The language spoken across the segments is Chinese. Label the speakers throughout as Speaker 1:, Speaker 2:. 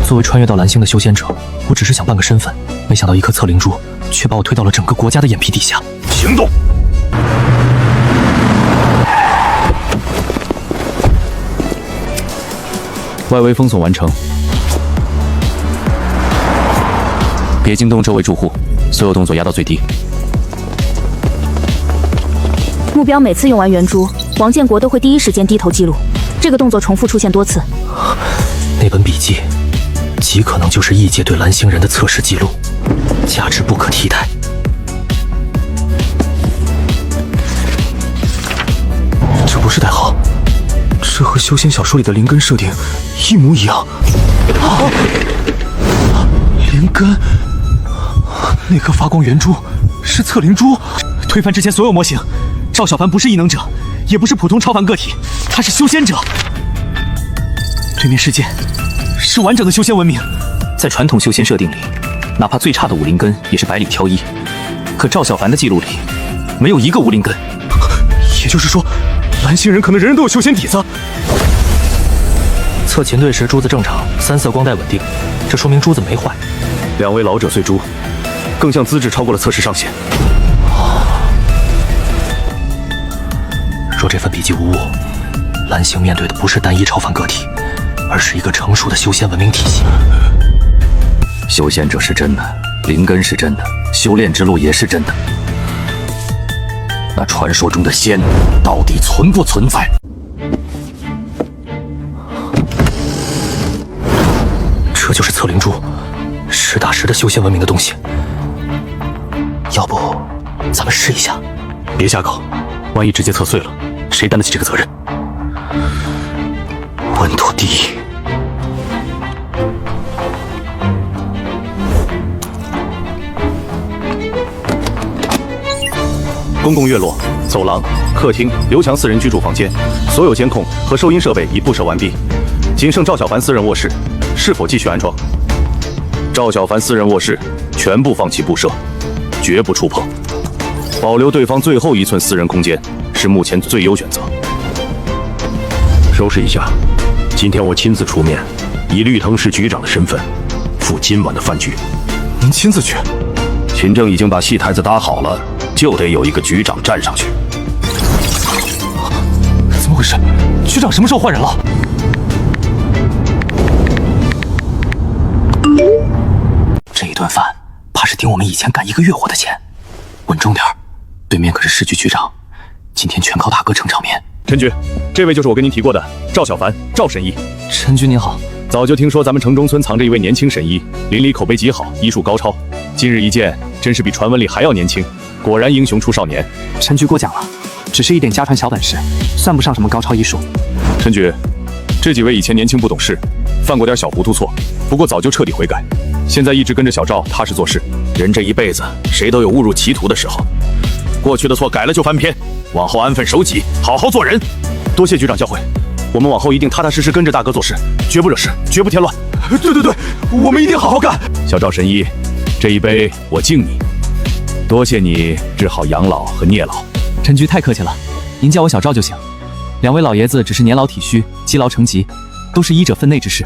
Speaker 1: 作为穿越到蓝星的修仙者，我只是想办个身份，没想到一颗测灵珠却把我推到了整个国家的眼皮底下。
Speaker 2: 行动！
Speaker 3: 外围封锁完成，别惊动周围住户，所有动作压到最低。
Speaker 4: 目标每次用完圆珠，王建国都会第一时间低头记录，这个动作重复出现多次。
Speaker 1: 那本笔记极可能就是异界对蓝星人的测试记录，价值不可替代。这不是代号，这和修仙小说里的灵根设定一模一样。灵根，那颗发光圆珠是测灵珠，推翻之前所有模型。赵小凡不是异能者，也不是普通超凡个体，他是修仙者。对面世界是完整的修仙文明，在传统修仙设定里，哪怕最差的武灵根也是百里挑一。可赵小凡的记录里，没有一个武灵根。也就是说，蓝星人可能人人都有修仙底子。测勤兑时珠子正常，3色光带稳定，这说明珠子没坏。
Speaker 2: 2位老者碎珠，更像资质超过了测试上限。
Speaker 1: 若这份笔记无误，蓝星面对的不是单一超凡个体，而是一个成熟的修仙文明体系。
Speaker 3: 修仙者是真的，灵根是真的，修炼之路也是真的。那传说中的仙到底存不存在？
Speaker 1: 这就是测灵珠，实打实的修仙文明的东西。要不，咱们试一下？
Speaker 2: 别瞎搞，万一直接测碎了，谁担得起这个责任？
Speaker 1: 稳妥第一。
Speaker 2: 公共院落、走廊、客厅、刘强4人居住房间，所有监控和收音设备已布设完毕，仅剩赵小凡私人卧室，是否继续安装？赵小凡私人卧室全部放弃布设，绝不触碰，保留对方最后1寸私人空间是目前最优选择。
Speaker 5: 收拾一下，今天我亲自出面，以绿藤市局长的身份赴今晚的饭局。
Speaker 2: 您亲自去？
Speaker 5: 秦正已经把戏台子搭好了，就得有一个局长站上去。
Speaker 1: 怎么回事？局长什么时候换人了？这一顿饭怕是顶我们以前干1个月活的钱。稳重点儿，对面可是市局局长，今天全靠大哥撑场面。
Speaker 2: 陈局，这位就是我跟您提过的赵小凡，赵神医。
Speaker 1: 陈局您好。
Speaker 2: 早就听说咱们城中村藏着一位年轻神医，邻里口碑极好，医术高超。今日一见，真是比传闻里还要年轻，果然英雄出少年。
Speaker 6: 陈局过奖了，只是一点家传小本事，算不上什么高超医术。
Speaker 2: 陈局，这几位以前年轻不懂事，犯过点小糊涂错，不过早就彻底悔改，现在一直跟着小赵踏实做事。
Speaker 5: 人这一辈子，谁都有误入歧途的时候，过去的错改了就翻篇，往后安分守己，好好做人。
Speaker 2: 多谢局长教诲，我们往后一定踏踏实实跟着大哥做事，绝不惹事，绝不添乱。对，我们一定好好干。小赵神医，这一杯我敬你，多谢你治好杨老和聂老。
Speaker 6: 陈局太客气了，您叫我小赵就行。2位老爷子只是年老体虚，积劳成疾，都是医者分内之事。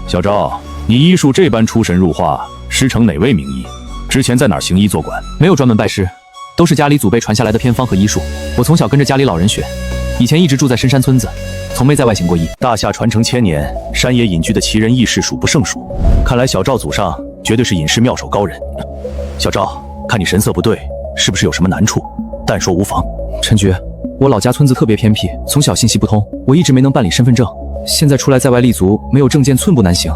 Speaker 2: 小赵，你医术这般出神入化，师承哪位名医？之前在哪儿行医做管？
Speaker 6: 没有专门拜师，都是家里祖辈传下来的偏方和医术。我从小跟着家里老人学，以前一直住在深山村子，从没在外行过医。
Speaker 2: 大夏传承1000年，山野隐居的奇人异士数不胜数，看来小赵祖上绝对是隐士妙手高人。小赵，看你神色不对，是不是有什么难处？但说无妨。
Speaker 6: 陈局，我老家村子特别偏僻，从小信息不通，我一直没能办理身份证，现在出来在外立足，没有证件寸步难行，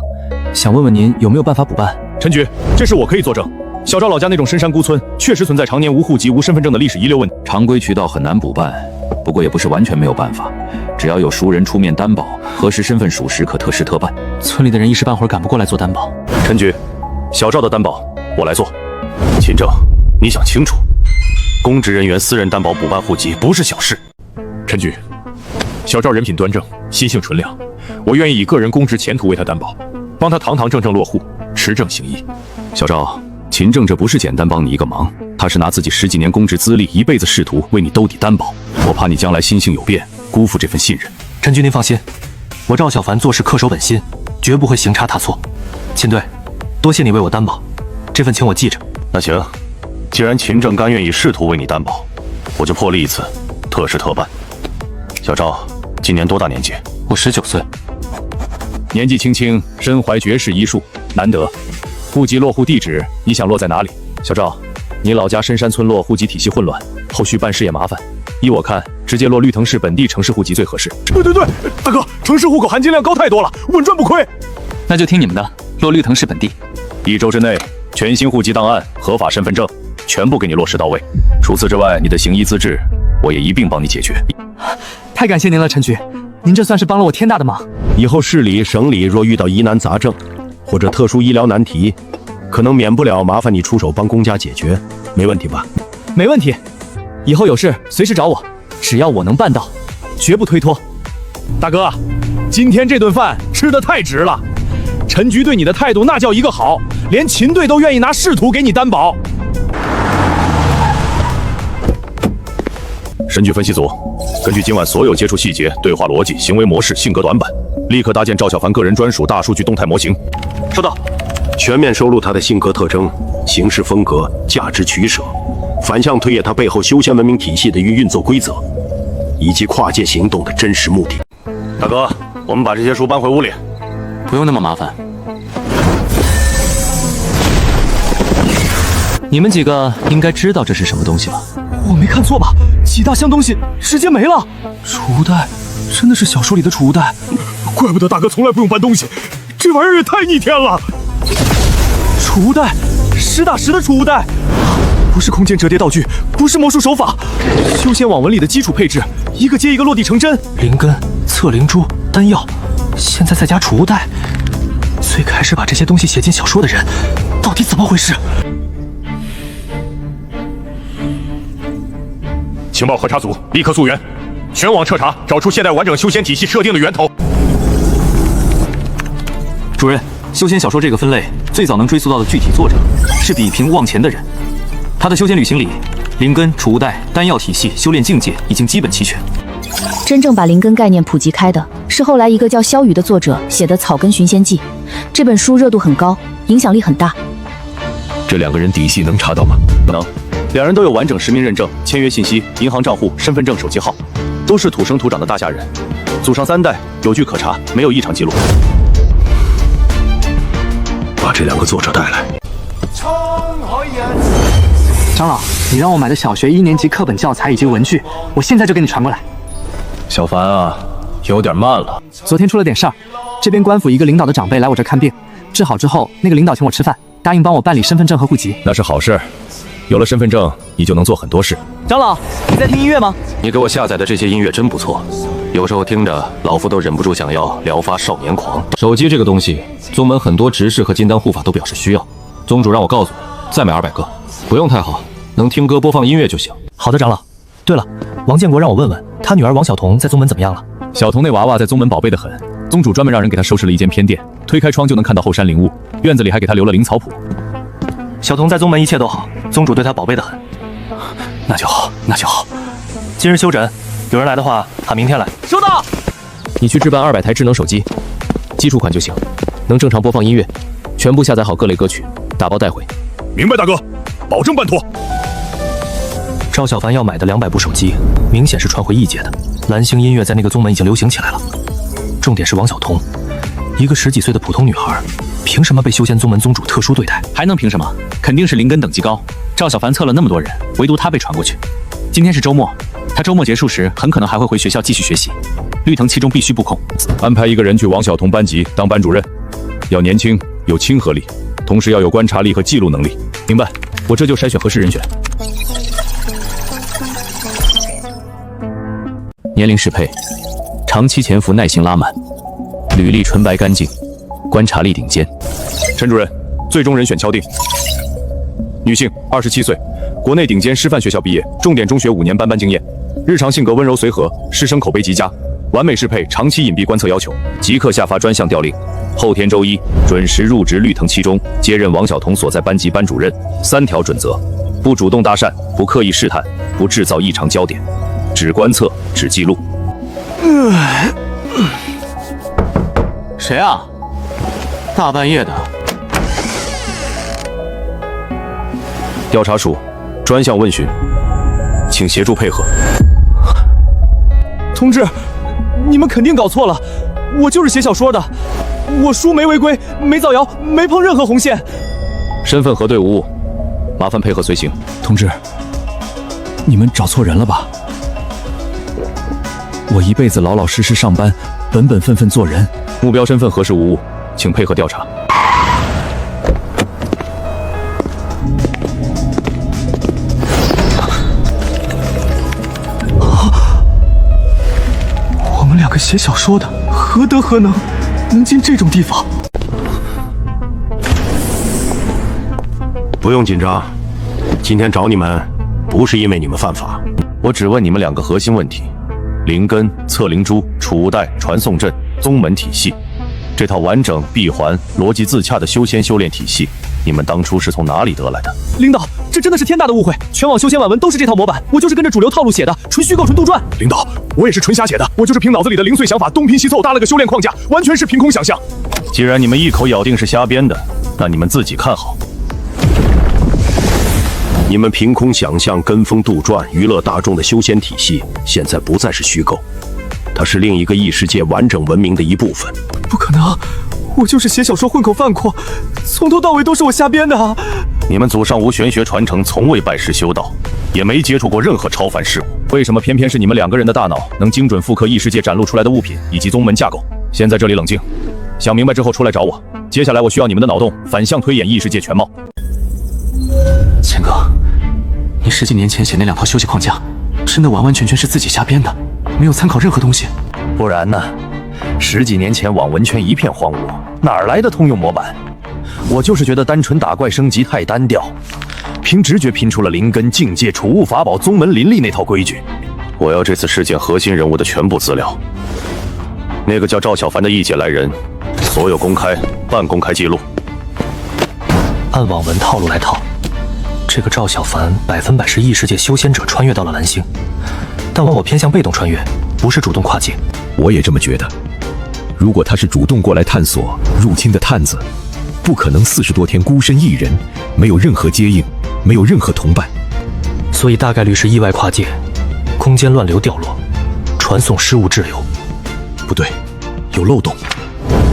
Speaker 6: 想问问您有没有办法补办？
Speaker 2: 陈局，这事我可以作证。小赵老家那种深山孤村，确实存在常年无户籍、无身份证的历史遗留问题。
Speaker 3: 常规渠道很难补办，不过也不是完全没有办法，只要有熟人出面担保，核实身份属实，可特事特办。
Speaker 6: 村里的人一时半会儿赶不过来做担保。
Speaker 2: 陈局，小赵的担保我来做。秦正，你想清楚，公职人员私人担保补办户籍不是小事。陈局，小赵人品端正，心性纯良，我愿意以个人公职前途为他担保，帮他堂堂正正落户，持证行医。小赵，秦正这不是简单帮你一个忙，他是拿自己10几年公职资历、一辈子仕途为你兜底担保，我怕你将来心性有变，辜负这份信任。
Speaker 1: 陈局您放心，我赵小凡做事恪守本心，绝不会行差踏错。秦队，多谢你为我担保，这份情我记着。
Speaker 2: 那行，既然秦正甘愿以仕途为你担保，我就破例一次，特事特办。小赵今年多大年纪？
Speaker 1: 我19岁。
Speaker 2: 年纪轻轻，身怀绝世医术，难得。户籍落户地址，你想落在哪里？小赵，你老家深山村落户籍体系混乱，后续办事也麻烦。依我看，直接落绿藤市本地城市户籍最合适。对，大哥，城市户口含金量高太多了，稳赚不亏。
Speaker 6: 那就听你们的，落绿藤市本地。
Speaker 2: 1周之内，全新户籍档案、合法身份证，全部给你落实到位。除此之外，你的行医资质，我也一并帮你解决。
Speaker 6: 太感谢您了，陈局，您这算是帮了我天大的忙。
Speaker 5: 以后市里、省里若遇到疑难杂症，或者特殊医疗难题，可能免不了麻烦你出手帮公家解决，没问题吧？
Speaker 6: 没问题，以后有事随时找我，只要我能办到，绝不推脱。
Speaker 2: 大哥，今天这顿饭吃得太值了，陈局对你的态度那叫一个好，连秦队都愿意拿仕途给你担保。审举分析组，根据今晚所有接触细节、对话逻辑、行为模式、性格短板，立刻搭建赵小凡个人专属大数据动态模型。收到。
Speaker 5: 全面收录他的性格特征、行事风格、价值取舍，反向推演他背后修仙文明体系的运作规则，以及跨界行动的真实目的。
Speaker 2: 大哥，我们把这些书搬回屋里。
Speaker 6: 不用那么麻烦。你们几个应该知道这是什么东西吧？
Speaker 1: 我没看错吧？几大箱东西直接没了。储物袋，真的是小说里的储物袋。
Speaker 2: 怪不得大哥从来不用搬东西，这玩意儿也太逆天了。
Speaker 1: 储物袋，实打实的储物袋，不是空间折叠道具，不是魔术手法，修仙网文里的基础配置，一个接一个落地成真。灵根、测灵珠、丹药，现在再加储物袋，最开始把这些东西写进小说的人，到底怎么回事？
Speaker 2: 情报核查组立刻溯源，全网彻查，找出现代完整修仙体系设定的源头。
Speaker 1: 主任，修仙小说这个分类最早能追溯到的具体作者是比平望前的人，他的修仙旅行里，灵根、储物袋、丹药体系、修炼境界已经基本齐全。
Speaker 4: 真正把灵根概念普及开的是后来一个叫萧雨的作者写的《草根寻仙记》，这本书热度很高，影响力很大。
Speaker 2: 这两个人底细能查到吗？
Speaker 1: 能，两人都有完整实名认证、签约信息、银行账户、身份证、手机号，都是土生土长的大夏人，祖上3代有据可查，没有异常记录。
Speaker 5: 把这两个作者带来。
Speaker 7: 长老，你让我买的小学1年级课本教材以及文具，我现在就给你传过来。
Speaker 2: 小凡啊，有点慢了。
Speaker 7: 昨天出了点事儿，这边官府一个领导的长辈来我这看病，治好之后，那个领导请我吃饭，答应帮我办理身份证和户籍。
Speaker 2: 那是好事，有了身份证，你就能做很多事。
Speaker 7: 长老，你在听音乐吗？
Speaker 8: 你给我下载的这些音乐真不错，有时候听着，老夫都忍不住想要撩发少年狂。手机这个东西，宗门很多执事和金丹护法都表示需要。宗主让我告诉你，再买200个，不用太好，能听歌播放音乐就行。
Speaker 1: 好的，长老。对了，王建国让我问问他女儿王晓彤在宗门怎么样了。
Speaker 2: 小彤那娃娃在宗门宝贝得很，宗主专门让人给她收拾了一间偏殿，推开窗就能看到后山灵物，院子里还给她留了灵草谱。
Speaker 1: 小彤在宗门一切都好，宗主对她宝贝得很。那就好，那就好。今日休诊，有人来的话喊明天来。
Speaker 7: 收到。
Speaker 6: 你去置办200台智能手机，基础款就行，能正常播放音乐，全部下载好各类歌曲，打包带回。
Speaker 2: 明白，大哥，保证办妥。
Speaker 1: 赵小凡要买的200部手机，明显是传回异界的。蓝星音乐在那个宗门已经流行起来了。重点是王晓彤，一个10几岁的普通女孩，凭什么被修仙宗门宗主特殊对待？
Speaker 6: 还能凭什么？肯定是灵根等级高。赵小凡测了那么多人，唯独他被传过去。今天是周末，他周末结束时很可能还会回学校继续学习。绿藤七中必须布控，
Speaker 2: 安排一个人去王晓彤班级当班主任，要年轻有亲和力，同时要有观察力和记录能力。
Speaker 6: 明白，我这就筛选合适人选。年龄适配，长期潜伏，耐性拉满，履历纯白干净，观察力顶尖。
Speaker 2: 陈主任，最终人选敲定。女性，27岁，国内顶尖师范学校毕业，重点中学5年班经验，日常性格温柔随和，师生口碑极佳，完美适配长期隐蔽观测要求，即刻下发专项调令。后天周一准时入职绿藤七中，接任王晓彤所在班级班主任。3条准则：不主动搭讪，不刻意试探，不制造异常焦点，只观测，只记录。
Speaker 7: 谁啊？大半夜的，
Speaker 2: 调查署专项问询，请协助配合。
Speaker 1: 同志，你们肯定搞错了，我就是写小说的，我书没违规，没造谣，没碰任何红线。
Speaker 2: 身份核对无误，麻烦配合随行。
Speaker 6: 同志，你们找错人了吧？我一辈子老老实实上班，本本分分做人。
Speaker 2: 目标身份核实无误，请配合调查。
Speaker 1: 我们两个写小说的，何德何能，能进这种地方？
Speaker 5: 不用紧张，今天找你们不是因为你们犯法，
Speaker 2: 我只问你们2个核心问题：灵根、测灵珠、储物袋、传送阵、宗门体系，这套完整、闭环、逻辑自洽的修仙修炼体系，你们当初是从哪里得来的？
Speaker 1: 领导，这真的是天大的误会！全网修仙晚文都是这套模板，我就是跟着主流套路写的，纯虚构、纯杜撰。
Speaker 9: 领导，我也是纯瞎写的，我就是凭脑子里的零碎想法东拼西凑搭了个修炼框架，完全是凭空想象。
Speaker 2: 既然你们一口咬定是瞎编的，那你们自己看好。
Speaker 5: 你们凭空想象、跟风杜撰、娱乐大众的修仙体系，现在不再是虚构，它是另一个异世界完整文明的一部分。
Speaker 1: 不可能，我就是写小说混口饭阔，从头到尾都是我瞎编的啊！
Speaker 2: 你们祖上无玄学传承，从未拜师修道，也没接触过任何超凡事物，为什么偏偏是你们2个人的大脑能精准复刻异世界展露出来的物品以及宗门架构？现在这里冷静，想明白之后出来找我。接下来我需要你们的脑洞，反向推演异世界全貌。
Speaker 1: 钱哥，你10几年前写那2套休息框架，真的完完全全是自己瞎编的，没有参考任何东西。
Speaker 2: 不然呢？10几年前网文圈一片荒芜，哪来的通用模板？我就是觉得单纯打怪升级太单调，凭直觉拼出了灵根、境界、储物法宝、宗门林立那套规矩。我要这次事件核心人物的全部资料，那个叫赵小凡的异界来人，所有公开、半公开记录。
Speaker 1: 按网文套路来套，这个赵小凡100%是异世界修仙者穿越到了蓝星，但我偏向被动穿越，不是主动跨界。
Speaker 9: 我也这么觉得。如果他是主动过来探索入侵的探子，不可能40多天孤身一人，没有任何接应，没有任何同伴，
Speaker 1: 所以大概率是意外跨界，空间乱流掉落，传送失误滞留。
Speaker 9: 不对，有漏洞。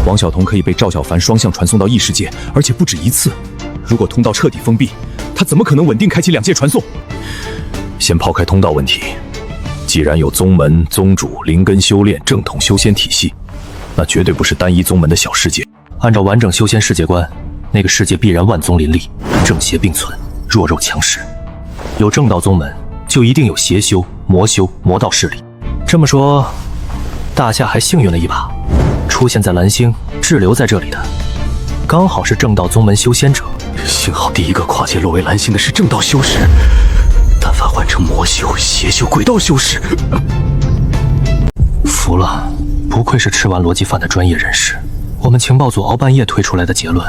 Speaker 9: 王晓彤可以被赵小凡双向传送到异世界，而且不止一次。如果通道彻底封闭，他怎么可能稳定开启2界传送？
Speaker 2: 先抛开通道问题，既然有宗门、宗主、灵根修炼、正统修仙体系，那绝对不是单一宗门的小世界。
Speaker 1: 按照完整修仙世界观，那个世界必然万宗林立，正邪并存，弱肉强食。有正道宗门，就一定有邪修、魔修、魔道势力。这么说，大夏还幸运了一把，出现在蓝星、滞留在这里的，刚好是正道宗门修仙者。幸好第一个跨界落为蓝星的是正道修士，但凡换成魔修、邪修、鬼道修士，服了，不愧是吃完逻辑饭的专业人士。我们情报组熬半夜推出来的结论，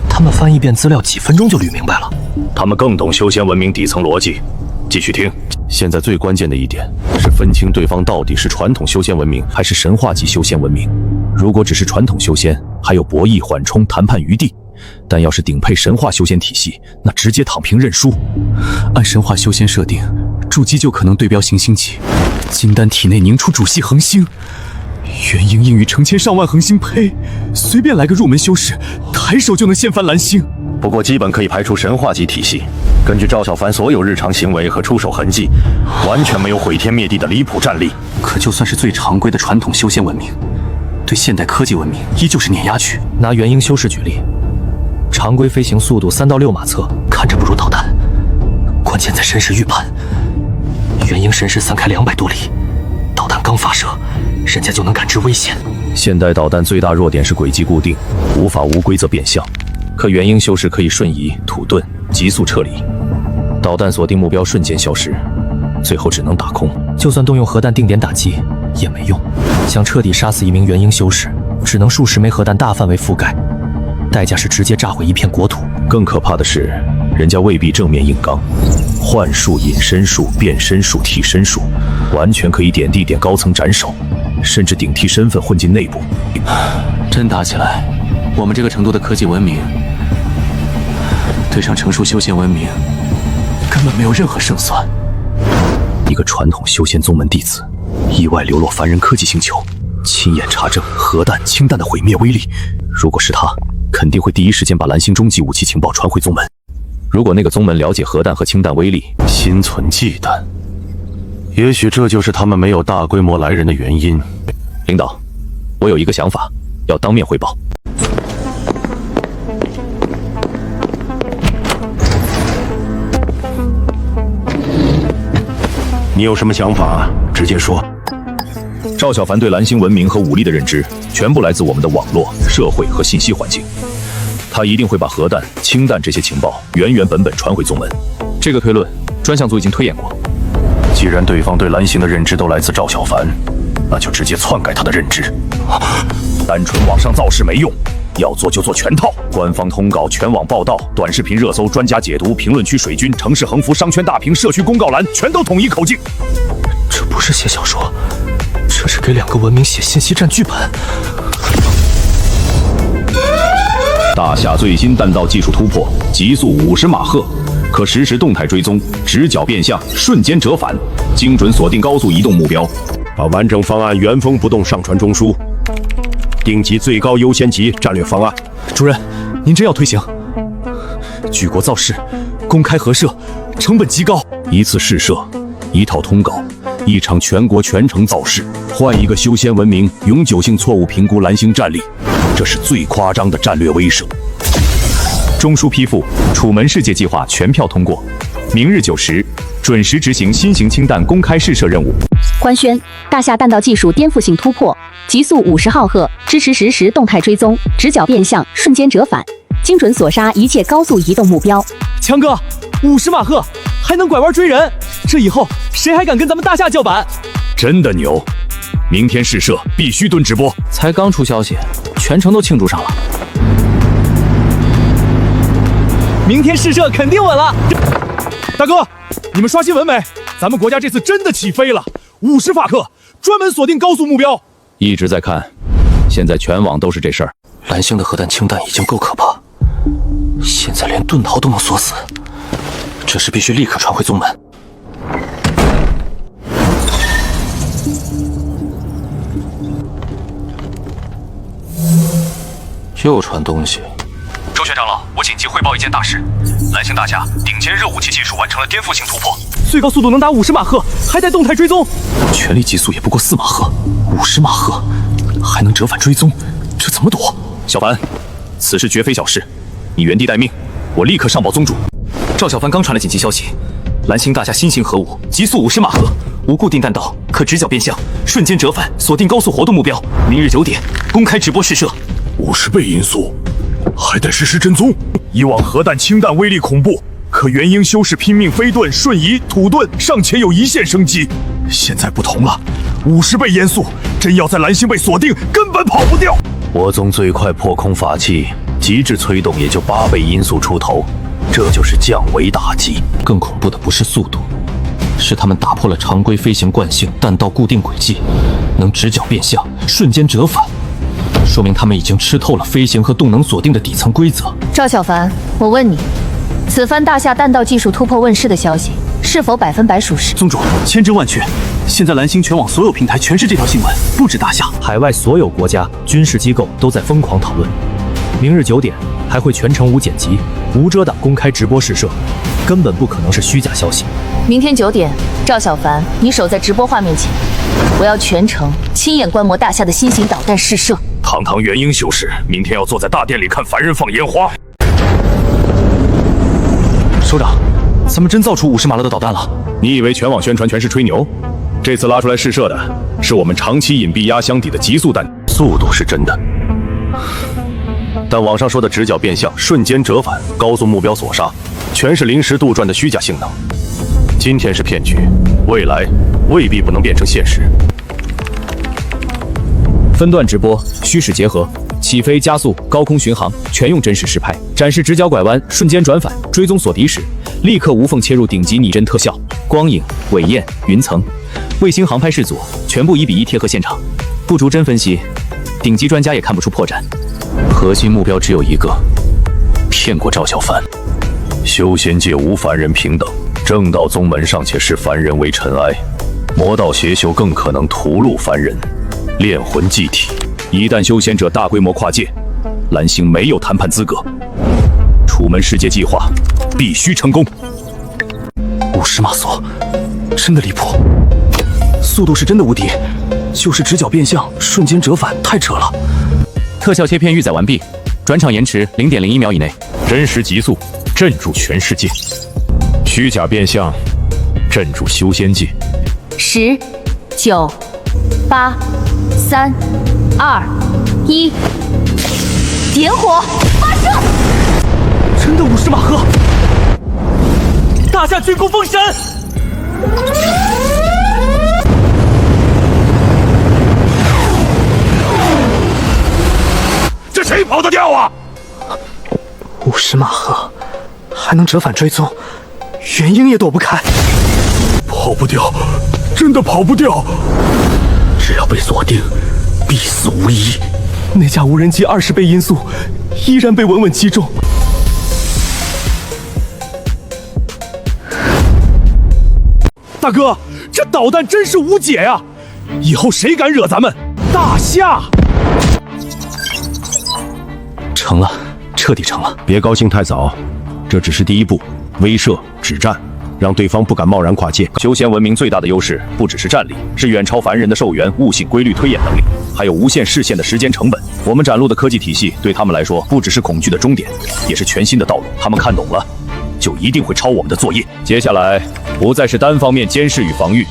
Speaker 1: 他们翻一遍资料几分钟就捋明白了。
Speaker 2: 他们更懂修仙文明底层逻辑。继续听。现在最关键的一点是分清对方到底是传统修仙文明还是神话级修仙文明。如果只是传统修仙，还有博弈、缓冲、谈判余地。但要是顶配神话修仙体系，那直接躺平认输。
Speaker 6: 按神话修仙设定，筑基就可能对标行星级，金丹体内凝出主系恒星，元婴应与成千上万恒星呸，随便来个入门修士，抬手就能掀翻蓝星。
Speaker 2: 不过基本可以排除神话级体系。根据赵小凡所有日常行为和出手痕迹，完全没有毁天灭地的离谱战力。
Speaker 1: 可就算是最常规的传统修仙文明，对现代科技文明依旧是碾压区。拿元婴修士举例。常规飞行速度3到6马测，看着不如导弹。关键在神识预判，元婴神识散开200多里，导弹刚发射，人家就能感知危险。
Speaker 2: 现代导弹最大弱点是轨迹固定，无法无规则变向。可元婴修士可以瞬移、土遁、急速撤离，导弹锁定目标瞬间消失，最后只能打空。
Speaker 1: 就算动用核弹定点打击也没用，想彻底杀死一名元婴修士，只能数十枚核弹大范围覆盖。代价是直接炸毁一片国土。
Speaker 2: 更可怕的是，人家未必正面硬刚，幻术、隐身术、变身术、替身术，完全可以点地点高层斩首，甚至顶替身份混进内部。
Speaker 1: 真打起来，我们这个程度的科技文明，对上成熟修仙文明，
Speaker 6: 根本没有任何胜算。一个传统修仙宗门弟子，意外流落凡人科技星球，亲眼查证核弹、氢弹的毁灭威力。如果是他，肯定会第一时间把蓝星终极武器情报传回宗门。如果那个宗门了解核弹和氢弹威力，
Speaker 2: 心存忌惮，也许这就是他们没有大规模来人的原因。
Speaker 3: 领导，我有一个想法，要当面汇报。
Speaker 5: 你有什么想法，直接说。
Speaker 3: 赵小凡对蓝星文明和武力的认知，全部来自我们的网络、社会和信息环境。他一定会把核弹、氢弹这些情报原原本本传回宗门。这个推论，专项组已经推演过。
Speaker 2: 既然对方对蓝星的认知都来自赵小凡，那就直接篡改他的认知。
Speaker 3: 单纯网上造势没用，要做就做全套。官方通稿、全网报道、短视频热搜、专家解读、评论区水军、城市横幅、商圈大屏、社区公告栏，全都统一口径。
Speaker 6: 这不是写小说，这是给2个文明写信息战剧本。
Speaker 3: 大夏最新弹道技术突破，极速50马赫，可实时动态追踪，直角变向，瞬间折返，精准锁定高速移动目标。
Speaker 5: 把完整方案原封不动上传中枢，定级最高优先级战略方案。
Speaker 6: 主任，您真要推行？举国造势，公开核射，成本极高。
Speaker 3: 一次试射，一套通稿，一场全国全程造势，换一个修仙文明永久性错误评估蓝星战力，这是最夸张的战略威慑。
Speaker 10: 中枢批复，楚门世界计划全票通过，明日9时准时执行新型氢弹公开试射任务。
Speaker 4: 官宣：大夏弹道技术颠覆性突破，极速50毫赫，支持实时动态追踪，直角变向，瞬间折返，精准锁杀一切高速移动目标。
Speaker 1: 强哥，50马赫还能拐弯追人，这以后谁还敢跟咱们大夏叫板？
Speaker 3: 真的牛！明天试射必须蹲直播。
Speaker 7: 才刚出消息，全程都庆祝上了。
Speaker 1: 明天试射肯定稳了。
Speaker 9: 大哥，你们刷新闻没？咱们国家这次真的起飞了，50法克，专门锁定高速目标。
Speaker 3: 一直在看，现在全网都是这事儿。
Speaker 6: 蓝星的核弹、氢弹已经够可怕，现在连盾桃都能锁死，这事必须立刻传回宗门。又传东西。
Speaker 10: 周学长老，我紧急汇报一件大事：蓝星大夏顶尖热武器技术完成了颠覆性突破，
Speaker 1: 最高速度能达50马赫，还带动态追踪。
Speaker 6: 全力极速也不过4马赫，50马赫还能折返追踪，这怎么躲？
Speaker 3: 小凡，此事绝非小事，你原地待命，我立刻上报宗主。
Speaker 6: 赵小凡刚传来紧急消息，蓝星大夏新型核武，极速50马赫，无固定弹道，可直角变向，瞬间折返，锁定高速活动目标。明日9点公开直播试射。
Speaker 9: 50倍音速，还得实时跟踪。以往核弹、氢弹威力恐怖，可元婴修士拼命飞盾、瞬移、土盾尚且有一线生机，现在不同了，50倍音速，真要在蓝星被锁定，根本跑不掉。
Speaker 2: 我宗最快破空法器，极致催动也就8倍音速出头，这就是降维打击。
Speaker 8: 更恐怖的不是速度，是他们打破了常规飞行惯性，弹道固定轨迹，能直角变向，瞬间折返。说明他们已经吃透了飞行和动能锁定的底层规则。
Speaker 4: 赵小凡，我问你，此番大夏弹道技术突破问世的消息，是否100%属实？
Speaker 1: 宗主，千真万确。现在蓝星全网所有平台全是这条新闻，不止大夏，
Speaker 6: 海外所有国家、军事机构都在疯狂讨论。明日9点还会全程无剪辑、无遮挡公开直播试射，根本不可能是虚假消息。
Speaker 4: 明天9点，赵小凡，你守在直播画面前，我要全程亲眼观摩大夏的新型导弹试射。
Speaker 3: 堂堂元婴修士，明天要坐在大殿里看凡人放烟花。
Speaker 6: 首长，咱们真造出50马勒的导弹了？
Speaker 3: 你以为全网宣传全是吹牛？这次拉出来试射的是我们长期隐蔽压箱底的极速弹，
Speaker 2: 速度是真的，但网上说的直角变向、瞬间折返、高速目标锁杀，全是临时杜撰的虚假性能。今天是骗局，未来未必不能变成现实。
Speaker 3: 分段直播，虚实结合，起飞、加速、高空巡航，全用真实实拍，展示直角拐弯、瞬间转返、追踪锁敌时，立刻无缝切入顶级拟真特效，光影、尾焰、云层，卫星航拍视组全部1比1贴合现场，不逐帧分析，顶级专家也看不出破绽。
Speaker 2: 核心目标只有一个，骗过赵小凡。修仙界无凡人平等，正道宗门尚且视凡人为尘埃，魔道邪修更可能屠戮凡人，炼魂祭体。一旦修仙者大规模跨界，蓝星没有谈判资格。楚门世界计划必须成功。
Speaker 6: 50码锁，真的离谱，速度是真的无敌，就是直角变向、瞬间折返，太扯了。
Speaker 3: 特效切片预载完毕，转场延迟0.01秒以内，
Speaker 10: 真实极速镇住全世界，虚假变相镇住修仙界。
Speaker 4: 10、9、8、3、2、1，点火发射！
Speaker 1: 真的50马赫！大夏军功封神！
Speaker 9: 这谁跑得掉啊
Speaker 7: ？50马赫，还能折返追踪，元婴也躲不开。
Speaker 9: 跑不掉，真的跑不掉！
Speaker 6: 只要被锁定，必死无疑。那架无人机20倍音速，依然被稳稳击中。
Speaker 9: 大哥，这导弹真是无解呀！以后谁敢惹咱们大夏？
Speaker 6: 成了，彻底成了。
Speaker 5: 别高兴太早，这只是第一步，威慑、止战，让对方不敢贸然跨界。
Speaker 2: 修仙文明最大的优势不只是战力，是远超凡人的寿元、悟性、规律推演能力，还有无限视线的时间成本。我们展露的科技体系对他们来说，不只是恐惧的终点，也是全新的道路。他们看懂了，就一定会抄我们的作业。接下来不再是单方面监视与防御，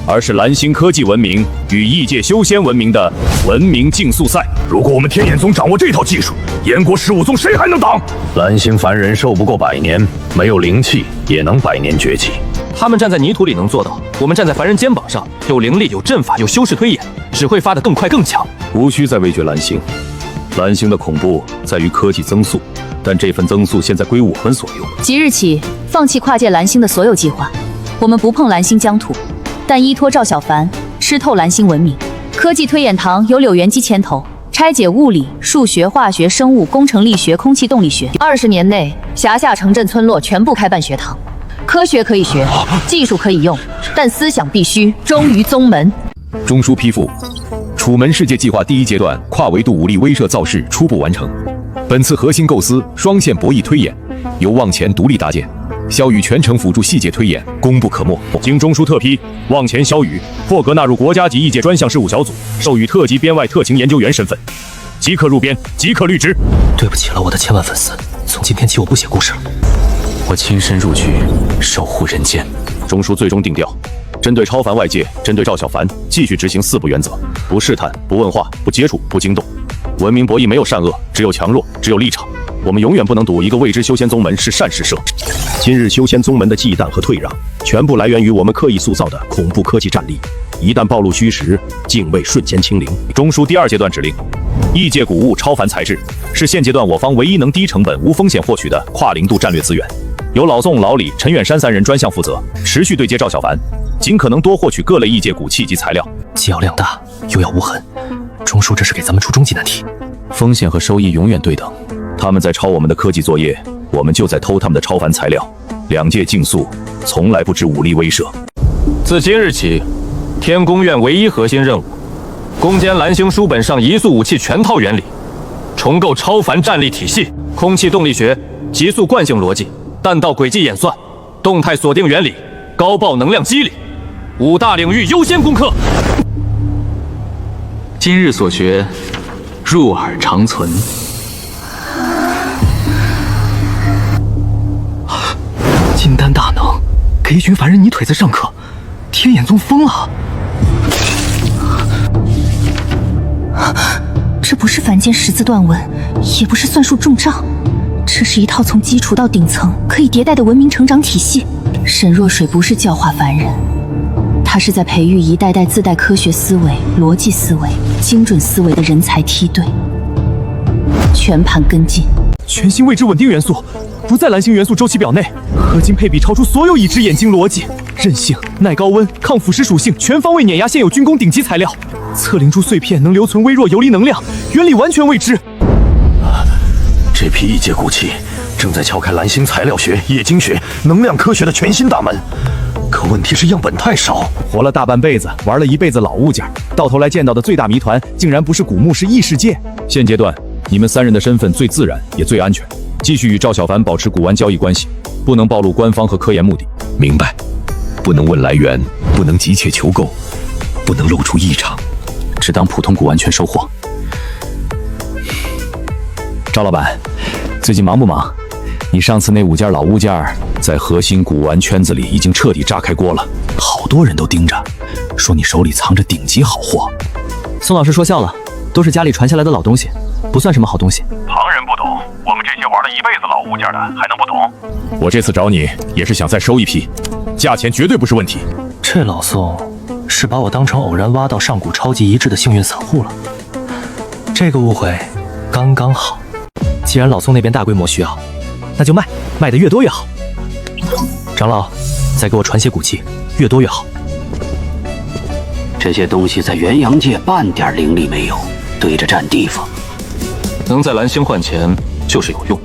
Speaker 2: 而是蓝星科技文明与异界修仙文明的文明竞速赛。
Speaker 9: 如果我们天眼宗掌握这套技术，燕国15宗谁还能挡？
Speaker 2: 蓝星凡人寿不过100年，没有灵气也能100年崛起。
Speaker 8: 他们站在泥土里能做到，我们站在凡人肩膀上，有灵力，有阵法，有修饰推演，只会发得更快更强。
Speaker 2: 无需再畏惧蓝星，蓝星的恐怖在于科技增速，但这份增速现在归我们所有。
Speaker 4: 即日起，放弃跨界蓝星的所有计划，我们不碰蓝星疆土，但依托赵小凡吃透蓝星文明。科技推演堂由柳元基牵头，拆解物理、数学、化学、生物、工程力学、空气动力学。20年内，辖下城镇村落全部开办学堂。科学可以学，技术可以用，但思想必须忠于宗门。
Speaker 10: 中枢批复：楚门世界计划第1阶段跨维度武力威慑造势初步完成。本次核心构思双线博弈推演，由望前独立搭建，萧雨全程辅助细节推演，功不可没。
Speaker 2: 经中枢特批，望前萧雨破格纳入国家级异界专项事务小组，授予特级编外特勤研究员身份，即刻入编，即刻履职。
Speaker 6: 对不起了，我的千万粉丝，从今天起我不写故事了，我亲身入局，守护人间。
Speaker 2: 中枢最终定调，针对超凡外界，针对赵小凡，继续执行4不原则：不试探，不问话，不接触，不惊动。文明博弈没有善恶，只有强弱，只有立场。我们永远不能赌一个未知修仙宗门是善是恶。
Speaker 5: 今日修仙宗门的忌惮和退让，全部来源于我们刻意塑造的恐怖科技战力。一旦暴露虚实，敬畏瞬间清零。
Speaker 2: 中枢第2阶段指令：异界古物超凡材质是现阶段我方唯一能低成本、无风险获取的跨零度战略资源。由老宋、老李、陈远山3人专项负责，持续对接赵小凡，尽可能多获取各类异界古器及材料。
Speaker 6: 既要量大，又要无痕。中枢这是给咱们出终极难题，
Speaker 2: 风险和收益永远对等。他们在抄我们的科技作业，我们就在偷他们的超凡材料。2界竞速，从来不止武力威慑。
Speaker 8: 自今日起，天宫院唯一核心任务，攻坚蓝星书本上移速武器全套原理，重构超凡战力体系，空气动力学、极速惯性逻辑、弹道轨迹演算、动态锁定原理、高爆能量机理，5大领域优先攻克。
Speaker 6: 今日所学，入耳长存。金丹大能，给一群凡人泥腿子上课，天眼宗疯了！
Speaker 4: 这不是凡间识字断文，也不是算术重杖，这是一套从基础到顶层可以迭代的文明成长体系。沈若水不是教化凡人，他是在培育一代代自带科学思维、逻辑思维、精准思维的人才梯队，全盘跟进。
Speaker 1: 全新未知稳定元素不在蓝星元素周期表内，合金配比超出所有已知眼睛逻辑，韧性、耐高温、抗腐蚀属性全方位碾压现有军工顶级材料。测灵珠碎片能留存微弱游离能量，原理完全未知。
Speaker 6: 这批异界古器
Speaker 9: 正在敲开蓝星材料学、液晶学、能量科学的全新大门。可问题是样本太少，
Speaker 3: 活了大半辈子，玩了一辈子老物件，到头来见到的最大谜团，竟然不是古墓，是异世界。现阶段，你们3人的身份最自然也最安全，继续与赵小凡保持古玩交易关系，不能暴露官方和科研目的。
Speaker 10: 明白。不能问来源，不能急切求购，不能露出异常，
Speaker 6: 只当普通古玩圈收获。
Speaker 3: 赵老板，最近忙不忙？你上次那5件老物件，在核心古玩圈子里已经彻底炸开锅了，
Speaker 6: 好多人都盯着，说你手里藏着顶级好货。
Speaker 7: 宋老师说笑了，都是家里传下来的老东西，不算什么好东西。
Speaker 9: 旁人不懂，我们这些玩了一辈子老物件的还能不懂？
Speaker 2: 我这次找你也是想再收一批，价钱绝对不是问题。
Speaker 1: 这老宋是把我当成偶然挖到上古超级遗址的幸运散户了，这个误会刚刚好。既然老宋那边大规模需要，那就卖，卖得越多越好。长老，再给我传些古器，越多越好。
Speaker 11: 这些东西在元阳界半点灵力没有，堆着占地方。
Speaker 8: 能在蓝星换钱，就是有用。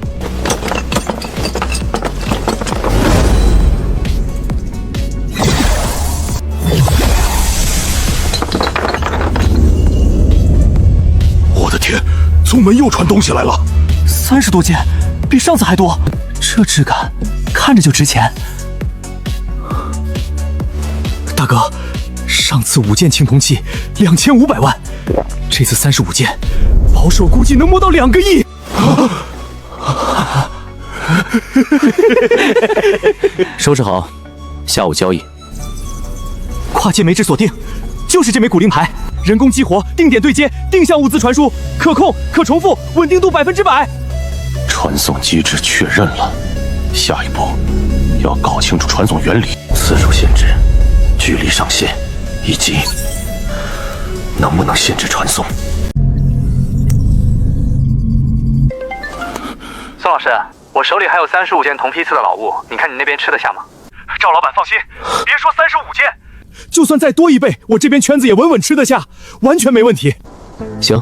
Speaker 9: 我的天，宗门又传东西来了
Speaker 1: ！30多件，比上次还多，这质感看着就值钱。
Speaker 6: 大哥，上次5件青铜器2500万，这次35件，保守估计能摸到2个亿。
Speaker 1: 收拾好，下午交易。
Speaker 6: 跨界枚质锁定，就是这枚古灵牌，人工激活，定点对接，定向物资传输，可控、可重复，稳定度100%。
Speaker 2: 传送机制确认了，下一步要搞清楚传送原理、次数限制、距离上限，以及能不能限制传送。
Speaker 12: 宋老师，我手里还有35件同批次的老物，你看你那边吃得下吗？
Speaker 9: 赵老板放心，别说35件，
Speaker 6: 就算再多1倍，我这边圈子也稳稳吃得下，完全没问题。
Speaker 1: 行，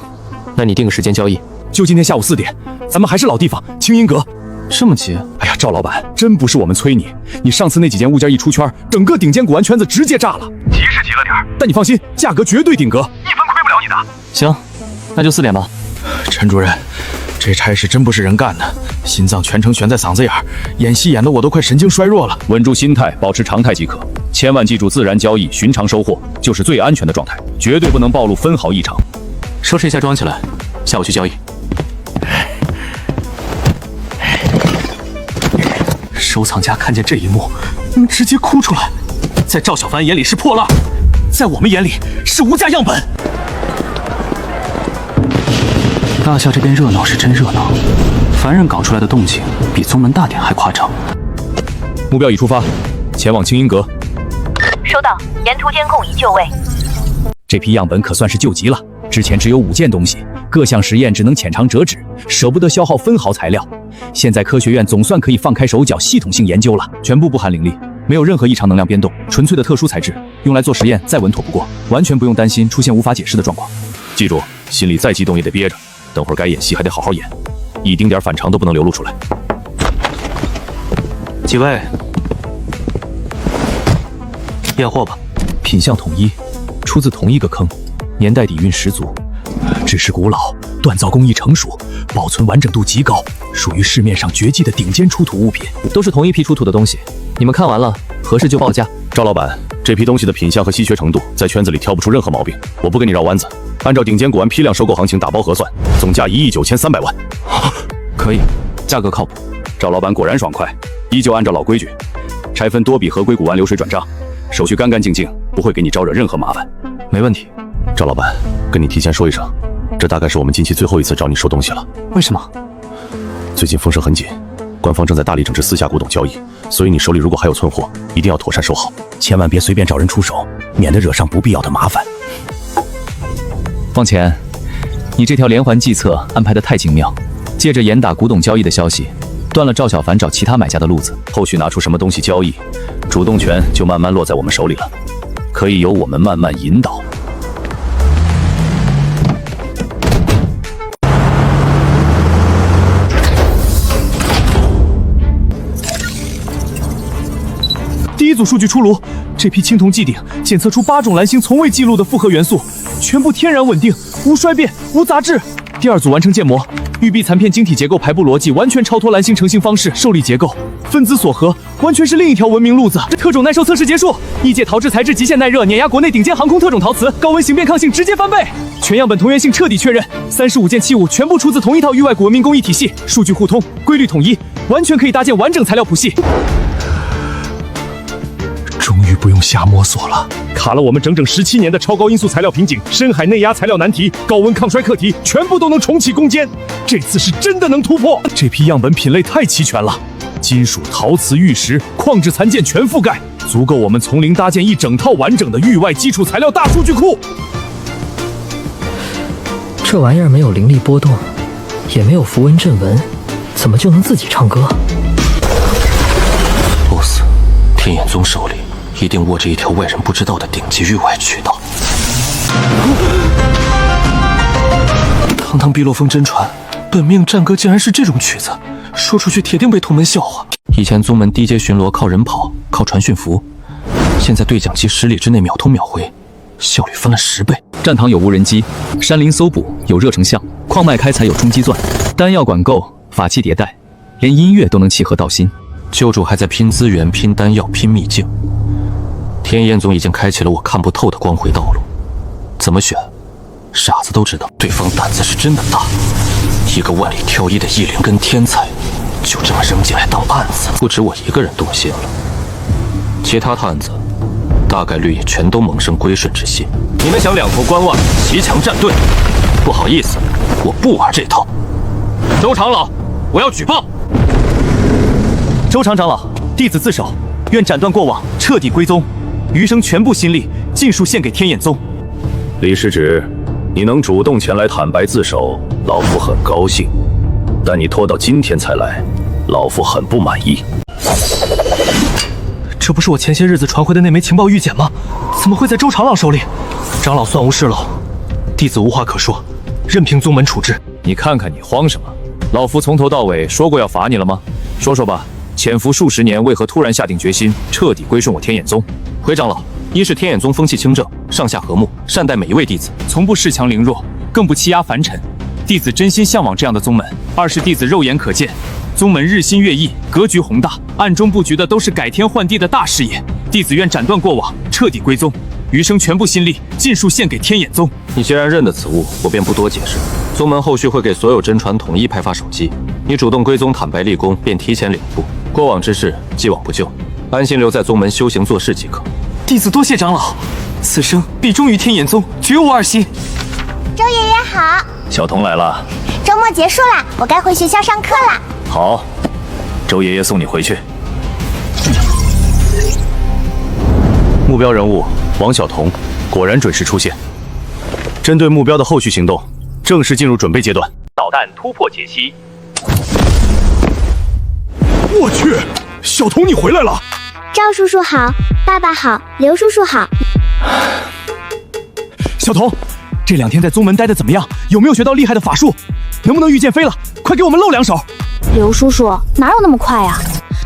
Speaker 1: 那你定个时间交易，
Speaker 6: 就今天下午4点，咱们还是老地方，清音阁。
Speaker 1: 这么急？
Speaker 3: 哎呀，赵老板，真不是我们催你，你上次那几件物件一出圈，整个顶尖古玩圈子直接炸了。
Speaker 9: 急是急了点，
Speaker 3: 但你放心，价格绝对顶格，1
Speaker 9: 分亏不了你的。
Speaker 1: 行，那就4点吧。
Speaker 6: 陈主任，这差事真不是人干的，心脏全程悬在嗓子眼儿，演戏演得我都快神经衰弱了。
Speaker 3: 稳住心态，保持常态即可，千万记住，自然交易、寻常收获就是最安全的状态，绝对不能暴露分毫异常。
Speaker 1: 收拾一下装起来，下午去交易。收藏家看见这一幕，能直接哭出来。在赵小凡眼里是破烂，在我们眼里是无价样本。大夏这边热闹是真热闹，凡人搞出来的动静比宗门大典还夸张。
Speaker 3: 目标已出发，前往清音阁。
Speaker 4: 收到，沿途监控已就位。
Speaker 3: 这批样本可算是救急了，之前只有5件东西，各项实验只能浅尝辄止，舍不得消耗分毫材料。现在科学院总算可以放开手脚，系统性研究了，全部不含灵力，没有任何异常能量变动，纯粹的特殊材质，用来做实验再稳妥不过，完全不用担心出现无法解释的状况。
Speaker 2: 记住，心里再激动也得憋着，等会儿该演戏还得好好演，一丁点反常都不能流露出来。
Speaker 1: 几位，验货吧。
Speaker 3: 品相统一，出自同一个坑，年代底蕴十足，
Speaker 6: 制式古老，锻造工艺成熟，保存完整度极高，属于市面上绝技的顶尖出土物品。
Speaker 1: 都是同一批出土的东西，你们看完了合适就报价。
Speaker 2: 赵老板，这批东西的品相和稀缺程度，在圈子里挑不出任何毛病，我不跟你绕弯子。按照顶尖古玩批量收购行情打包核算，总价1亿9300万。
Speaker 1: 可以，价格靠谱。
Speaker 2: 赵老板果然爽快，依旧按照老规矩，拆分多笔合规古玩流水转账，手续干干净净，不会给你招惹任何麻烦。
Speaker 1: 没问题。
Speaker 2: 赵老板，跟你提前说一声，这大概是我们近期最后一次找你收东西了。
Speaker 1: 为什么？
Speaker 2: 最近风声很紧，官方正在大力整治私下古董交易，所以你手里如果还有存货，一定要妥善收好，
Speaker 6: 千万别随便找人出手，免得惹上不必要的麻烦。
Speaker 3: 方前，你这条连环计策安排得太精妙，借着严打古董交易的消息，断了赵小凡找其他买家的路子。
Speaker 2: 后续拿出什么东西交易，主动权就慢慢落在我们手里了，可以由我们慢慢引导。
Speaker 1: 一组数据出炉，这批青铜祭鼎检测出8种蓝星从未记录的复合元素，全部天然稳定，无衰变，无杂质。第2组完成建模，玉璧残片晶体结构排布逻辑完全超脱蓝星成型方式，受力结构分子锁合，完全是另一条文明路子。特种耐受测试结束，异界陶制材质极限耐热，碾压国内顶尖航空特种陶瓷，高温形变抗性直接翻倍。全样本同源性彻底确认，35件器物全部出自同一套域外古文明工艺体系，数据互通，规律统一，完全可以搭建完整材料谱系。
Speaker 9: 终于不用瞎摸索了，卡了我们整整17年的超高因素材料瓶颈、深海内压材料难题、高温抗衰课题，全部都能重启攻坚。这次是真的能突破。这批样本品类太齐全了，金属、陶瓷、玉石、矿质残件全覆盖，足够我们从零搭建一整套完整的域外基础材料大数据库。
Speaker 13: 这玩意儿没有灵力波动，也没有符文阵纹，怎么就能自己唱歌
Speaker 8: ？BOSS， 天眼宗手里一定握着一条外人不知道的顶级域外渠道。
Speaker 1: 堂堂碧落峰真传，本命战歌竟然是这种曲子，说出去铁定被同门笑话。
Speaker 8: 以前宗门低阶巡逻靠人跑，靠传讯符，现在对讲机10里之内秒通秒回，效率翻了10倍。
Speaker 3: 战堂有无人机，山林搜捕有热成像，矿脉开采有中基钻，丹药管够，法器迭代，连音乐都能契合道心。
Speaker 8: 旧主还在拼资源、拼丹药、拼秘境，天焰宗已经开启了我看不透的光辉道路。怎么选，傻子都知道。对方胆子是真的大，一个万里挑一的异灵跟天才，就这么扔进来当案子。不止我一个人动心了，其他探子大概率也全都萌生归顺之心。你们想两头观望，骑墙站队？不好意思，我不玩这套。周长老，我要举报。
Speaker 1: 周长长老，弟子自首，愿斩断过往，彻底归宗，余生全部心力尽数献给天眼宗。
Speaker 2: 李师侄，你能主动前来坦白自首，老夫很高兴，但你拖到今天才来，老夫很不满意。
Speaker 1: 这不是我前些日子传回的那枚情报玉简吗？怎么会在周长老手里？长老算无事喽，弟子无话可说，任凭宗门处置。
Speaker 3: 你看看你慌什么？老夫从头到尾说过要罚你了吗？说说吧，潜伏数10年，为何突然下定决心彻底归顺我天眼宗？
Speaker 8: 回长老，一是天眼宗风气清正，上下和睦，善待每一位弟子，
Speaker 3: 从不恃强凌弱，更不欺压凡尘，弟子真心向往这样的宗门。2是弟子肉眼可见，宗门日新月异，格局宏大，暗中布局的都是改天换地的大事业。弟子愿斩断过往，彻底归宗，余生全部心力尽数献给天眼宗。
Speaker 8: 你既然认得此物，我便不多解释。宗门后续会给所有真传统一派发手机，你主动归宗坦白立功，便提前领悟。过往之事既往不咎，安心留在宗门修行做事即可。
Speaker 1: 弟子多谢长老，此生必忠于天眼宗，绝无二心。
Speaker 14: 周爷爷好，
Speaker 2: 小童来了。
Speaker 14: 周末结束啦，我该回学校上课啦。
Speaker 2: 好，周爷爷送你回去。目标人物王晓彤果然准时出现。针对目标的后续行动，正式进入准备阶段。
Speaker 15: 导弹突破解析。
Speaker 9: 我去，小彤你回来了！
Speaker 14: 赵叔叔好，爸爸好，刘叔叔好。
Speaker 1: 小彤，这2天在宗门待的怎么样？有没有学到厉害的法术？能不能御剑飞了？快给我们露2手！
Speaker 4: 刘叔叔哪有那么快啊？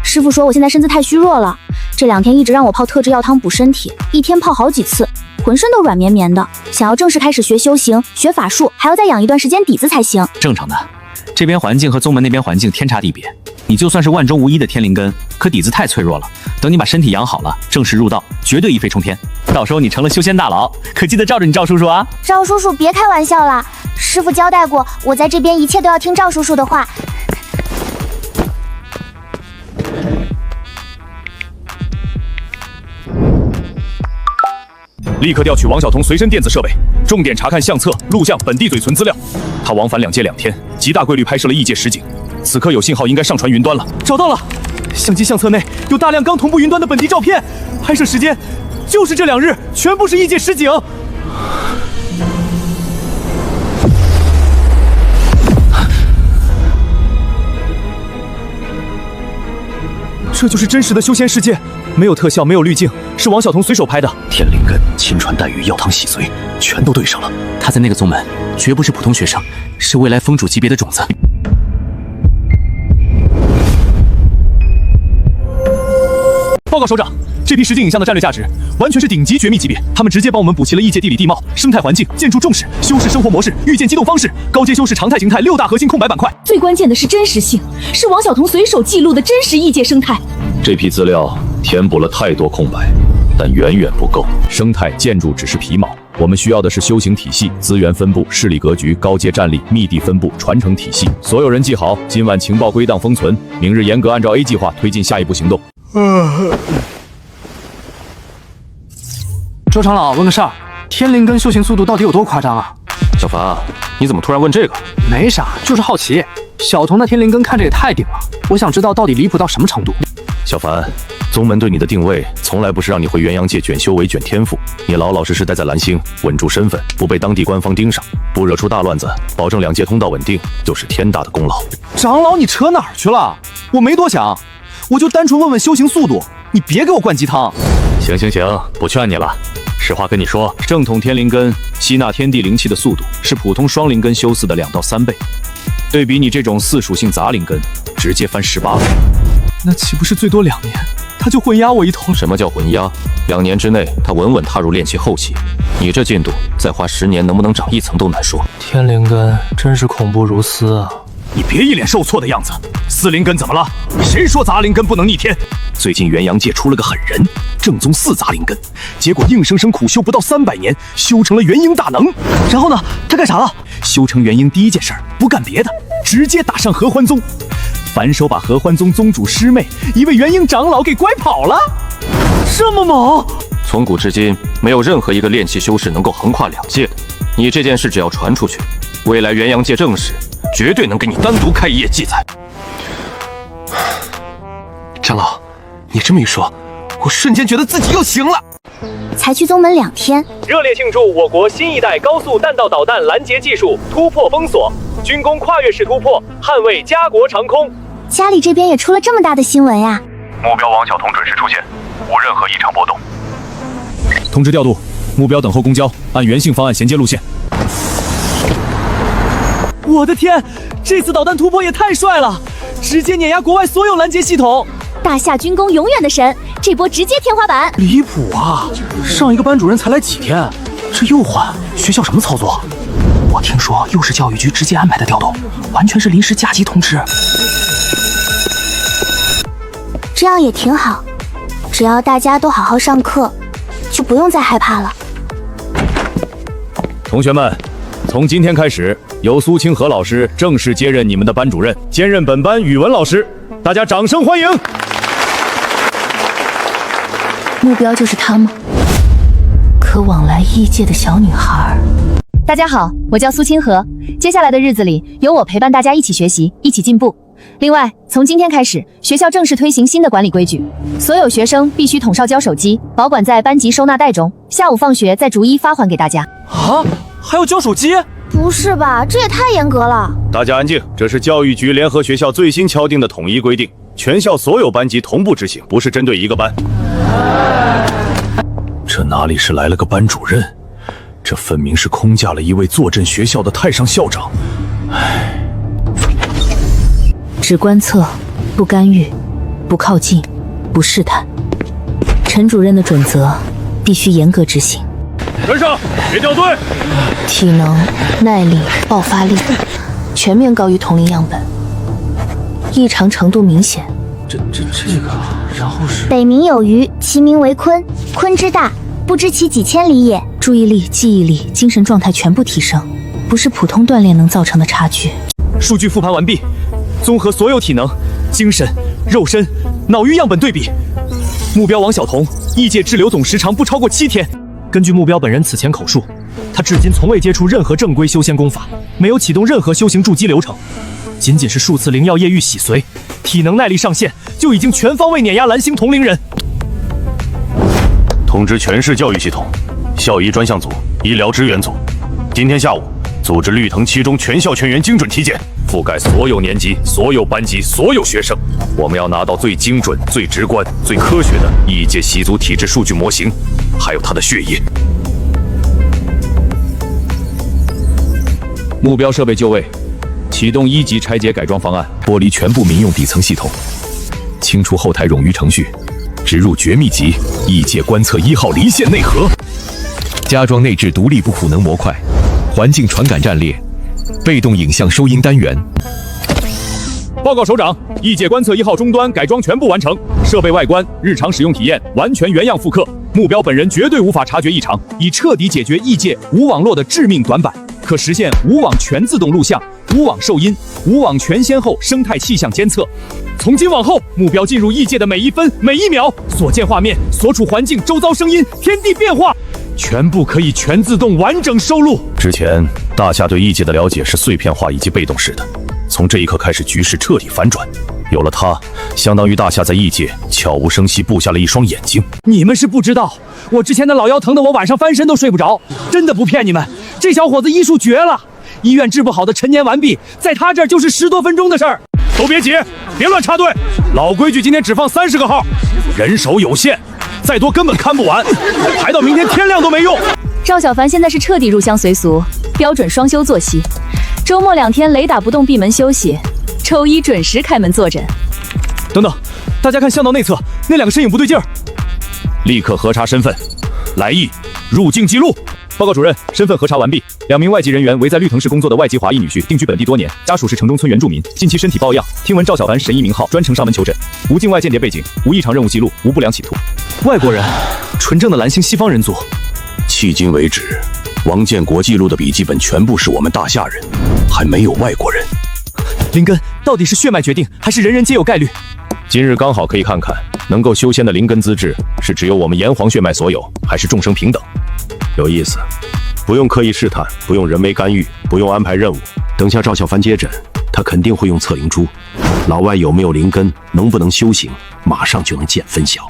Speaker 4: 师傅说我现在身子太虚弱了，这2天一直让我泡特制药汤补身体，一天泡好几次，浑身都软绵绵的。想要正式开始学修行、学法术，还要再养一段时间底子才行。
Speaker 3: 正常的，这边环境和宗门那边环境天差地别。你就算是万中无一的天灵根，可底子太脆弱了。等你把身体养好了，正式入道，绝对一飞冲天。到时候你成了修仙大佬，可记得罩着你赵叔叔啊！
Speaker 14: 赵叔叔别开玩笑啦，师傅交代过，我在这边一切都要听赵叔叔的话。
Speaker 9: 立刻调取王晓彤随身电子设备，重点查看相册、录像、本地嘴存资料。他往返2界2天，极大规律拍摄了异界实景。此刻有信号，应该上传云端了。
Speaker 1: 找到了，相机相册内有大量刚同步云端的本地照片，拍摄时间就是这2日，全部是异界实景。这就是真实的修仙世界，没有特效，没有滤镜，是王晓彤随手拍的。
Speaker 6: 天灵根、亲传带鱼、药汤洗髓，全都对上了。他在那个宗门绝不是普通学生，是未来封主级别的种子。
Speaker 1: 报告首长，这批实景影像的战略价值完全是顶级绝密级别，他们直接帮我们补齐了异界地理地貌、生态环境、建筑重视、修饰生活模式、遇见机动方式、高阶修饰常态形态6大核心空白板块。
Speaker 4: 最关键的是真实性，是王晓彤随手记录的真实异界生态。
Speaker 2: 这批资料填补了太多空白，但远远不够。
Speaker 3: 生态建筑只是皮毛，我们需要的是修行体系、资源分布、势力格局、高阶战力、密地分布、传承体系。所有人记好，今晚情报归档封存，明日严格按照 A 计划推进下一步行动。
Speaker 7: 周长老，问个事儿，天灵根修行速度到底有多夸张啊？
Speaker 8: 小凡，你怎么突然问这个？
Speaker 7: 没啥，就是好奇。小童的天灵根看着也太顶了，我想知道到底离谱到什么程度。
Speaker 2: 小凡，宗门对你的定位从来不是让你回元阳界卷修为、卷天赋，你老老实实待在蓝星，稳住身份，不被当地官方盯上，不惹出大乱子，保证2界通道稳定，就是天大的功劳。
Speaker 1: 长老，你扯哪儿去了？我没多想，我就单纯问问修行速度，你别给我灌鸡汤。
Speaker 2: 行，不劝你了。实话跟你说，
Speaker 3: 正统天灵根吸纳天地灵气的速度是普通双灵根修4的2到3倍，对比你这种4属性杂灵根，直接翻18倍。
Speaker 1: 那岂不是最多2年，他就混压我一头？
Speaker 8: 什么叫混压？2年之内，他稳稳踏入炼气后期。你这进度，再花10年能不能长1层都难说。
Speaker 13: 天灵根真是恐怖如斯啊！
Speaker 1: 你别一脸受挫的样子。4灵根怎么了？谁说杂灵根不能逆天？最近元阳界出了个狠人，正宗4杂灵根，结果硬生生苦修不到300年，修成了元婴大能。然后呢？他干啥了？修成元婴第一件事不干别的，直接打上合欢宗，反手把合欢宗宗主师妹一位元婴长老给拐跑了。这么猛！
Speaker 8: 从古至今，没有任何一个炼气修士能够横跨2界的。你这件事只要传出去，未来元阳界正史绝对能给你单独开一页记载。
Speaker 15: 长老，你这么一说，我瞬间觉得自己又行了。
Speaker 14: 才去宗门2天，
Speaker 1: 热烈庆祝我国新一代高速弹道导弹拦截技术突破封锁，军工跨越式突破，捍卫家国长空。
Speaker 14: 家里这边也出了这么大的新闻呀！
Speaker 12: 目标王晓彤准时出现，无任何异常波动。
Speaker 3: 通知调度，目标等候公交，按原性方案衔接路线。
Speaker 1: 我的天，这次导弹突破也太帅了，直接碾压国外所有拦截系统。
Speaker 14: 大夏军工永远的神，这波直接天花板。
Speaker 1: 离谱啊！上一个班主任才来几天，这又换学校什么操作？我听说又是教育局直接安排的调动，完全是临时加急通知。
Speaker 14: 这样也挺好，只要大家都好好上课，就不用再害怕了。
Speaker 3: 同学们，从今天开始，由苏清河老师正式接任你们的班主任，兼任本班语文老师，大家掌声欢迎。
Speaker 4: 目标就是他吗？可往来异界的小女孩。大家好，我叫苏清河，接下来的日子里由我陪伴大家一起学习，一起进步。另外，从今天开始，学校正式推行新的管理规矩，所有学生必须统少交手机，保管在班级收纳袋中，下午放学再逐一发还给大家。
Speaker 1: 啊，还要交手机？
Speaker 14: 不是吧，这也太严格了！
Speaker 2: 大家安静，这是教育局联合学校最新敲定的统一规定，全校所有班级同步执行，不是针对一个班。
Speaker 9: 这哪里是来了个班主任，这分明是空架了一位坐镇学校的太上校长。唉，
Speaker 4: 只观测，不干预，不靠近，不试探。陈主任的准则必须严格执行。
Speaker 2: 跟上，别掉队。
Speaker 4: 体能、耐力、爆发力全面高于同龄样本，异常程度明显。
Speaker 1: 这个，然后是
Speaker 14: 北冥有鱼，其名为鲲，鲲之大，不知其几千里也。
Speaker 4: 注意力、记忆力、精神状态全部提升，不是普通锻炼能造成的差距。
Speaker 1: 数据复盘完毕，综合所有体能、精神、肉身、脑域样本对比，目标王晓彤异界滞留总时长不超过7天。根据目标本人此前口述，他至今从未接触任何正规修仙功法，没有启动任何修行筑基流程，仅仅是数次灵药液浴洗髓，体能耐力上限就已经全方位碾压蓝星同龄人。
Speaker 2: 通知全市教育系统、校医专项组、医疗支援组，今天下午组织绿藤7中全校全员精准体检，覆盖所有年级、所有班级、所有学生。我们要拿到最精准、最直观、最科学的异界习俗体质数据模型，还有他的血液。
Speaker 3: 目标设备就位，启动1级拆解改装方案，剥离全部民用底层系统，清除后台冗余程序，
Speaker 10: 植入绝密级异界观测1号离线内核，加装内置独立不可能模块，环境传感战列，被动影像收音单元。
Speaker 3: 报告首长，异界观测1号终端改装全部完成，设备外观、日常使用体验完全原样复刻。目标本人绝对无法察觉异常，以彻底解决异界无网络的致命短板，可实现无网全自动录像、无网受音、无网全先后生态气象监测。从今往后，目标进入异界的每一分每一秒，所见画面、所处环境、周遭声音、天地变化，全部可以全自动完整收录。
Speaker 2: 之前大夏对异界的了解是碎片化以及被动式的，从这一刻开始，局势彻底反转。有了它，相当于大夏在异界悄无声息布下了一双眼睛。
Speaker 1: 你们是不知道，我之前的老腰疼得我晚上翻身都睡不着，真的不骗你们，这小伙子医术绝了，医院治不好的陈年完毕，在他这儿就是10多分钟的事儿。
Speaker 9: 都别急，别乱插队，老规矩，今天只放30个号，人手有限，再多根本看不完，排到明天天亮都没用。
Speaker 4: 赵小凡现在是彻底入乡随俗，标准双休作息，周末2天雷打不动闭门休息，周一准时开门坐诊。
Speaker 1: 等等，大家看巷道内侧那2个身影不对劲儿，
Speaker 2: 立刻核查身份、来意、入境记录。
Speaker 3: 报告主任，身份核查完毕，2名外籍人员为在绿藤市工作的外籍华裔女婿，定居本地多年，家属是城中村原住民，近期身体抱恙。听闻赵小凡神医名号，专程上门求诊，无境外间谍背景，无异常任务记录，无不良企图。
Speaker 1: 外国人，纯正的蓝星西方人族。
Speaker 5: 迄今为止，王建国记录的笔记本全部是我们大夏人，还没有外国人。
Speaker 1: 灵根到底是血脉决定，还是人人皆有概率？
Speaker 2: 今日刚好可以看看，能够修仙的灵根资质是只有我们炎黄血脉所有，还是众生平等？有意思。
Speaker 5: 不用刻意试探，不用人为干预，不用安排任务。等下赵小凡接诊，他肯定会用测灵珠。老外有没有灵根，能不能修行，马上就能见分晓。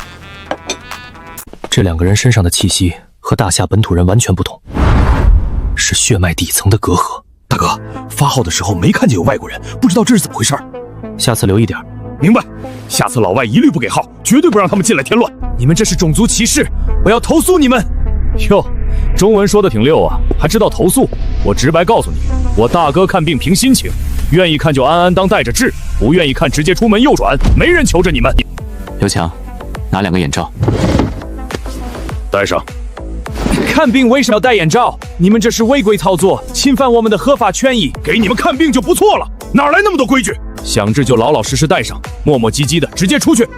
Speaker 1: 这2个人身上的气息和大夏本土人完全不同，是血脉底层的隔阂。
Speaker 9: 大哥，发号的时候没看见有外国人，不知道这是怎么回事。
Speaker 1: 下次留意点。
Speaker 9: 明白，下次老外一律不给号，绝对不让他们进来添乱。
Speaker 1: 你们这是种族歧视，我要投诉你们。
Speaker 3: 哟，中文说的挺溜啊，还知道投诉。我直白告诉你，我大哥看病凭心情，愿意看就安安当带着治，不愿意看直接出门右转，没人求着你们。
Speaker 11: 刘强，拿2个眼罩，
Speaker 2: 戴上。
Speaker 1: 看病为什么要戴眼罩？你们这是违规操作，侵犯我们的合法权益。
Speaker 9: 给你们看病就不错了，哪来那么多规矩？
Speaker 3: 想治就老老实实戴上，磨磨唧唧的直接出去。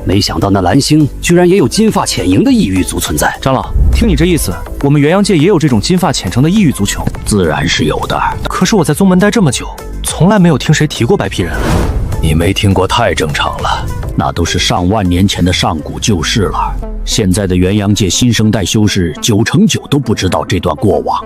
Speaker 11: 没想到那蓝星居然也有金发浅莹的异域族存在。
Speaker 1: 长老，听你这意思，我们元阳界也有这种金发浅城的异域族群？
Speaker 11: 自然是有的。
Speaker 1: 可是我在宗门待这么久，从来没有听谁提过白皮人。
Speaker 11: 你没听过太正常了，那都是上万年前的上古旧事了。现在的元阳界新生代修士9成9都不知道这段过往。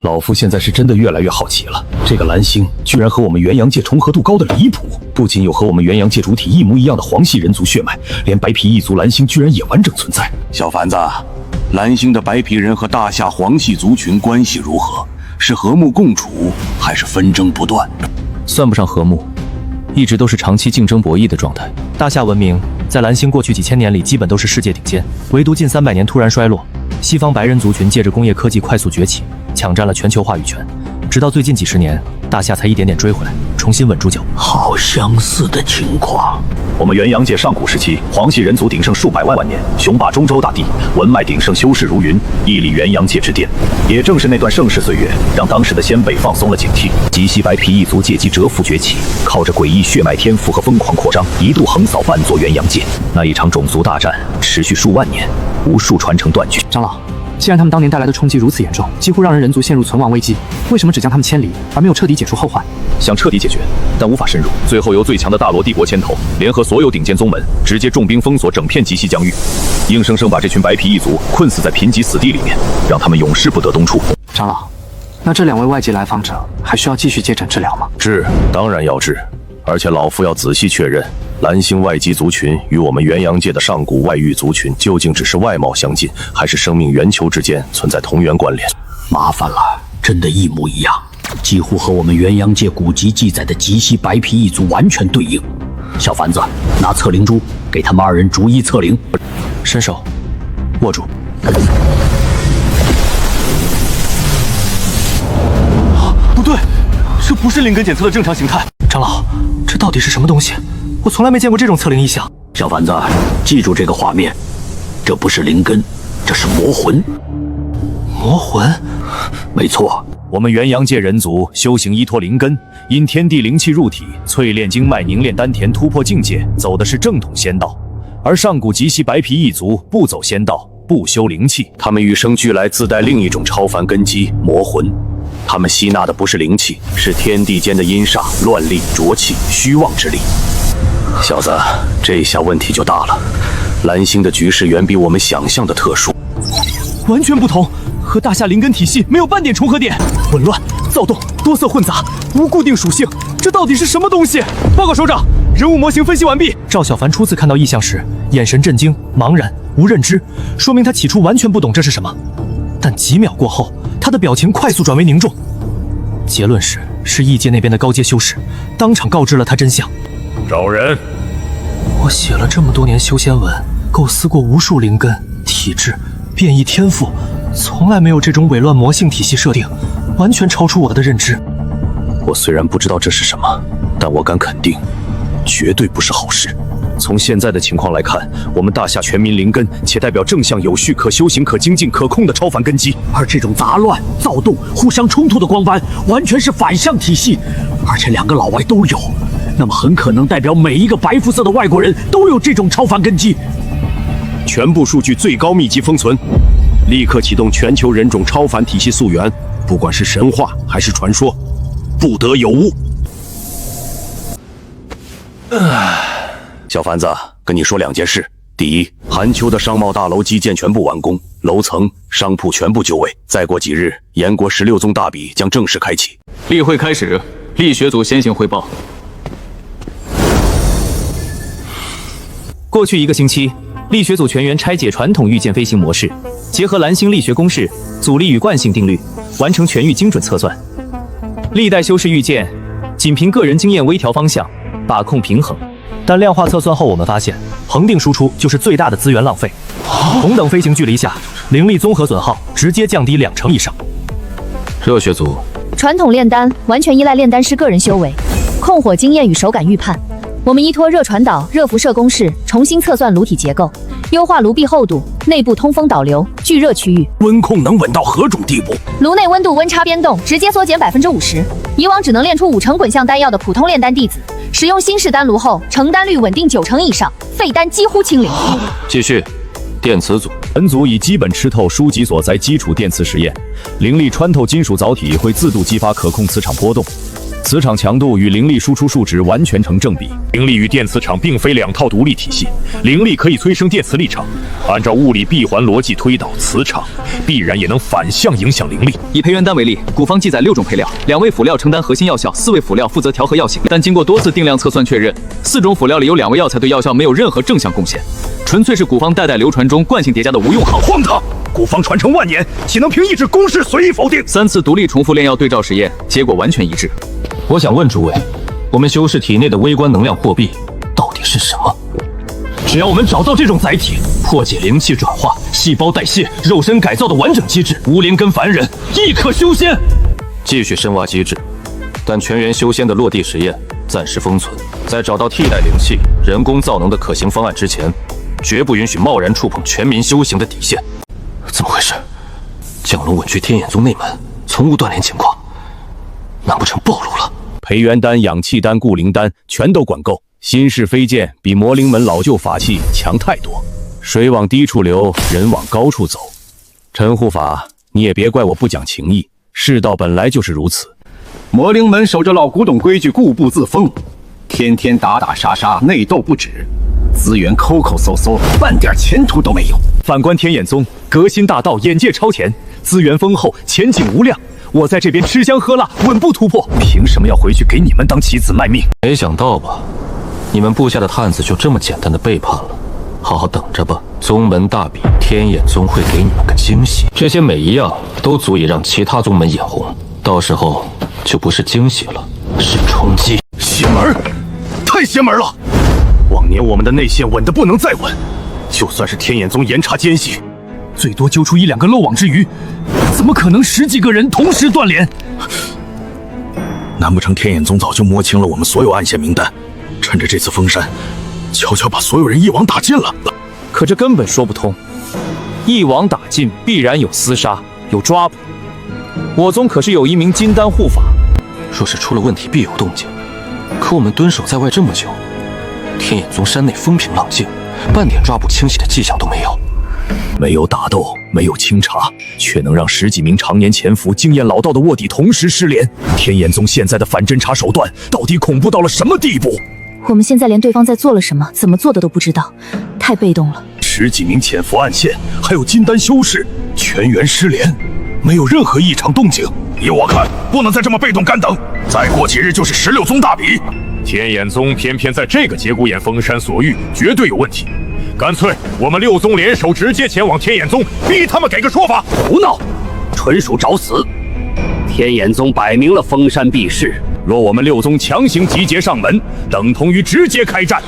Speaker 2: 老夫现在是真的越来越好奇了，这个蓝星居然和我们元阳界重合度高的离谱，不仅有和我们元阳界主体一模一样的黄系人族血脉，连白皮异族蓝星居然也完整存在。
Speaker 5: 小凡子，蓝星的白皮人和大夏黄系族群关系如何？是和睦共处，还是纷争不断？
Speaker 1: 算不上和睦，一直都是长期竞争博弈的状态。大夏文明在蓝星过去几千年里基本都是世界顶尖，唯独近300年突然衰落。西方白人族群借着工业科技快速崛起，抢占了全球话语权，直到最近几10年，大夏才一点点追回来，重新稳住脚。
Speaker 11: 好相似的情况。
Speaker 2: 我们元阳界上古时期，黄系人族鼎盛数百万年，雄霸中州大地，文脉鼎盛，修士如云，屹立元阳界之巅。也正是那段盛世岁月，让当时的先辈放松了警惕，极西白皮异族借机蛰伏崛起，靠着诡异血脉天赋和疯狂扩张，一度横扫半座元阳界。那一场种族大战持续数万年，无数传承断绝。
Speaker 7: 长老，既然他们当年带来的冲击如此严重，几乎让人族陷入存亡危机，为什么只将他们迁离，而没有彻底解除后患？
Speaker 3: 想彻底解决，但无法深入，最后由最强的大罗帝国牵头，联合所有顶尖宗门，直接重兵封锁整片极西疆域，硬生生把这群白皮异族困死在贫瘠死地里面，让他们永世不得东出。
Speaker 7: 长老，那这2位外籍来访者还需要继续接诊治疗吗？
Speaker 2: 治，当然要治，而且老夫要仔细确认，蓝星外籍族群与我们元阳界的上古外域族群究竟只是外貌相近，还是生命源球之间存在同源关联？
Speaker 11: 麻烦了，真的一模一样，几乎和我们元阳界古籍记载的极西白皮一族完全对应。小凡子，拿测灵珠给他们2人逐一测灵。
Speaker 1: 伸手，握住。
Speaker 9: 不对，这
Speaker 1: 不是灵根检测的正常形态。长老，这到底是什么东西？我从来没见过这种测灵异象。
Speaker 11: 小凡子，记住这个画面，这不是灵根，这是魔魂。
Speaker 1: 魔魂？
Speaker 11: 没错。
Speaker 3: 我们元阳界人族修行依托灵根，因天地灵气入体，淬炼经脉，凝练丹田，突破境界，走的是正统仙道。而上古极西白皮一族不走仙道，不修灵气，
Speaker 5: 他们与生俱来自带另一种超凡根基——魔魂。他们吸纳的不是灵气，是天地间的阴煞、乱力、浊气、虚妄之力。小子，这下问题就大了。蓝星的局势远比我们想象的特殊，
Speaker 1: 完全不同，和大夏灵根体系没有半点重合点，混乱、躁动、多色混杂，无固定属性，这到底是什么东西？报告首长，人物模型分析完毕。赵小凡初次看到异象时，眼神震惊、茫然、无认知，说明他起初完全不懂这是什么。但几秒过后，他的表情快速转为凝重。结论是异界那边的高阶修士当场告知了他真相。
Speaker 9: 找人。
Speaker 1: 我写了这么多年修仙文，构思过无数灵根、体质、变异天赋，从来没有这种伪乱魔性体系设定，完全超出我的认知。
Speaker 5: 我虽然不知道这是什么，但我敢肯定，绝对不是好事。从现在的情况来看，我们大夏全民灵根，且代表正向、有序、可修行、可精进、可控的超凡根基。
Speaker 11: 而这种杂乱、躁动、互相冲突的光斑，完全是反向体系，而且两个老外都有，那么很可能代表每一个白肤色的外国人都有这种超凡根基。
Speaker 5: 全部数据最高密集封存，立刻启动全球人种超凡体系溯源，不管是神话还是传说，不得有误。小凡子，跟你说两件事。第一，韩秋的商贸大楼基建全部完工，楼层、商铺全部就位。再过几日，燕国16宗大比将正式开启。
Speaker 16: 例会开始，力学组先行汇报。
Speaker 3: 过去1个星期，力学组全员拆解传统御剑飞行模式，结合蓝星力学公式、阻力与惯性定律，完成全域精准测算。历代修士御剑仅凭个人经验微调方向，把控平衡。但量化测算后，我们发现恒定输出就是最大的资源浪费。同等飞行距离下，灵力综合损耗直接降低20%以上。
Speaker 8: 热血组，
Speaker 4: 传统炼丹完全依赖炼丹师个人修为、控火经验与手感预判。我们依托热传导、热辐射公式重新测算炉体结构，优化炉壁厚度、内部通风导流、聚热区域。
Speaker 11: 温控能稳到何种地步？
Speaker 4: 炉内温度温差变动直接缩减50%。以往只能炼出5成滚象丹药的普通炼丹弟子，使用新式丹炉后，成丹率稳定90%以上，废丹几乎清零。
Speaker 8: 继续，电磁组。
Speaker 3: 本组已基本吃透书籍所在基础电磁实验，灵力穿透金属藻体会自动激发可控磁场波动，磁场强度与灵力输出数值完全成正比。
Speaker 9: 灵力与电磁场并非2套独立体系，灵力可以催生电磁力场，按照物理闭环逻辑推导，磁场必然也能反向影响灵力。
Speaker 16: 以培元丹为例，古方记载6种配料，2味辅料承担核心药效，4味辅料负责调和药性，但经过多次定量测算确认，4种辅料里有2味药材对药效没有任何正向贡献，纯粹是古方代代流传中惯性叠加的无用好。
Speaker 9: 荒唐！古方传承万年，岂能凭一纸公式随意否定
Speaker 16: ？3次独立重复炼药对照实验，结果完全一致。
Speaker 8: 我想问诸位，我们修士体内的微观能量货币到底是什么？
Speaker 1: 只要我们找到这种载体，破解灵气转化、细胞代谢、肉身改造的完整机制，无灵根凡人亦可修仙。
Speaker 8: 继续深挖机制，但全员修仙的落地实验暂时封存，在找到替代灵气、人工造能的可行方案之前，绝不允许贸然触碰全民修行的底线。怎么回事？降龙稳去天眼宗内门，从无断联情况，难不成暴露了？
Speaker 3: 培元丹、氧气丹、固灵丹全都管够。新式飞剑比魔灵门老旧法器强太多，水往低处流，人往高处走。陈护法，你也别怪我不讲情义，世道本来就是如此。
Speaker 17: 魔灵门守着老古董规矩，固步自封，天天打打杀杀，内斗不止，资源抠抠搜搜，半点前途都没有。
Speaker 3: 反观天眼宗，革新大道，眼界超前，资源丰厚，前景无量。我在这边吃香喝辣，稳步突破，凭什么要回去给你们当棋子卖命？
Speaker 8: 没想到吧，你们布下的探子就这么简单的背叛了。好好等着吧，宗门大比，天眼宗会给你们个惊喜。这些每一样都足以让其他宗门眼红，到时候就不是惊喜了，是冲击。
Speaker 9: 邪门，太邪门了！往年我们的内线稳得不能再稳，就算是天眼宗严查奸细，
Speaker 1: 最多揪出1、2个漏网之鱼，怎么可能10几个人同时断联？
Speaker 9: 难不成天眼宗早就摸清了我们所有暗线名单，趁着这次封山，悄悄把所有人一网打尽了？
Speaker 3: 可这根本说不通，一网打尽必然有厮杀，有抓捕。我宗可是有一名金丹护法，
Speaker 8: 若是出了问题，必有动静。可我们蹲守在外这么久，天眼宗山内风平浪静，半点抓捕清洗的迹象都没有。
Speaker 2: 没有打斗，没有清查，却能让10几名常年潜伏、经验老道的卧底同时失联。天眼宗现在的反侦查手段到底恐怖到了什么地步？
Speaker 4: 我们现在连对方在做了什么、怎么做的都不知道，太被动了。
Speaker 9: 10几名潜伏暗线，还有金丹修士，全员失联，没有任何异常动静。依我看，不能再这么被动干等，再过几日就是16宗大比。
Speaker 2: 天眼宗偏偏在这个节骨眼封山所欲，绝对有问题。干脆我们6宗联手，直接前往天眼宗，逼他们给个说法。
Speaker 11: 胡闹，纯属找死！天眼宗摆明了封山避世。
Speaker 2: 若我们6宗强行集结上门，等同于直接开战。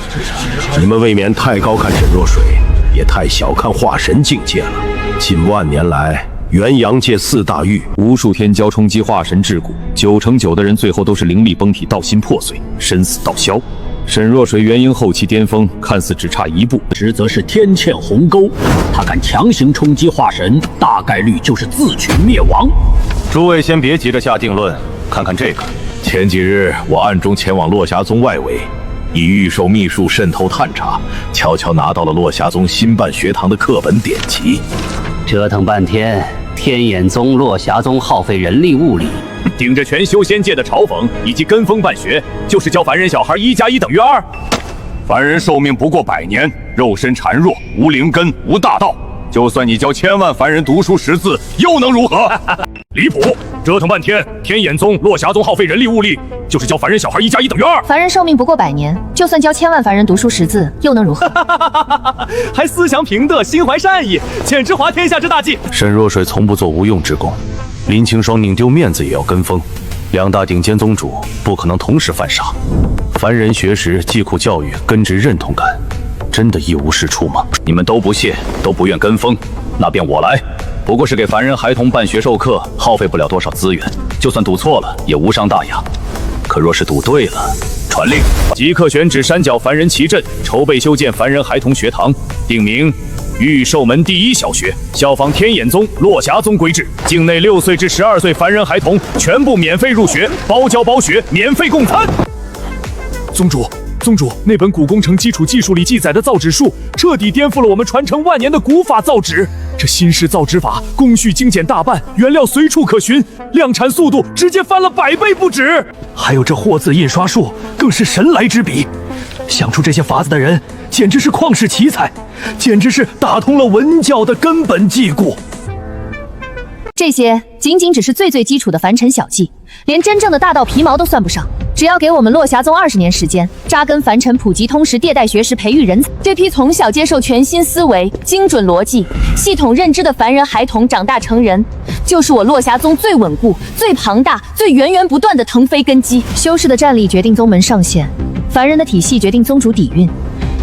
Speaker 5: 你们未免太高看沈若水，也太小看化神境界了。近万年来，元阳界4大域，
Speaker 3: 无数天骄冲击化神至骨，9成9的人最后都是灵力崩体，道心破碎，身死道消。沈若水元婴后期巅峰，看似只差一步，
Speaker 11: 实则是天堑鸿沟。他敢强行冲击化神，大概率就是自取灭亡。
Speaker 5: 诸位先别急着下定论，看看这个。 前几日，我暗中前往落霞宗外围，以御兽秘术渗透探查，悄悄拿到了落霞宗新办学堂的课本典籍。
Speaker 11: 折腾半天，天眼宗、落霞宗耗费人力物力，
Speaker 2: 顶着全修仙界的嘲讽以及跟风办学，就是教凡人小孩1+1等于2。凡人寿命不过100年，肉身孱弱，无灵根，无大道。就算你教千万凡人读书识字，又能如何？离谱！折腾半天，天眼宗、落霞宗耗费人力物力，就是教凡人小孩1+1等于2。
Speaker 4: 凡人寿命不过100年，就算教千万凡人读书识字，又能如何？
Speaker 1: 还思想平德，心怀善意，简直滑天下之大稽。
Speaker 5: 沈若水从不做无用之功，林清霜宁丢面子也要跟风，2大顶尖宗主不可能同时犯傻。凡人学识、疾苦教育、根植认同感，真的一无是处吗？
Speaker 3: 你们都不屑，都不愿跟风，那便我来。 不过是给凡人孩童办学授课，耗费不了多少资源，就算赌错了也无伤大雅。可若是赌对了，传令即刻选址山脚凡人旗阵，筹备修建凡人孩童学堂，定名御兽门第1小学，效仿天眼宗、落霞宗规制，境内6岁至12岁凡人孩童全部免费入学，包教包学，免费供餐。
Speaker 1: 宗主，那本古工程基础技术里记载的造纸术，彻底颠覆了我们传承万年的古法造纸。这新式造纸法工序精简大半，原料随处可寻，量产速度直接翻了100倍不止。还有这货字印刷术，更是神来之笔。想出这些法子的人，简直是旷世奇才，简直是打通了文教的根本桎梏。
Speaker 4: 这些仅仅只是最基础的凡尘小技，连真正的大道皮毛都算不上。只要给我们落霞宗20年时间，扎根凡尘，普及通识，迭代学识，培育人才，这批从小接受全新思维、精准逻辑、系统认知的凡人孩童长大成人，就是我落霞宗最稳固、最庞大、最源源不断的腾飞根基。修士的战力决定宗门上限，凡人的体系决定宗主底蕴。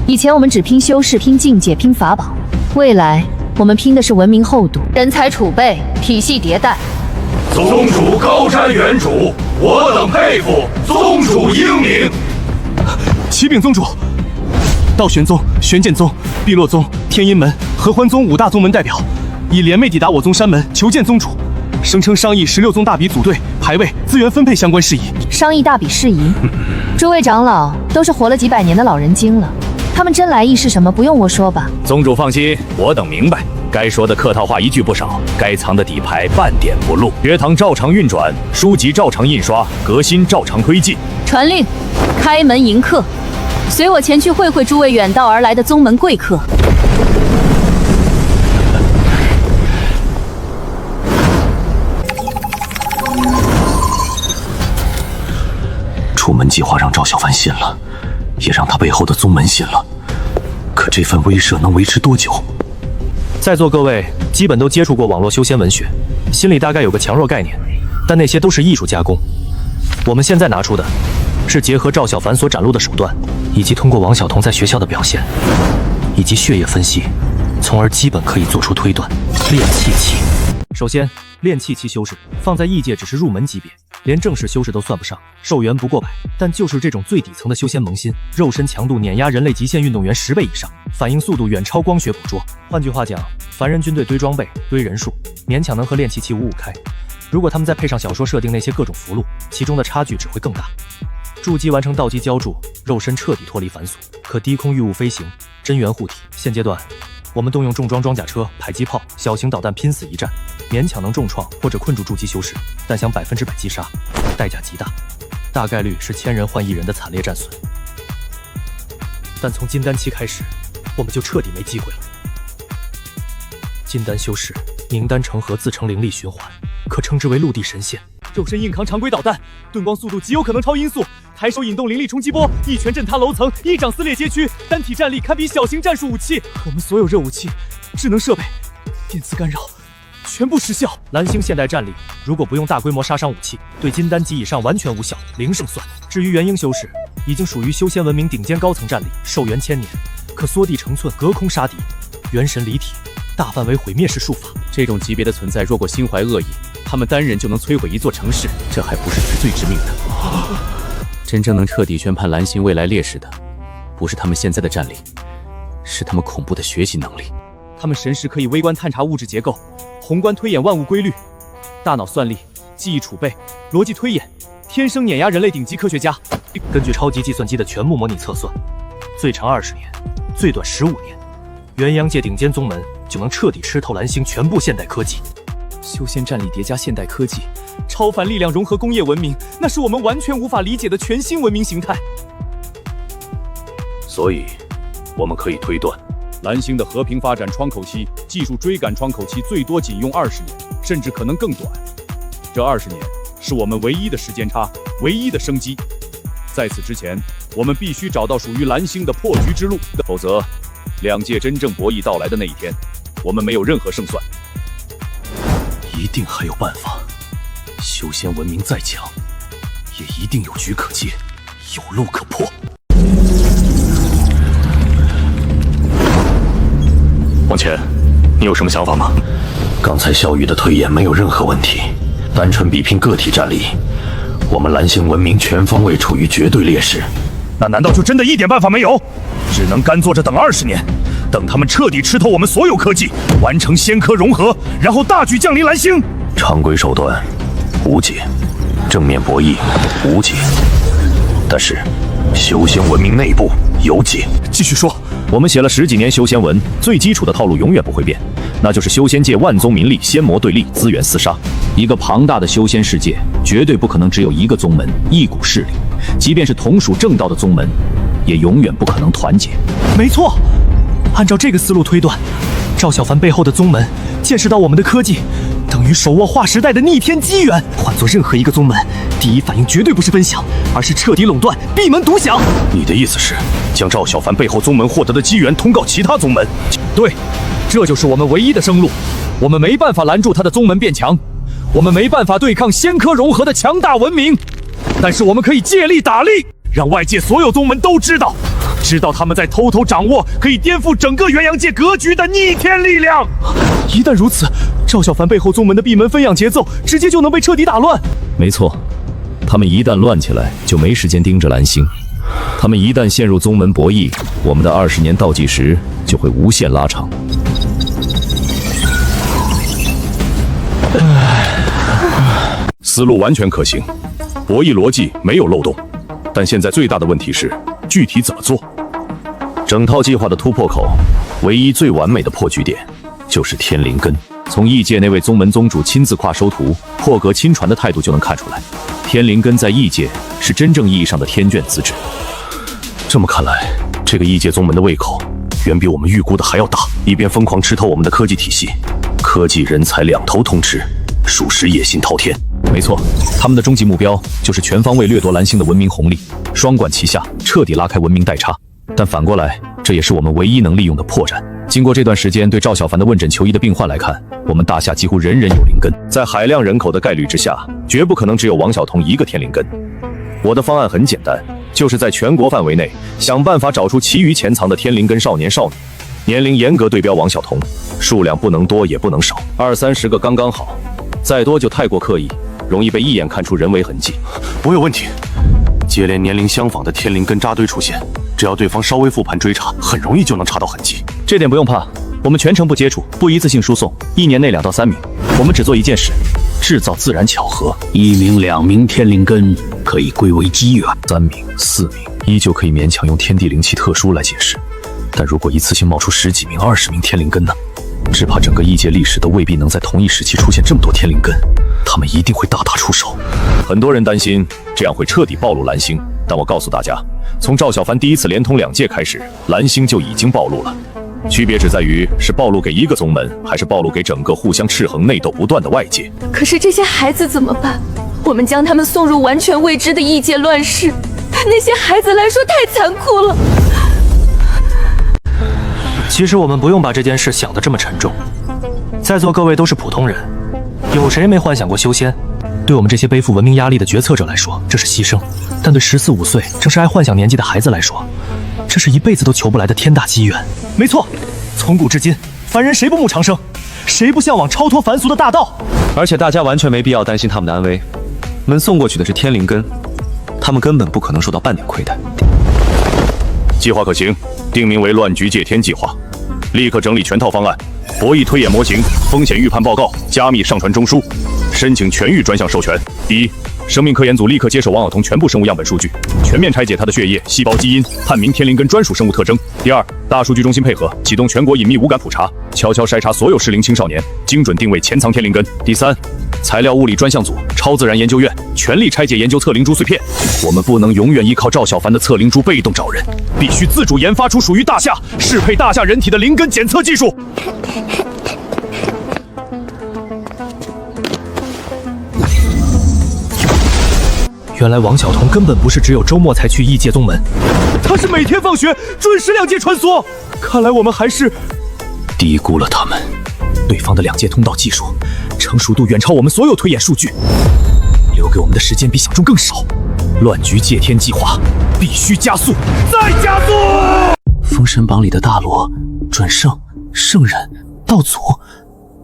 Speaker 4: 以前我们只拼修士、拼境界、拼法宝，未来我们拼的是文明厚度、人才储备、体系迭代。
Speaker 9: 宗主高瞻远瞩，我等佩服宗主英明。
Speaker 1: 启禀宗主，道玄宗、玄剑宗、碧落宗、天阴门、合欢宗5大宗门代表已联袂抵达我宗山门，求见宗主，声称商议16宗大比组队、排位、资源分配相关事宜。
Speaker 4: 商议大比事宜，诸位长老都是活了几百年的老人精了，他们真来意是什么？不用我说吧。
Speaker 3: 宗主放心，我等明白。 该说的客套话一句不少，该藏的底牌半点不露。学堂照常运转，书籍照常印刷，革新照常推进。
Speaker 4: 传令，开门迎客，随我前去会会诸位远道而来的宗门贵客。
Speaker 5: 出门计划让赵小凡信了，也让他背后的宗门信了。可这份威慑能维持多久？
Speaker 1: 在座各位基本都接触过网络修仙文学，心里大概有个强弱概念，但那些都是艺术加工。我们现在拿出的，是结合赵小凡所展露的手段，以及通过王晓彤在学校的表现，以及血液分析，从而基本可以做出推断。炼气期，首先，炼气期修士放在异界只是入门级别，连正式修士都算不上，寿元不过百，但就是这种最底层的修仙萌新，肉身强度碾压人类极限运动员10倍以上，反应速度远超光学捕捉。换句话讲，凡人军队堆装备、堆人数，勉强能和练气七五五开。如果他们再配上小说设定那些各种符箓，其中的差距只会更大。筑基完成道基浇筑，肉身彻底脱离凡俗，可低空御物飞行，真元护体。现阶段，我们动用重装装甲车、迫击炮、小型导弹拼死一战，勉强能重创或者困住筑基修士，但想100%击杀，代价极大，大概率是1000人换1人的惨烈战损。但从金丹期开始，我们就彻底没机会了。金丹修士凝丹成核，自成灵力循环，可称之为陆地神仙。肉身硬扛常规导弹，盾光速度极有可能超音速，抬手引动灵力冲击波，一拳震塌楼层，一掌撕裂街区，单体战力堪比小型战术武器。我们所有热武器、智能设备、电磁干扰全部失效。蓝星现代战力如果不用大规模杀伤武器，对金丹级以上完全无效，0胜算。至于元婴修士，已经属于修仙文明顶尖高层战力，寿元1000年，可缩地成寸，隔空杀敌，元神离体，大范围毁灭式术法。
Speaker 3: 这种级别的存在，若果心怀恶意，他们单人就能摧毁一座城市，这还不是最致命的。真正能彻底宣判蓝星未来劣势的，不是他们现在的战力，是他们恐怖的学习能力。他们神识可以微观探查物质结构，宏观推演万物规律，大脑算力、记忆储备、逻辑推演，天生碾压人类顶级科学家。
Speaker 1: 根据超级计算机的全部模拟测算，最长20年，最短15年，元阳界顶尖宗门就能彻底吃透蓝星全部现代科技。
Speaker 3: 修仙战力叠加现代科技，超凡力量融合工业文明，那是我们完全无法理解的全新文明形态。
Speaker 5: 所以，我们可以推断，
Speaker 10: 蓝星的和平发展窗口期、技术追赶窗口期最多仅用20年，甚至可能更短。这20年是我们唯一的时间差，唯一的生机。在此之前，我们必须找到属于蓝星的破局之路，否则，两界真正博弈到来的那一天，我们没有任何胜算。
Speaker 5: 一定还有办法。修仙文明再强，也一定有局可接，有路可破。
Speaker 2: 王乾，你有什么想法吗？
Speaker 5: 刚才萧雨的推演没有任何问题，单纯比拼个体战力，我们蓝星文明全方位处于绝对劣势。
Speaker 9: 那难道就真的一点办法没有？只能干坐着等20年，等他们彻底吃透我们所有科技，完成仙科融合，然后大举降临蓝星。
Speaker 5: 常规手段无解，正面博弈无解，但是修仙文明内部有解。
Speaker 9: 继续说。
Speaker 2: 我们写了10几年修仙文，最基础的套路永远不会变，那就是修仙界万宗民力、仙魔对立、资源厮杀。一个庞大的修仙世界，绝对不可能只有一个宗门、一股势力，即便是同属正道的宗门，也永远不可能团结。
Speaker 1: 没错，按照这个思路推断，赵小凡背后的宗门见识到我们的科技，等于手握划时代的逆天机缘。换做任何一个宗门，第一反应绝对不是分享，而是彻底垄断，闭门独享。
Speaker 9: 你的意思是，将赵小凡背后宗门获得的机缘通告其他宗门？
Speaker 3: 对，这就是我们唯一的生路。我们没办法拦住他的宗门变强，我们没办法对抗仙科融合的强大文明，但是我们可以借力打力，
Speaker 9: 让外界所有宗门都知道他们在偷偷掌握可以颠覆整个元阳界格局的逆天力量。
Speaker 1: 一旦如此，赵小凡背后宗门的闭门分养节奏直接就能被彻底打乱。
Speaker 2: 没错，他们一旦乱起来，就没时间盯着蓝星。他们一旦陷入宗门博弈，我们的20年倒计时就会无限拉长。
Speaker 10: 思路完全可行，博弈逻辑没有漏洞，但现在最大的问题是具体怎么做。
Speaker 5: 整套计划的突破口，唯一最完美的破局点，就是天灵根。
Speaker 2: 从异界那位宗门宗主亲自跨收徒、破格亲传的态度就能看出来，天灵根在异界是真正意义上的天眷资质。
Speaker 5: 这么看来，这个异界宗门的胃口远比我们预估的还要大，一边疯狂吃透我们的科技体系，科技人才两头通吃，属实野心滔天。
Speaker 2: 没错，他们的终极目标就是全方位掠夺蓝星的文明红利，双管齐下，彻底拉开文明代差。但反过来，这也是我们唯一能利用的破绽。经过这段时间对赵小凡的问诊求医的病患来看，我们大夏几乎人人有灵根，在海量人口的概率之下，绝不可能只有王晓彤一个天灵根。我的方案很简单，就是在全国范围内想办法找出其余潜藏的天灵根少年少女，年龄严格对标王晓彤，数量不能多也不能少，20-30个刚刚好，再多就太过刻意，
Speaker 8: 容易被一眼看出人为痕迹。
Speaker 5: 不有问题。接连年龄相仿的天灵根扎堆出现，只要对方稍微复盘追查，很容易就能查到痕迹。
Speaker 3: 这点不用怕，我们全程不接触，不一次性输送，1年内2到3名。我们只做一件事，制造自然巧合。
Speaker 11: 1名、2名天灵根可以归为机缘
Speaker 3: ，3名、4名依旧可以勉强用天地灵气特殊来解释。但如果一次性冒出10几名、20名天灵根呢？只怕整个异界历史都未必能在同一时期出现这么多天灵根，他们一定会大打出手。
Speaker 10: 很多人担心这样会彻底暴露蓝星，但我告诉大家，从赵小凡第一次连通2界开始，蓝星就已经暴露了。区别只在于是暴露给一个宗门，还是暴露给整个互相斥衡、内斗不断的外界。
Speaker 18: 可是这些孩子怎么办？我们将他们送入完全未知的异界乱世，对那些孩子来说太残酷了。
Speaker 1: 其实我们不用把这件事想得这么沉重。在座各位都是普通人，有谁没幻想过修仙？对我们这些背负文明压力的决策者来说，这是牺牲；但对14、15岁正是爱幻想年纪的孩子来说，这是一辈子都求不来的天大机缘。没错，从古至今，凡人谁不慕长生？谁不向往超脱凡俗的大道？
Speaker 16: 而且大家完全没必要担心他们的安危。我们送过去的是天灵根，他们根本不可能受到半点亏待。
Speaker 10: 计划可行，定名为乱局借天计划。立刻整理全套方案，博弈推演模型，风险预判报告，加密上传中枢，申请全域专项授权。第一，生命科研组立刻接手王晓彤全部生物样本数据，全面拆解他的血液、细胞基因，判明天灵根专属生物特征。第二，大数据中心配合，启动全国隐秘无感普查，悄悄筛查所有适龄青少年，精准定位潜藏天灵根。第三，材料物理专项组、超自然研究院全力拆解研究测灵珠碎片。我们不能永远依靠赵小凡的测灵珠被动找人，必须自主研发出属于大夏、适配大夏人体的灵根检测技术。
Speaker 1: 原来王晓彤根本不是只有周末才去异界宗门，他是每天放学准时2界穿梭。看来我们还是
Speaker 11: 低估了他们。
Speaker 1: 对方的2界通道技术成熟度远超我们所有推演数据，留给我们的时间比想中更少。乱局借天计划必须加速，再加速！封神榜里的大罗、准圣、圣人、道祖，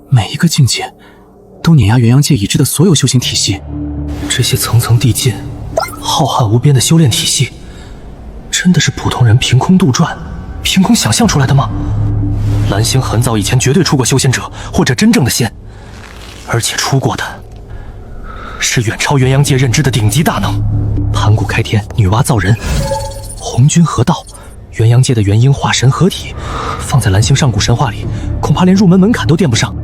Speaker 1: 每一个境界都碾压元阳界已知的所有修行体系。这些层层递进、浩瀚无边的修炼体系，真的是普通人凭空杜撰、凭空想象出来的吗？蓝星很早以前绝对出过修仙者或者真正的仙，而且出过的是远超元阳界认知的顶级大能。盘古开天，女娲造人，红军合道，元阳界的元婴化神合体，放在蓝星上古神话里，恐怕连入门门槛都垫不上。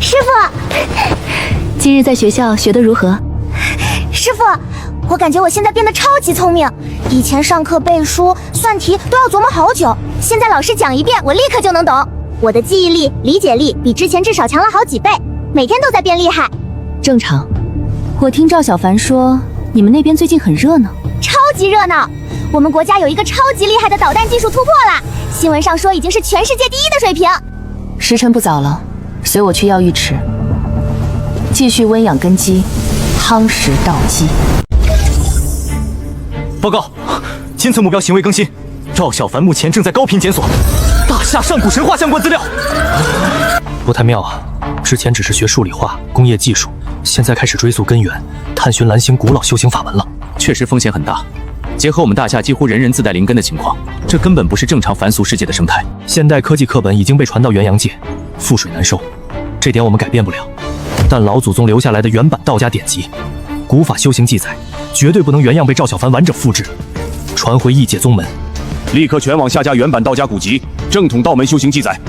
Speaker 14: 师傅，
Speaker 4: 今日在学校学得如何？
Speaker 14: 师傅，我感觉我现在变得超级聪明，以前上课背书、算题都要琢磨好久，现在老师讲一遍，我立刻就能懂。我的记忆力、理解力比之前至少强了好几倍，每天都在变厉害。
Speaker 4: 正常。我听赵小凡说，你们那边最近很热闹。
Speaker 14: 超级热闹！我们国家有一个超级厉害的导弹技术突破了，新闻上说已经是全世界第1的水平。
Speaker 4: 时辰不早了，随我去药浴池，继续温养根基，夯实道基。
Speaker 1: 报告，今次目标行为更新，赵小凡目前正在高频检索大夏上古神话相关资料。不太妙啊，之前只是学数理化、工业技术，现在开始追溯根源，探寻蓝星古老修行法门了。
Speaker 3: 确实风险很大，结合我们大夏几乎人人自带灵根的情况，这根本不是正常凡俗世界的生态。
Speaker 1: 现代科技课本已经被传到元阳界，覆水难收，这点我们改变不了。但老祖宗留下来的原版道家典籍、古法修行记载，绝对不能原样被赵小凡完整复制，传回异界宗门。
Speaker 10: 立刻全网下架原版道家古籍，正统道门修行记载。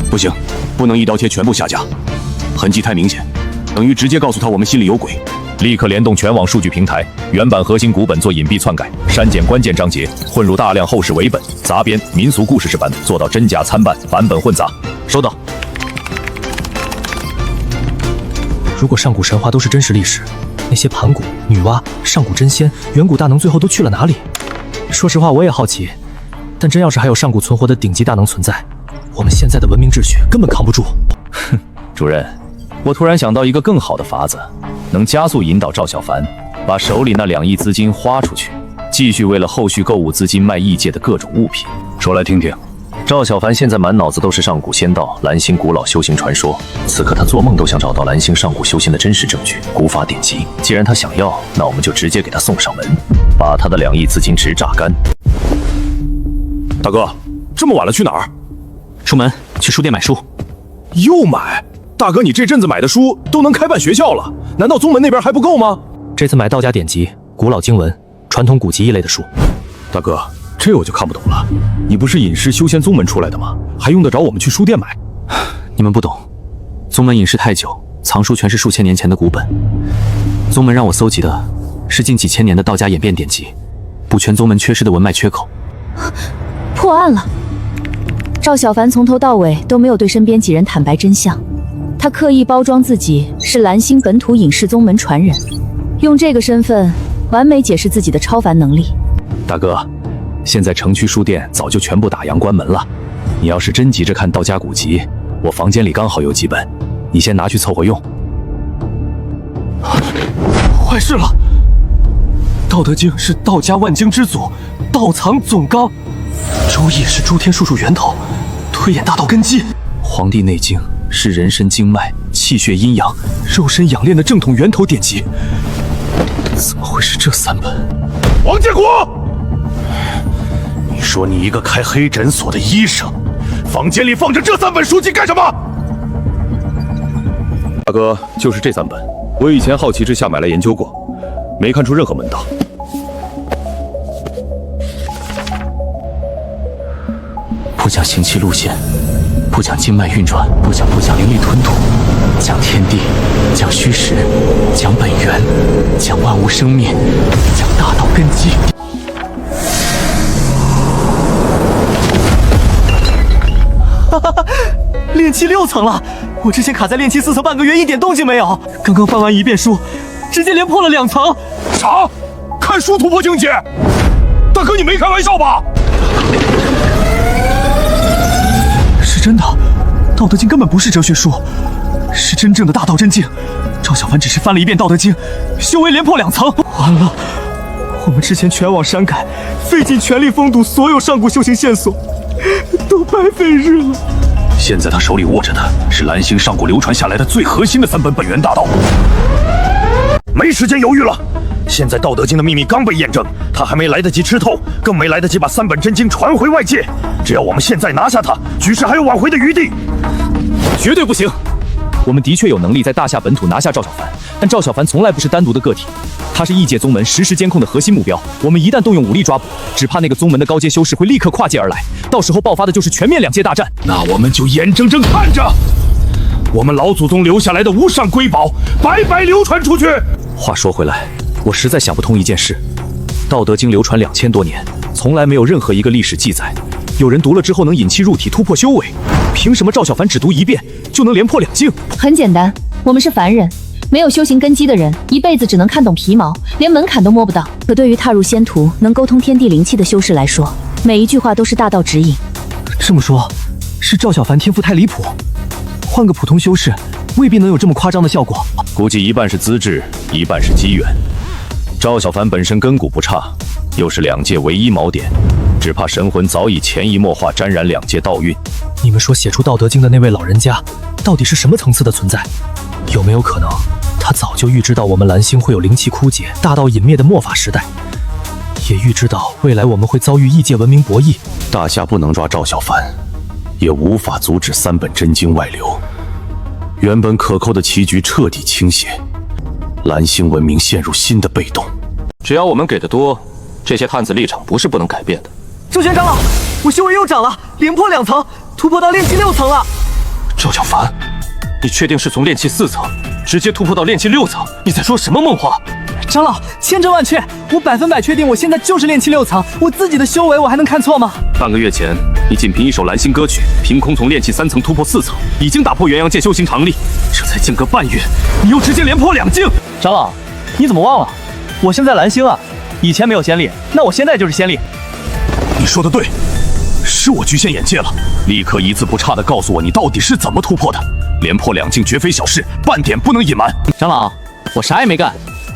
Speaker 10: 不行，不能一刀切全部下架，痕迹太明显，等于直接告诉他我们心里有鬼。立刻联动全网数据平台，原版核心古本做隐蔽篡改，删减关键章节，混入大量后世伪本、杂编、民俗故事式版，做到真假参半，版本混杂。
Speaker 1: 收到。如果上古神话都是真实历史，那些盘古、女娲、上古真仙、远古大能最后都去了哪里？说实话，我也好奇。但真要是还有上古存活的顶级大能存在，我们现在的文明秩序根本扛不住。
Speaker 3: 哼，主任，我突然想到一个更好的法子，能加速引导赵小凡把手里那2亿资金花出去，继续为了后续购物资金卖异界的各种物品。
Speaker 5: 说来听听。赵小凡现在满脑子都是上古仙道、蓝星古老修行传说，此刻他做梦都想找到蓝星上古修仙的真实证据、古法典籍。既然他想要，那我们就直接给他送上门，把他的2亿资金直榨干。
Speaker 2: 大哥，这么晚了去哪儿？
Speaker 1: 出门去书店买书。
Speaker 2: 又买？大哥，你这阵子买的书都能开办学校了，难道宗门那边还不够吗？
Speaker 1: 这次买道家典籍、古老经文、传统古籍一类的书。
Speaker 2: 大哥，这我就看不懂了。你不是隐士修仙宗门出来的吗？还用得着我们去书店买？
Speaker 1: 你们不懂，宗门隐士太久，藏书全是数千年前的古本。宗门让我搜集的是近几千年的道家演变典籍，补全宗门缺失的文脉缺口。
Speaker 4: 破案了！赵小凡从头到尾都没有对身边几人坦白真相，他刻意包装自己是蓝星本土隐士宗门传人，用这个身份完美解释自己的超凡能力。
Speaker 5: 大哥，现在城区书店早就全部打烊关门了，你要是真急着看道家古籍，我房间里刚好有几本，你先拿去凑合用。
Speaker 1: 坏事了！道德经是道家万经之祖，道藏总纲；周易是诸天术数源头，推演大道根基；黄帝内经是人参经脉、气血阴阳、肉身养炼的正统源头典籍。怎么会是这3本？
Speaker 9: 王建国，你说你一个开黑诊所的医生，房间里放着这3本书籍干什么？
Speaker 2: 大哥，就是这3本，我以前好奇之下买来研究过，没看出任何门道。
Speaker 1: 不讲行气路线，不讲经脉运转，不讲灵力吞吐，讲天地，讲虚实，讲本源，讲万物生灭，讲大道根基。哈哈哈，炼气6层了！我之前卡在炼气4层半个月，一点动静没有。刚刚翻完一遍书，直接连破了2层。
Speaker 9: 啥？看书突破境界？大哥，你没开玩笑吧？
Speaker 1: 是真的，《道德经》根本不是哲学书，是真正的大道真经。赵小凡只是翻了一遍《道德经》，修为连破2层。完了，我们之前全网删改，费尽全力封堵所有上古修行线索，都白费日了。
Speaker 9: 现在他手里握着的是蓝星上古流传下来的最核心的3本本源大道，没时间犹豫了。现在《道德经》的秘密刚被验证，他还没来得及吃透，更没来得及把3本真经传回外界。只要我们现在拿下它，局势还有挽回的余地。
Speaker 3: 绝对不行！我们的确有能力在大夏本土拿下赵小凡，但赵小凡从来不是单独的个体，他是异界宗门实时监控的核心目标。我们一旦动用武力抓捕，只怕那个宗门的高阶修士会立刻跨界而来，到时候爆发的就是全面2界大战。
Speaker 9: 那我们就眼睁睁看着我们老祖宗留下来的无上瑰宝白白流传出去。
Speaker 3: 话说回来，我实在想不通一件事，《道德经》流传2000多年，从来没有任何一个历史记载有人读了之后能引气入体突破修为，凭什么赵小凡只读1遍就能连破2境？
Speaker 4: 很简单，我们是凡人，没有修行根基的人，一辈子只能看懂皮毛，连门槛都摸不到。可对于踏入仙途能沟通天地灵气的修士来说，每一句话都是大道指引。
Speaker 1: 这么说，是赵小凡天赋太离谱，换个普通修士未必能有这么夸张的效果。
Speaker 5: 估计一半是资质，一半是机缘。赵小凡本身根骨不差，又是2界唯一锚点，只怕神魂早已潜移默化沾染2界道运。
Speaker 1: 你们说写出《道德经》的那位老人家，到底是什么层次的存在？有没有可能，他早就预知到我们蓝星会有灵气枯竭、大道隐灭的末法时代，也预知到未来我们会遭遇异界文明博弈？
Speaker 5: 大夏不能抓赵小凡，也无法阻止3本真经外流。原本可扣的棋局彻底倾斜，蓝星文明陷入新的被动。
Speaker 8: 只要我们给的多，这些探子立场不是不能改变的。
Speaker 1: 周玄长老，我修为又涨了，连破2层，突破到炼气6层了。
Speaker 8: 赵小凡，你确定是从炼气4层直接突破到炼气6层？你在说什么梦话？
Speaker 1: 长老，千真万确，我100%确定我现在就是炼气6层，我自己的修为我还能看错吗？
Speaker 8: 半个月前，你仅凭一首蓝星歌曲，凭空从炼气3层突破4层，已经打破元阳界修行常理。这才间隔半月，你又直接连破2境。
Speaker 1: 长老，你怎么忘了？我现在蓝星啊，以前没有先例，那我现在就是先例。
Speaker 9: 你说的对，是我局限眼界了。立刻一字不差地告诉我你到底是怎么突破的。连破2境绝非小事，半点不能隐瞒。
Speaker 1: 长老，我啥也没干，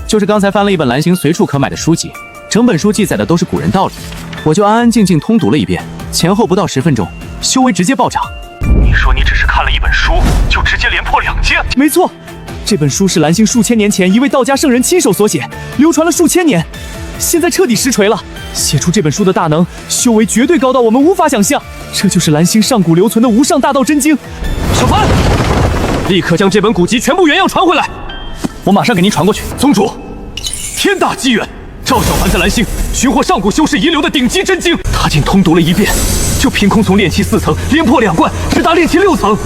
Speaker 1: 就是刚才翻了一本蓝星随处可买的书籍，整本书记载的都是古人道理，我就安安静静通读了一遍，前后不到10分钟，修为直接暴涨。
Speaker 9: 你说你只是看了一本书，就直接连破2阶？
Speaker 1: 没错，这本书是蓝星数千年前一位道家圣人亲手所写，流传了数千年，现在彻底实锤了。写出这本书的大能，修为绝对高到我们无法想象。这就是蓝星上古留存的无上大道真经。小凡，立刻将这本古籍全部原样传回来，我马上给您传过去。
Speaker 9: 宗主，天大机缘！赵小凡在蓝星寻获上古修士遗留的顶级真经，他竟通读了一遍，就凭空从炼气4层连破2冠，直达炼气6层。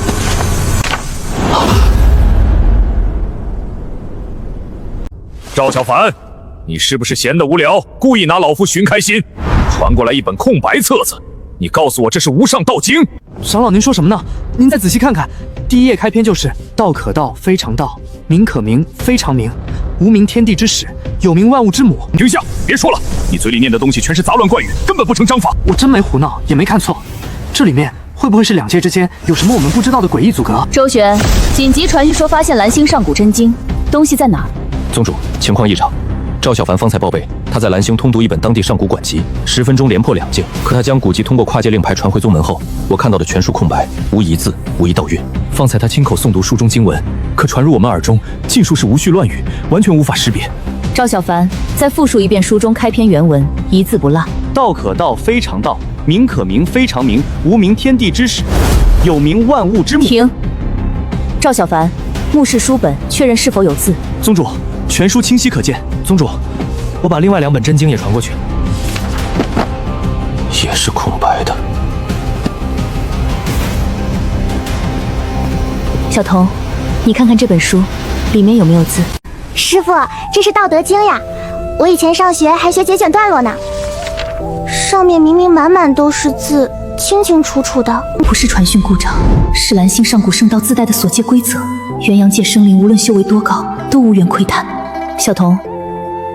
Speaker 9: 赵小凡，你是不是闲得无聊，故意拿老夫寻开心，传过来一本空白册子？你告诉我这是无上道经？
Speaker 7: 长老，您说什么呢？您再仔细看看，第一页开篇就是“道可道，非常道；名可名，非常名。无名天地之始，有名万物之母。”
Speaker 9: 停下，别说了，你嘴里念的东西全是杂乱怪语，根本不成章法。
Speaker 7: 我真没胡闹，也没看错。这里面会不会是2界之间有什么我们不知道的诡异阻隔？
Speaker 4: 周旋，紧急传讯说发现蓝星上古真经，东西在哪儿？
Speaker 8: 宗主，情况异常。赵小凡方才报备，他在蓝星通读一本当地上古馆籍，10分钟连破2界。可他将古籍通过跨界令牌传回宗门后，我看到的全书空白，无一字，无一道韵。方才他亲口诵读书中经文，可传入我们耳中，尽数是无序乱语，完全无法识别。
Speaker 4: 赵小凡，再复述一遍书中开篇原文，一字不落。
Speaker 1: 道可道，非常道；名可名，非常名。无名天地之始，有名万物之母。
Speaker 4: 停！赵小凡，目视书本，确认是否有字。
Speaker 1: 宗主，全书清晰可见。宗主，我把另外2本真经也传过去，
Speaker 8: 也是空白的。
Speaker 4: 小童，你看看这本书，里面有没有字？
Speaker 14: 师傅，这是《道德经》呀，我以前上学还学节选段落呢，上面明明满满都是字，清清楚楚的。
Speaker 4: 不是传讯故障，是蓝星上古圣道自带的所界规则，元阳界生灵无论修为多高，都无缘窥探。小童，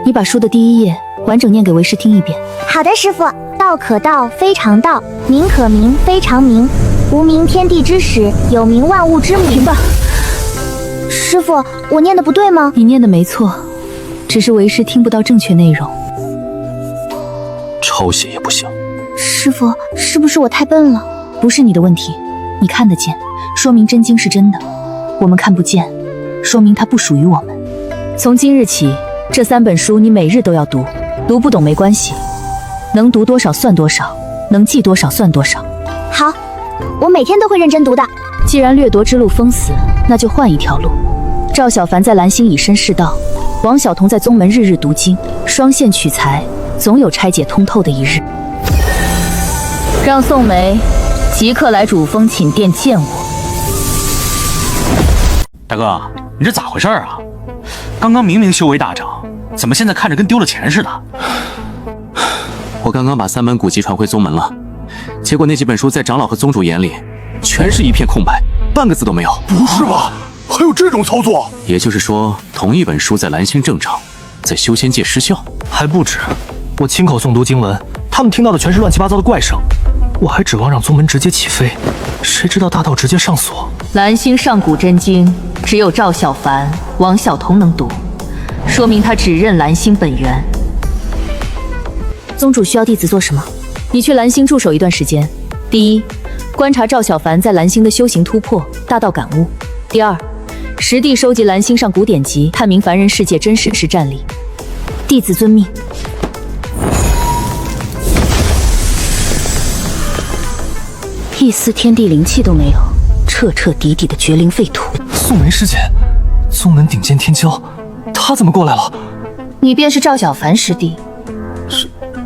Speaker 4: 你把书的第1页完整念给为师听一遍。
Speaker 14: 好的，师傅。道可道，非常道；名可名，非常名。无名天地之始，有名万物之母。
Speaker 4: 停吧。
Speaker 14: 师傅，我念的不对吗？
Speaker 4: 你念的没错，只是为师听不到正确内容。
Speaker 8: 抄写也不行。
Speaker 14: 师傅，是不是我太笨了？
Speaker 4: 不是你的问题，你看得见，说明真经是真的；我们看不见，说明它不属于我们。从今日起，这3本书你每日都要读，读不懂没关系，能读多少算多少，能记多少算多少。
Speaker 14: 好，我每天都会认真读的。
Speaker 4: 既然掠夺之路封死，那就换一条路。赵小凡在蓝星以身试道，王晓彤在宗门日日读经，双线取材，总有拆解通透的一日。让宋梅即刻来主峰寝殿见我。
Speaker 1: 大哥，你这咋回事啊？刚刚明明修为大涨，怎么现在看着跟丢了钱似的？
Speaker 6: 我刚刚把3本古籍传回宗门了，结果那几本书在长老和宗主眼里，全是一片空白，半个字都没有。
Speaker 9: 不是吧？还有这种操作？
Speaker 6: 也就是说，同一本书在蓝星正常，在修仙界失效。
Speaker 1: 还不止，我亲口诵读经文，他们听到的全是乱七八糟的怪声。我还指望让宗门直接起飞，谁知道大道直接上锁。
Speaker 4: 蓝星上古真经只有赵小凡、王晓彤能读，说明他只认蓝星本源。宗主需要弟子做什么？你去蓝星驻守一段时间。第一，观察赵小凡在蓝星的修行突破、大道感悟；第二，实地收集蓝星上古典籍，探明凡人世界真实战力。弟子遵命。一丝天地灵气都没有，彻彻底底的绝灵废土。
Speaker 1: 素梅师姐，宗门顶尖天骄，她怎么过来了？
Speaker 4: 你便是赵小凡师弟？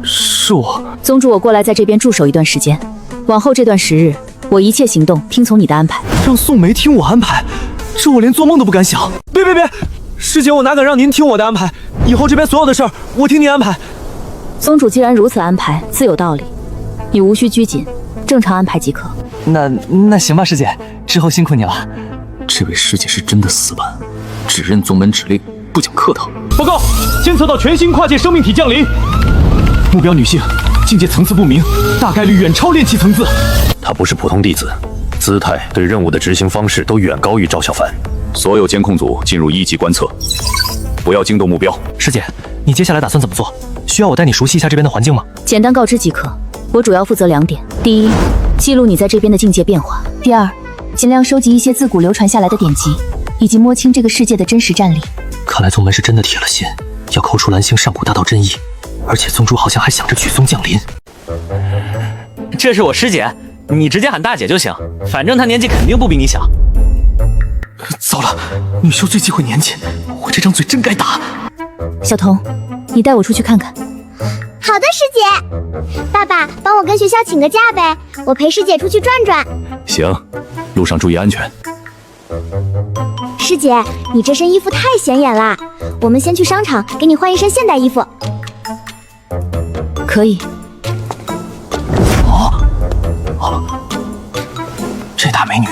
Speaker 1: 是我。
Speaker 4: 宗主，我过来在这边驻守一段时间，往后这段时日，我一切行动听从你的安排。
Speaker 1: 让宋梅听我安排，这我连做梦都不敢想。别，师姐，我哪敢让您听我的安排？以后这边所有的事儿，我听您安排。
Speaker 4: 宗主既然如此安排，自有道理，你无需拘谨，正常安排即可。
Speaker 1: 那行吧，师姐，之后辛苦你了。
Speaker 6: 这位师姐是真的死板，只认宗门指令，不讲客套。
Speaker 1: 报告，监测到全新跨界生命体降临，目标女性，境界层次不明，大概率远超炼气层次。
Speaker 5: 他不是普通弟子，姿态对任务的执行方式都远高于赵小凡。
Speaker 2: 所有监控组进入1级观测，不要惊动目标。
Speaker 1: 师姐，你接下来打算怎么做？需要我带你熟悉一下这边的环境吗？
Speaker 4: 简单告知即可。我主要负责2点：第一，记录你在这边的境界变化。第二，尽量收集一些自古流传下来的典籍，以及摸清这个世界的真实战力。
Speaker 1: 看来宗门是真的铁了心，要抠出蓝星上古大道真意，而且宗主好像还想着举宗降临。
Speaker 19: 这是我师姐，你直接喊大姐就行，反正她年纪肯定不比你小。
Speaker 1: 糟了，女修最忌讳年纪，我这张嘴真该打。
Speaker 4: 小童，你带我出去看看。
Speaker 14: 好的，师姐。爸爸，帮我跟学校请个假呗，我陪师姐出去转转。
Speaker 10: 行，路上注意安全。
Speaker 14: 师姐，你这身衣服太显眼了，我们先去商场给你换一身现代衣服。
Speaker 4: 可以。
Speaker 1: 这大美女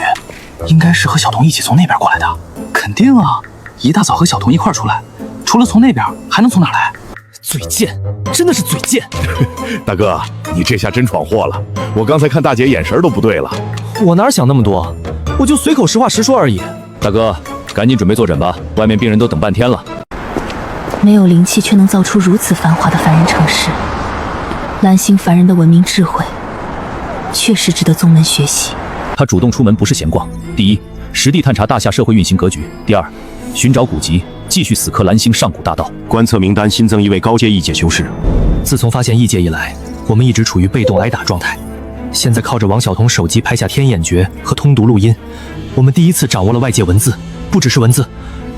Speaker 1: 应该是和小童一起从那边过来的。肯定啊，一大早和小童一块出来，除了从那边还能从哪来？
Speaker 3: 嘴贱，真的是嘴贱。
Speaker 10: 大哥，你这下真闯祸了，我刚才看大姐眼神都不对了。
Speaker 3: 我哪想那么多，我就随口实话实说而已。大哥，赶紧准备坐诊吧，外面病人都等半天了。
Speaker 4: 没有灵气却能造出如此繁华的凡人城市，蓝星凡人的文明智慧确实值得宗门学习。
Speaker 3: 他主动出门不是闲逛，第一，实地探查大夏社会运行格局；第二，寻找古籍，继续死磕蓝星上古大道。
Speaker 5: 观测名单新增一位高阶异界修士。
Speaker 1: 自从发现异界以来，我们一直处于被动挨打状态。现在靠着王晓彤手机拍下天眼诀和通读录音，我们第一次掌握了外界文字，不只是文字，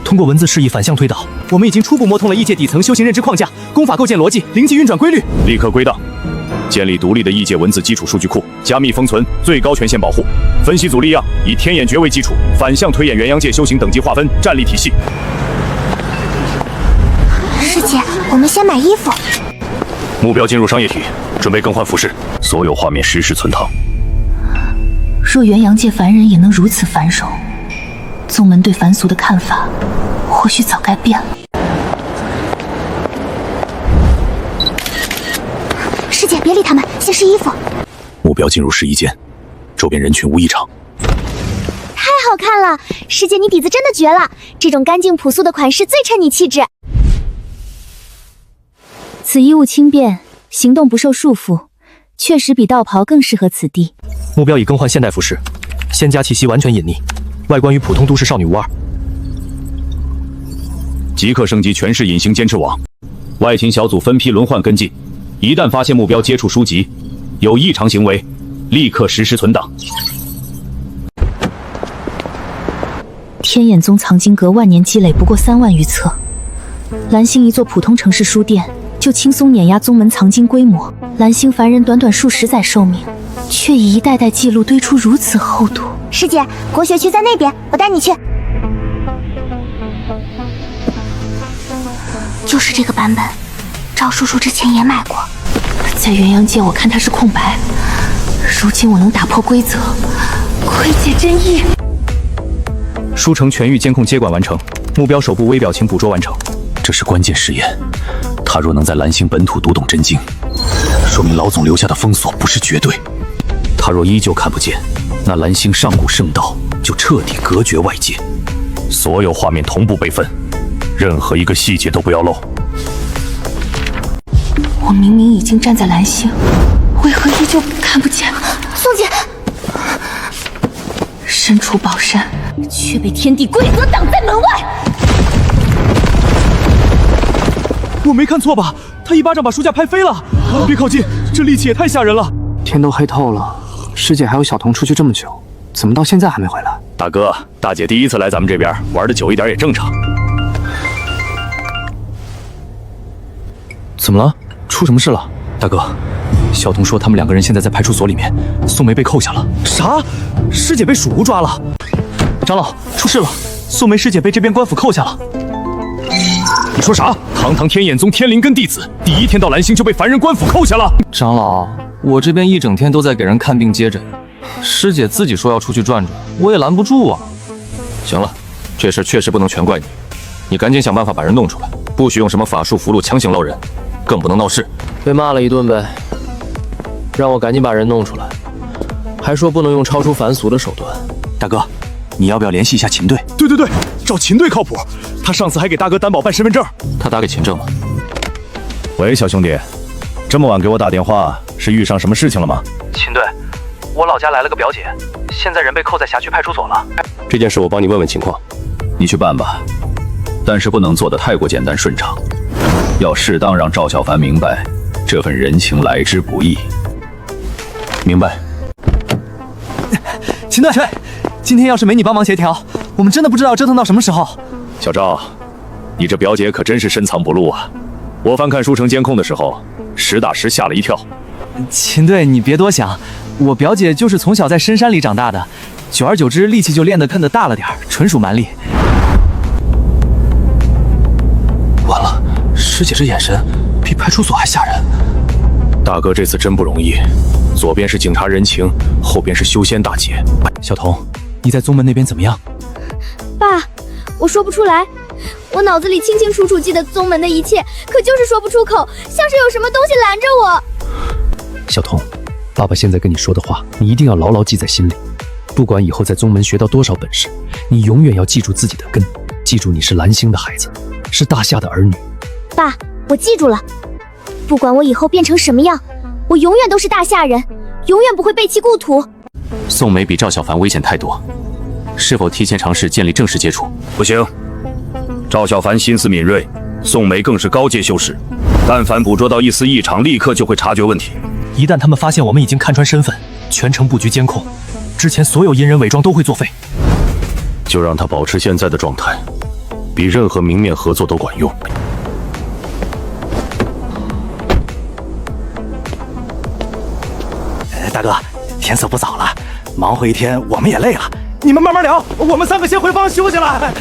Speaker 1: 通过文字示意反向推导，我们已经初步摸通了异界底层修行认知框架、功法构建逻辑、灵气运转规律。
Speaker 2: 立刻归档，建立独立的异界文字基础数据库，加密封存，最高权限保护。分析组立样，以天眼诀为基础，反向推演元阳界修行等级划分、战力体系。
Speaker 14: 师姐，我们先买衣服。
Speaker 2: 目标进入商业体，准备更换服饰，所有画面实时存档。
Speaker 4: 若元阳界凡人也能如此繁荣，宗门对凡俗的看法或许早该变了。
Speaker 14: 师姐，别理他们，先试衣服。
Speaker 5: 目标进入试衣间，周边人群无异常。
Speaker 14: 太好看了，师姐你底子真的绝了，这种干净朴素的款式最衬你气质。
Speaker 4: 此衣物轻便，行动不受束缚，确实比道袍更适合此地。
Speaker 1: 目标已更换现代服饰，仙家气息完全隐匿，外观与普通都市少女无二。
Speaker 2: 即刻升级全市隐形监视网，外勤小组分批轮换跟进，一旦发现目标接触书籍有异常行为，立刻实时存档。
Speaker 4: 天眼宗藏经阁万年积累不过3万余册，蓝星一座普通城市书店就轻松碾压宗门藏经规模。蓝星凡人短短数十载寿命，却以一代代记录堆出如此厚度。
Speaker 14: 师姐，国学区在那边，我带你去。就是这个版本，赵叔叔之前也买过。
Speaker 4: 在元阳界，我看它是空白，如今我能打破规则，窥见真意。
Speaker 1: 书城全域监控接管完成，目标手部微表情捕捉完成。
Speaker 5: 这是关键试验，他若能在蓝星本土读懂真经，说明老总留下的封锁不是绝对。他若依旧看不见，那蓝星上古圣道就彻底隔绝外界。
Speaker 2: 所有画面同步备份，任何一个细节都不要漏。
Speaker 4: 我明明已经站在蓝星，为何依旧看不见？
Speaker 14: 宋姐，
Speaker 4: 身处宝山，却被天地规则挡在门外。
Speaker 1: 我没看错吧？他一巴掌把书架拍飞了！别靠近，这力气也太吓人了。
Speaker 7: 天都黑透了，师姐还有小童出去这么久，怎么到现在还没回来？
Speaker 2: 大哥，大姐第一次来咱们这边，玩的久一点也正常。
Speaker 1: 怎么了？出什么事了？大哥，小童说他们2个人现在在派出所里面，宋梅被扣下了。啥？师姐被蜀吴抓了？长老，出事了！宋梅师姐被这边官府扣下了。
Speaker 2: 你说啥？堂堂天眼宗天灵根弟子，第一天到蓝星就被凡人官府扣下了。
Speaker 16: 长老，我这边一整天都在给人看病接诊，师姐自己说要出去转转，我也拦不住啊。行了，这事确实不能全怪你，你赶紧想办法把人弄出来，不许用什么法术符箓强行捞人，更不能闹事。
Speaker 13: 被骂了一顿呗，让我赶紧把人弄出来，还说不能用超出凡俗的手段。
Speaker 1: 大哥，你要不要联系一下秦队？
Speaker 9: 对，找秦队靠谱，他上次还给大哥担保办身份证。
Speaker 16: 他打给秦正了。
Speaker 2: 喂，小兄弟，这么晚给我打电话，是遇上什么事情了吗？
Speaker 12: 秦队，我老家来了个表姐，现在人被扣在辖区派出所了。
Speaker 8: 这件事我帮你问问情况，
Speaker 5: 你去办吧，但是不能做得太过简单顺畅，要适当让赵小凡明白这份人情来之不易。明白？
Speaker 7: 秦队，今天要是没你帮忙协调，我们真的不知道折腾到什么时候。
Speaker 2: 小赵，你这表姐可真是深藏不露啊！我翻看书城监控的时候，实打实吓了一跳。
Speaker 7: 秦队，你别多想，我表姐就是从小在深山里长大的，久而久之力气就练得更大了点，纯属蛮力。
Speaker 6: 完了，师姐这眼神比派出所还吓人。
Speaker 2: 大哥这次真不容易，左边是警察人情，后边是修仙大劫。
Speaker 6: 小童，你在宗门那边怎么样？
Speaker 14: 爸，我说不出来，我脑子里清清楚楚记得宗门的一切，可就是说不出口，像是有什么东西拦着我。
Speaker 6: 小童，爸爸现在跟你说的话，你一定要牢牢记在心里。不管以后在宗门学到多少本事，你永远要记住自己的根，记住你是蓝星的孩子，是大夏的儿女。
Speaker 14: 爸，我记住了。不管我以后变成什么样，我永远都是大夏人，永远不会背弃故土。
Speaker 3: 宋梅比赵小凡危险太多，是否提前尝试建立正式接触？
Speaker 9: 不行，赵小凡心思敏锐，宋梅更是高阶修士，但凡捕捉到一丝异常，立刻就会察觉问题。
Speaker 1: 一旦他们发现我们已经看穿身份，全程布局监控，之前所有阴人伪装都会作废。
Speaker 2: 就让他保持现在的状态，比任何明面合作都管用。
Speaker 1: 大哥，天色不早了，忙活一天我们也累了，你们慢慢聊，我们3个先回房休息了。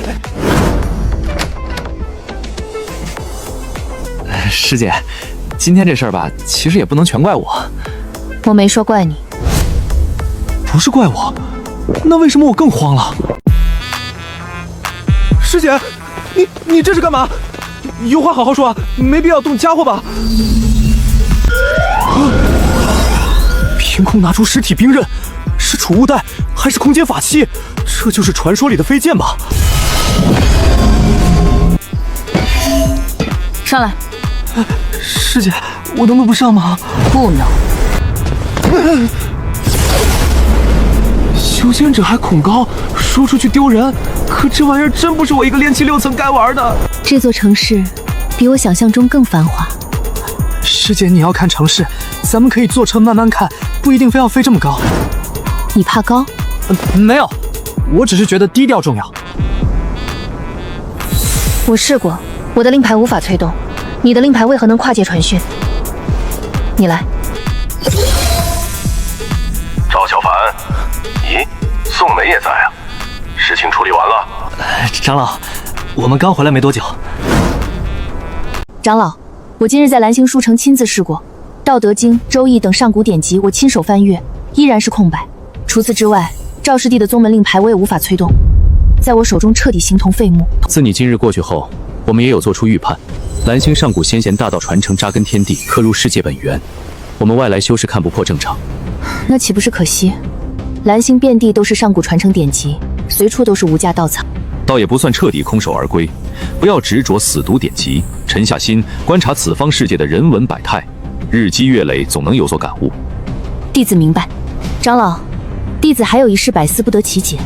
Speaker 16: 师姐，今天这事儿吧，其实也不能全怪我。
Speaker 4: 我没说怪你。
Speaker 1: 不是怪我，那为什么我更慌了？师姐，你这是干嘛？有话好好说啊，没必要动家伙吧？凭空拿出实体兵刃，是储物袋还是空间法器？这就是传说里的飞剑吧？
Speaker 4: 上来。
Speaker 7: 师姐，我能不上吗？
Speaker 4: 不能。
Speaker 7: 修仙者还恐高，说出去丢人。可这玩意儿真不是我一个练气6层该玩的。
Speaker 4: 这座城市比我想象中更繁华。
Speaker 7: 师姐，你要看城市，咱们可以坐车慢慢看，不一定非要飞这么高。
Speaker 4: 你怕高？
Speaker 7: 没有，我只是觉得低调重要。
Speaker 4: 我试过，我的令牌无法催动，你的令牌为何能跨界传讯？你来。
Speaker 5: 赵小凡，咦，宋梅也在啊？事情处理完了？
Speaker 1: 长老，我们刚回来没多久。
Speaker 4: 长老，我今日在蓝星书城亲自试过，《道德经》《周易》等上古典籍，我亲手翻阅，依然是空白。除此之外，赵师弟的宗门令牌我也无法催动，在我手中彻底形同废木。
Speaker 3: 自你今日过去后，我们也有做出预判，蓝星上古先贤大道传承扎根天地，刻入世界本源，我们外来修士看不破正常。
Speaker 4: 那岂不是可惜？蓝星遍地都是上古传承典籍，随处都是无价稻草。
Speaker 3: 倒也不算彻底空手而归，不要执着死读典籍，沉下心观察此方世界的人文百态，日积月累，总能有所感悟。
Speaker 4: 弟子明白。长老，弟子还有一事百思不得其解，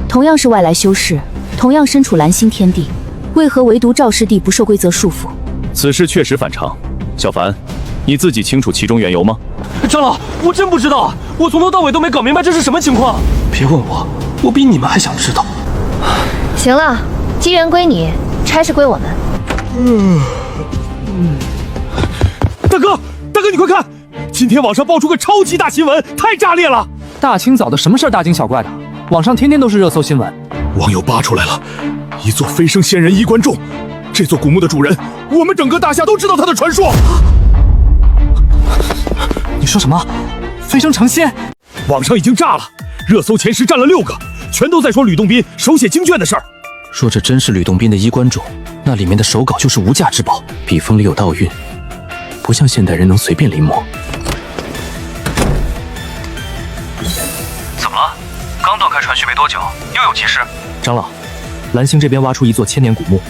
Speaker 4: 同样是外来修士，同样身处蓝星天地，为何唯独赵师弟不受规则束缚？
Speaker 2: 此事确实反常。小凡，你自己清楚其中缘由吗？
Speaker 1: 长老，我真不知道，我从头到尾都没搞明白这是什么情况。
Speaker 6: 别问我，我比你们还想知道。
Speaker 4: 行了，机缘归你，差事归我们。
Speaker 1: 大哥，你快看，今天网上爆出个超级大新闻，太炸裂了！
Speaker 7: 大清早的什么事儿大惊小怪的？网上天天都是热搜新闻。
Speaker 9: 网友扒出来了，一座飞升仙人衣冠冢，这座古墓的主人，我们整个大夏都知道他的传说。
Speaker 7: 你说什么？飞升成仙？
Speaker 9: 网上已经炸了，热搜前10占了6个，全都在说吕洞宾手写经卷的事儿。
Speaker 6: 说这真是吕洞宾的衣冠冢，那里面的手稿就是无价之宝，笔锋里有道韵，不像现代人能随便临摹。
Speaker 12: 怎么了？刚断开传讯没多久，又有急事？
Speaker 1: 长老，蓝星这边挖出一座千年古墓，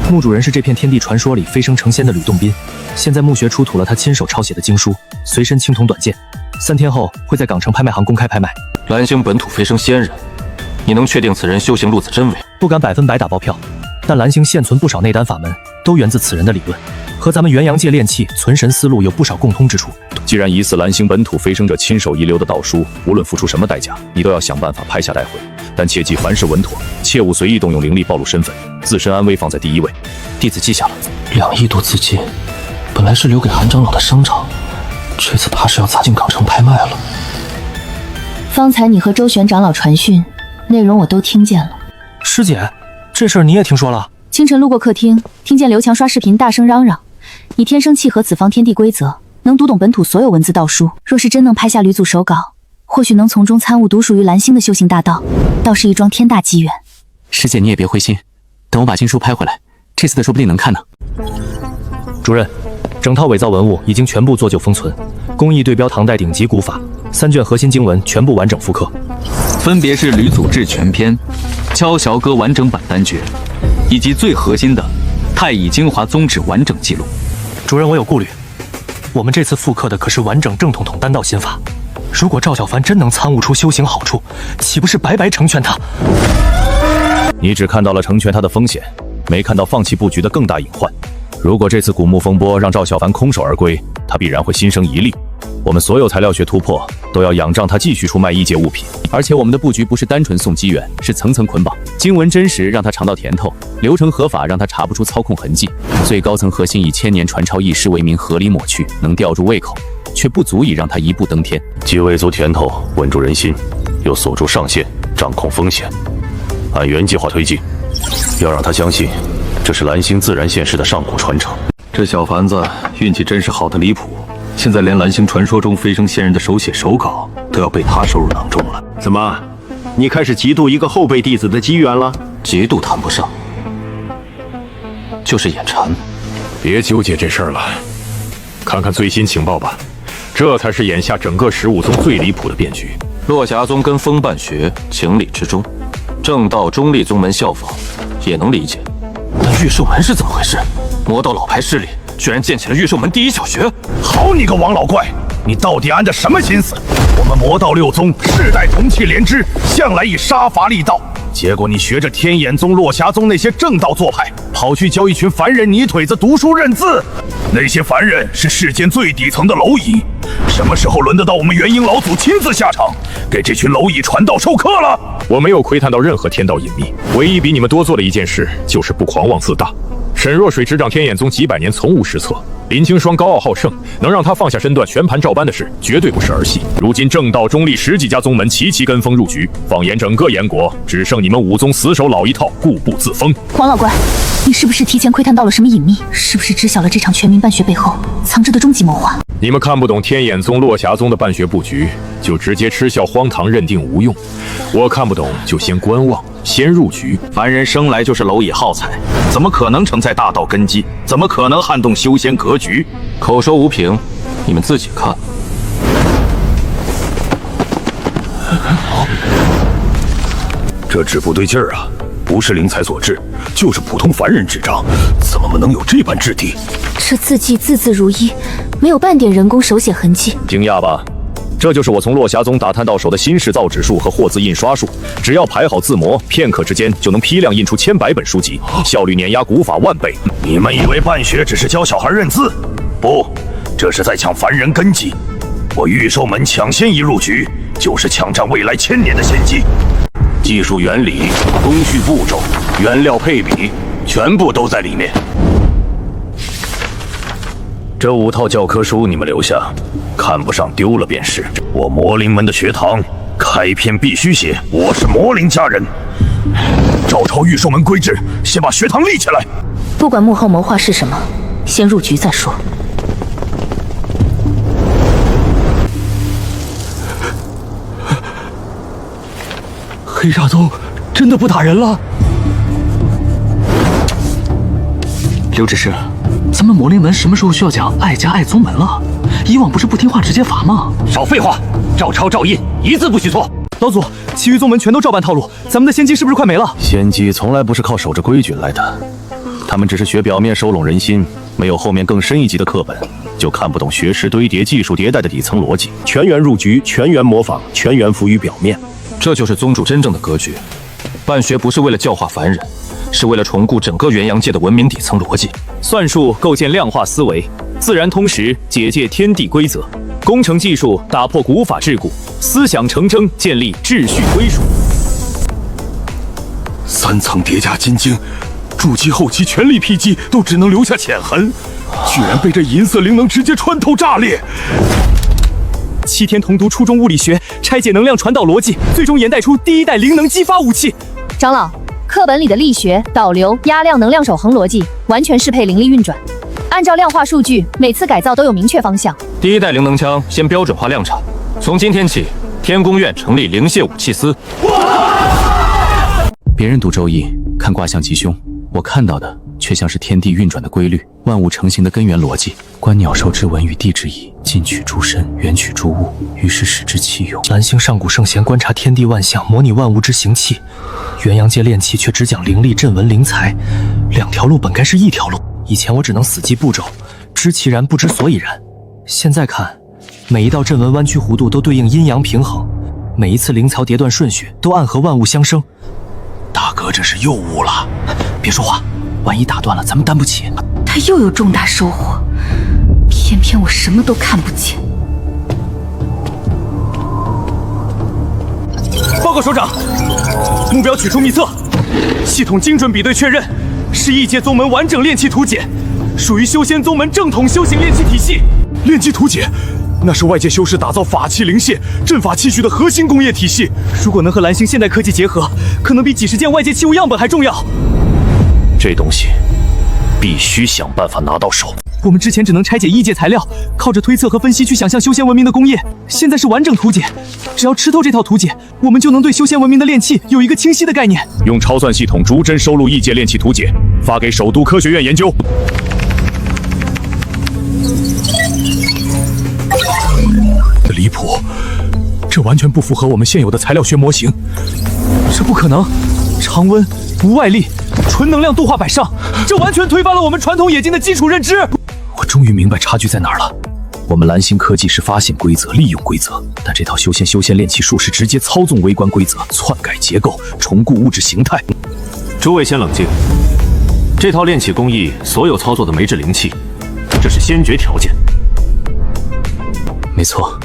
Speaker 1: 墓主人是这片天地传说里飞升成仙的吕洞宾。现在墓穴出土了他亲手抄写的经书，随身青铜短剑， 3天后会在港城拍卖行公开拍卖。
Speaker 8: 蓝星本土飞升仙人，你能确定此人修行路子真伪？
Speaker 1: 不敢100%打包票，但蓝星现存不少内丹法门，都源自此人的理论，和咱们元阳界炼器存神思路有不少共通之处。
Speaker 3: 既然疑似蓝星本土飞升者亲手遗留的道书，无论付出什么代价，你都要想办法拍下带回。但切记凡事稳妥，切勿随意动用灵力暴露身份，自身安危放在第一位。
Speaker 13: 弟子记下了。2亿多资金，本来是留给韩长老的商场，这次怕是要砸进港城拍卖了。
Speaker 4: 方才你和周玄长老传讯，内容我都听见了。
Speaker 1: 师姐，这事儿你也听说了？
Speaker 4: 清晨路过客厅，听见刘强刷视频大声嚷嚷，你天生契合此方天地规则，能读懂本土所有文字道书。若是真能拍下吕祖手稿，或许能从中参悟独属于蓝星的修行大道，倒是一桩天大机缘。
Speaker 6: 师姐，你也别灰心，等我把经书拍回来，这次的说不定能看呢。
Speaker 1: 主任，整套伪造文物已经全部做旧封存，工艺对标唐代顶级古法，3卷核心经文全部完整复刻，
Speaker 16: 分别是吕祖志全篇、敲崤歌完整版单诀，以及最核心的太乙精华宗旨完整记录。
Speaker 1: 主任，我有顾虑，我们这次复刻的可是完整正统统丹道心法，如果赵小凡真能参悟出修行好处，岂不是白白成全他？
Speaker 3: 你只看到了成全他的风险，没看到放弃布局的更大隐患。如果这次古墓风波让赵小凡空手而归，他必然会心生疑虑。我们所有材料学突破都要仰仗他继续出卖异界物品，
Speaker 6: 而且我们的布局不是单纯送机缘，是层层捆绑。经文真实让他尝到甜头，流程合法让他查不出操控痕迹，最高层核心以1000年传抄易师为名合理抹去，能吊住胃口，却不足以让他一步登天。
Speaker 5: 既喂足甜头，稳住人心，又锁住上限，掌控风险，按原计划推进，要让他相信这是蓝星自然现世的上古传承。
Speaker 8: 这小凡子运气真是好的离谱，现在连蓝星传说中飞升仙人的手写手稿都要被他收入囊中了。
Speaker 20: 怎么，你开始嫉妒一个后辈弟子的机缘了？
Speaker 8: 嫉妒谈不上，就是眼馋。
Speaker 9: 别纠结这事儿了，看看最新情报吧，这才是眼下整个15宗最离谱的变局。
Speaker 8: 落霞宗跟风办学情理之中，正道中立宗门效仿也能理解。但玉寿门是怎么回事？魔道老牌势力居然建起了玉寿门第一小学！
Speaker 9: 好你个王老怪，你到底安着什么心思？我们魔道6宗世代同气连枝，向来以杀伐立道，结果你学着天眼宗、落霞宗那些正道做派，跑去教一群凡人泥腿子读书认字。那些凡人是世间最底层的蝼蚁，什么时候轮得到我们元婴老祖亲自下场，给这群蝼蚁传道授课了？我没有窥探到任何天道隐秘，唯一比你们多做的一件事，就是不狂妄自大。沈若水执掌天眼宗几百年，从无失策。林清霜高傲好胜，能让他放下身段全盘照搬的事，绝对不是儿戏。如今正道中立10几家宗门齐齐跟风入局，放眼整个燕国，只剩你们5宗死守老一套，固步自封。
Speaker 4: 王老怪，你是不是提前窥探到了什么隐秘？是不是知晓了这场全民办学背后藏着的终极谋划？
Speaker 9: 你们看不懂天眼宗、落霞宗的办学布局，就直接嗤笑荒唐，认定无用。我看不懂，就先观望，先入局。
Speaker 20: 凡人生来就是蝼蚁耗材，怎么可能承载大道根基？怎么可能撼动修仙格局？
Speaker 8: 口说无凭，你们自己看。
Speaker 9: 这纸不对劲儿啊！不是灵才所制，就是普通凡人纸张，怎么能有这般质地？
Speaker 18: 这字迹字字如一，没有半点人工手写痕迹。
Speaker 3: 惊讶吧？这就是我从落霞宗打探到手的新式造纸术和货字印刷术，只要排好字模，片刻之间就能批量印出千百本书籍，效率碾压古法万倍。
Speaker 9: 你们以为办学只是教小孩认字？不，这是在抢凡人根基。我玉寿门抢先一入局，就是抢占未来1000年的先机。
Speaker 5: 技术原理、工序步骤、原料配比，全部都在里面。这5套教科书你们留下，看不上丢了便是。我魔灵门的学堂开篇必须写我是魔灵家人，
Speaker 9: 照抄玉寿门规制，先把学堂立起来。
Speaker 18: 不管幕后谋划是什么，先入局再说。
Speaker 1: 黑煞宗真的不打人了？
Speaker 16: 刘执事，咱们魔灵门什么时候需要讲爱家爱宗门了？以往不是不听话直接罚吗？
Speaker 20: 少废话，照抄照印，一字不许错。
Speaker 1: 老祖，其余宗门全都照办套路，咱们的先机是不是快没了？
Speaker 5: 先机从来不是靠守着规矩来的，他们只是学表面收拢人心，没有后面更深一级的课本。就看不懂学识堆叠、技术迭代的底层逻辑。全员入局，全员模仿，全员浮于表面。
Speaker 8: 这就是宗主真正的格局。办学不是为了教化凡人，是为了重固整个元阳界的文明底层逻辑。
Speaker 3: 算术构建量化思维，自然通识解界天地规则，工程技术打破古法桎梏，思想成真建立秩序归属。
Speaker 9: 3层叠加金晶，筑基后期全力劈击都只能留下浅痕，居然被这银色灵能直接穿透炸裂。
Speaker 1: 7天同读初中物理学，拆解能量传导逻辑，最终研带出第1代灵能激发武器。
Speaker 4: 长老，课本里的力学、导流、压量、能量守恒逻辑，完全适配灵力运转。按照量化数据，每次改造都有明确方向。
Speaker 8: 第1代灵能枪先标准化量产，从今天起，天宫院成立灵械武器司。
Speaker 6: 别人读周易看卦象吉凶，我看到的却像是天地运转的规律，万物成形的根源逻辑。观鸟兽之文与地之意，近取诸身，远取诸物，于是使之气有。
Speaker 7: 蓝星上古圣贤观察天地万象，模拟万物之形气。元阳界炼器却只讲灵力、阵文、灵才，2条路本该是1条路。以前我只能死记步骤，知其然不知所以然。现在看，每一道阵文弯曲弧度都对应阴阳平衡，每一次灵槽叠断顺序都暗合万物相生。大哥这是又悟了，别说话，万一打断了咱们担不起。
Speaker 18: 他又有重大收获，偏偏我什么都看不见。
Speaker 1: 报告首长，目标取出秘册，系统精准比对确认，是异界宗门完整炼器图解，属于修仙宗门正统修行炼器体系。
Speaker 9: 炼器图解，那是外界修士打造法器灵械、阵法器具的核心工业体系。
Speaker 1: 如果能和蓝星现代科技结合，可能比几十件外界器物样本还重要。
Speaker 5: 这东西必须想办法拿到手。
Speaker 1: 我们之前只能拆解异界材料，靠着推测和分析去想象修仙文明的工业，现在是完整图解。只要吃透这套图解，我们就能对修仙文明的炼器有一个清晰的概念。
Speaker 9: 用超算系统逐帧收录异界炼器图解，发给首都科学院研究。离谱，这完全不符合我们现有的材料学模型。
Speaker 1: 这不可能，常温无外力，纯能量度化百上，这完全推翻了我们传统冶金的基础认知。
Speaker 6: 我终于明白差距在哪儿了。我们蓝星科技是发现规则、利用规则，但这套修仙炼器术是直接操纵微观规则，篡改结构，重固物质形态。
Speaker 5: 诸位先冷静，这套炼器工艺所有操作的没制灵气，这是先决条件。
Speaker 6: 没错，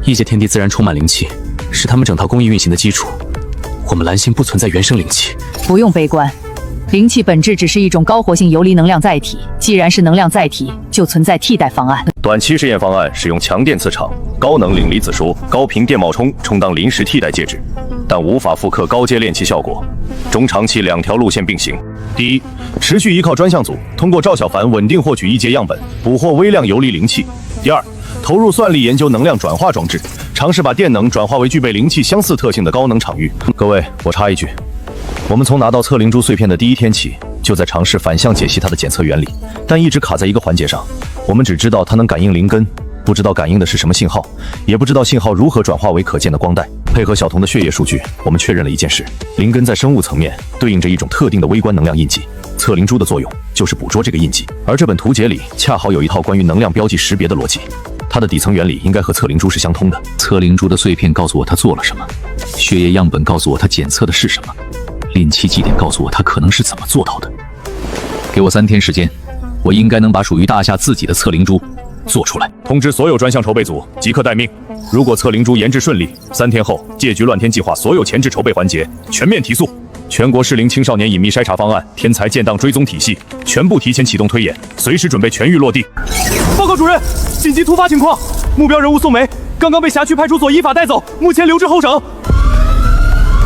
Speaker 6: 异界天地自然充满灵气，是他们整套工艺运行的基础。我们蓝星不存在原生灵气。
Speaker 4: 不用悲观，灵气本质只是一种高活性游离能量载体，既然是能量载体，就存在替代方案。
Speaker 5: 短期试验方案使用强电磁场、高能磷离子说、高频电冒充充当临时替代介质，但无法复刻高阶炼器效果。中长期2条路线并行：第一，持续依靠专项组，通过赵小凡稳定获取异界样本，捕获微量游离灵气；第二，投入算力研究能量转化装置，尝试把电能转化为具备灵气相似特性的高能场域。各位，我插一句，我们从拿到测灵珠碎片的第1天起，就在尝试反向解析它的检测原理，但一直卡在一个环节上。我们只知道它能感应灵根，不知道感应的是什么信号，也不知道信号如何转化为可见的光带。配合小童的血液数据，我们确认了一件事：灵根在生物层面对应着一种特定的微观能量印记。测灵珠的作用就是捕捉这个印记，而这本图解里恰好有一套关于能量标记识别的逻辑。它的底层原理应该和测灵珠是相通的。
Speaker 6: 测灵珠的碎片告诉我它做了什么，血液样本告诉我它检测的是什么，炼器祭典告诉我它可能是怎么做到的。给我3天时间，我应该能把属于大夏自己的测灵珠做出来。
Speaker 9: 通知所有专项筹备组即刻待命。如果测灵珠研制顺利，3天后借局乱天计划所有前置筹备环节全面提速。全国适龄青少年隐秘筛查方案、天才建档追踪体系全部提前启动推演，随时准备全域落地。
Speaker 1: 报告主任，紧急突发情况，目标人物宋梅刚刚被辖区派出所依法带走，目前留置候审。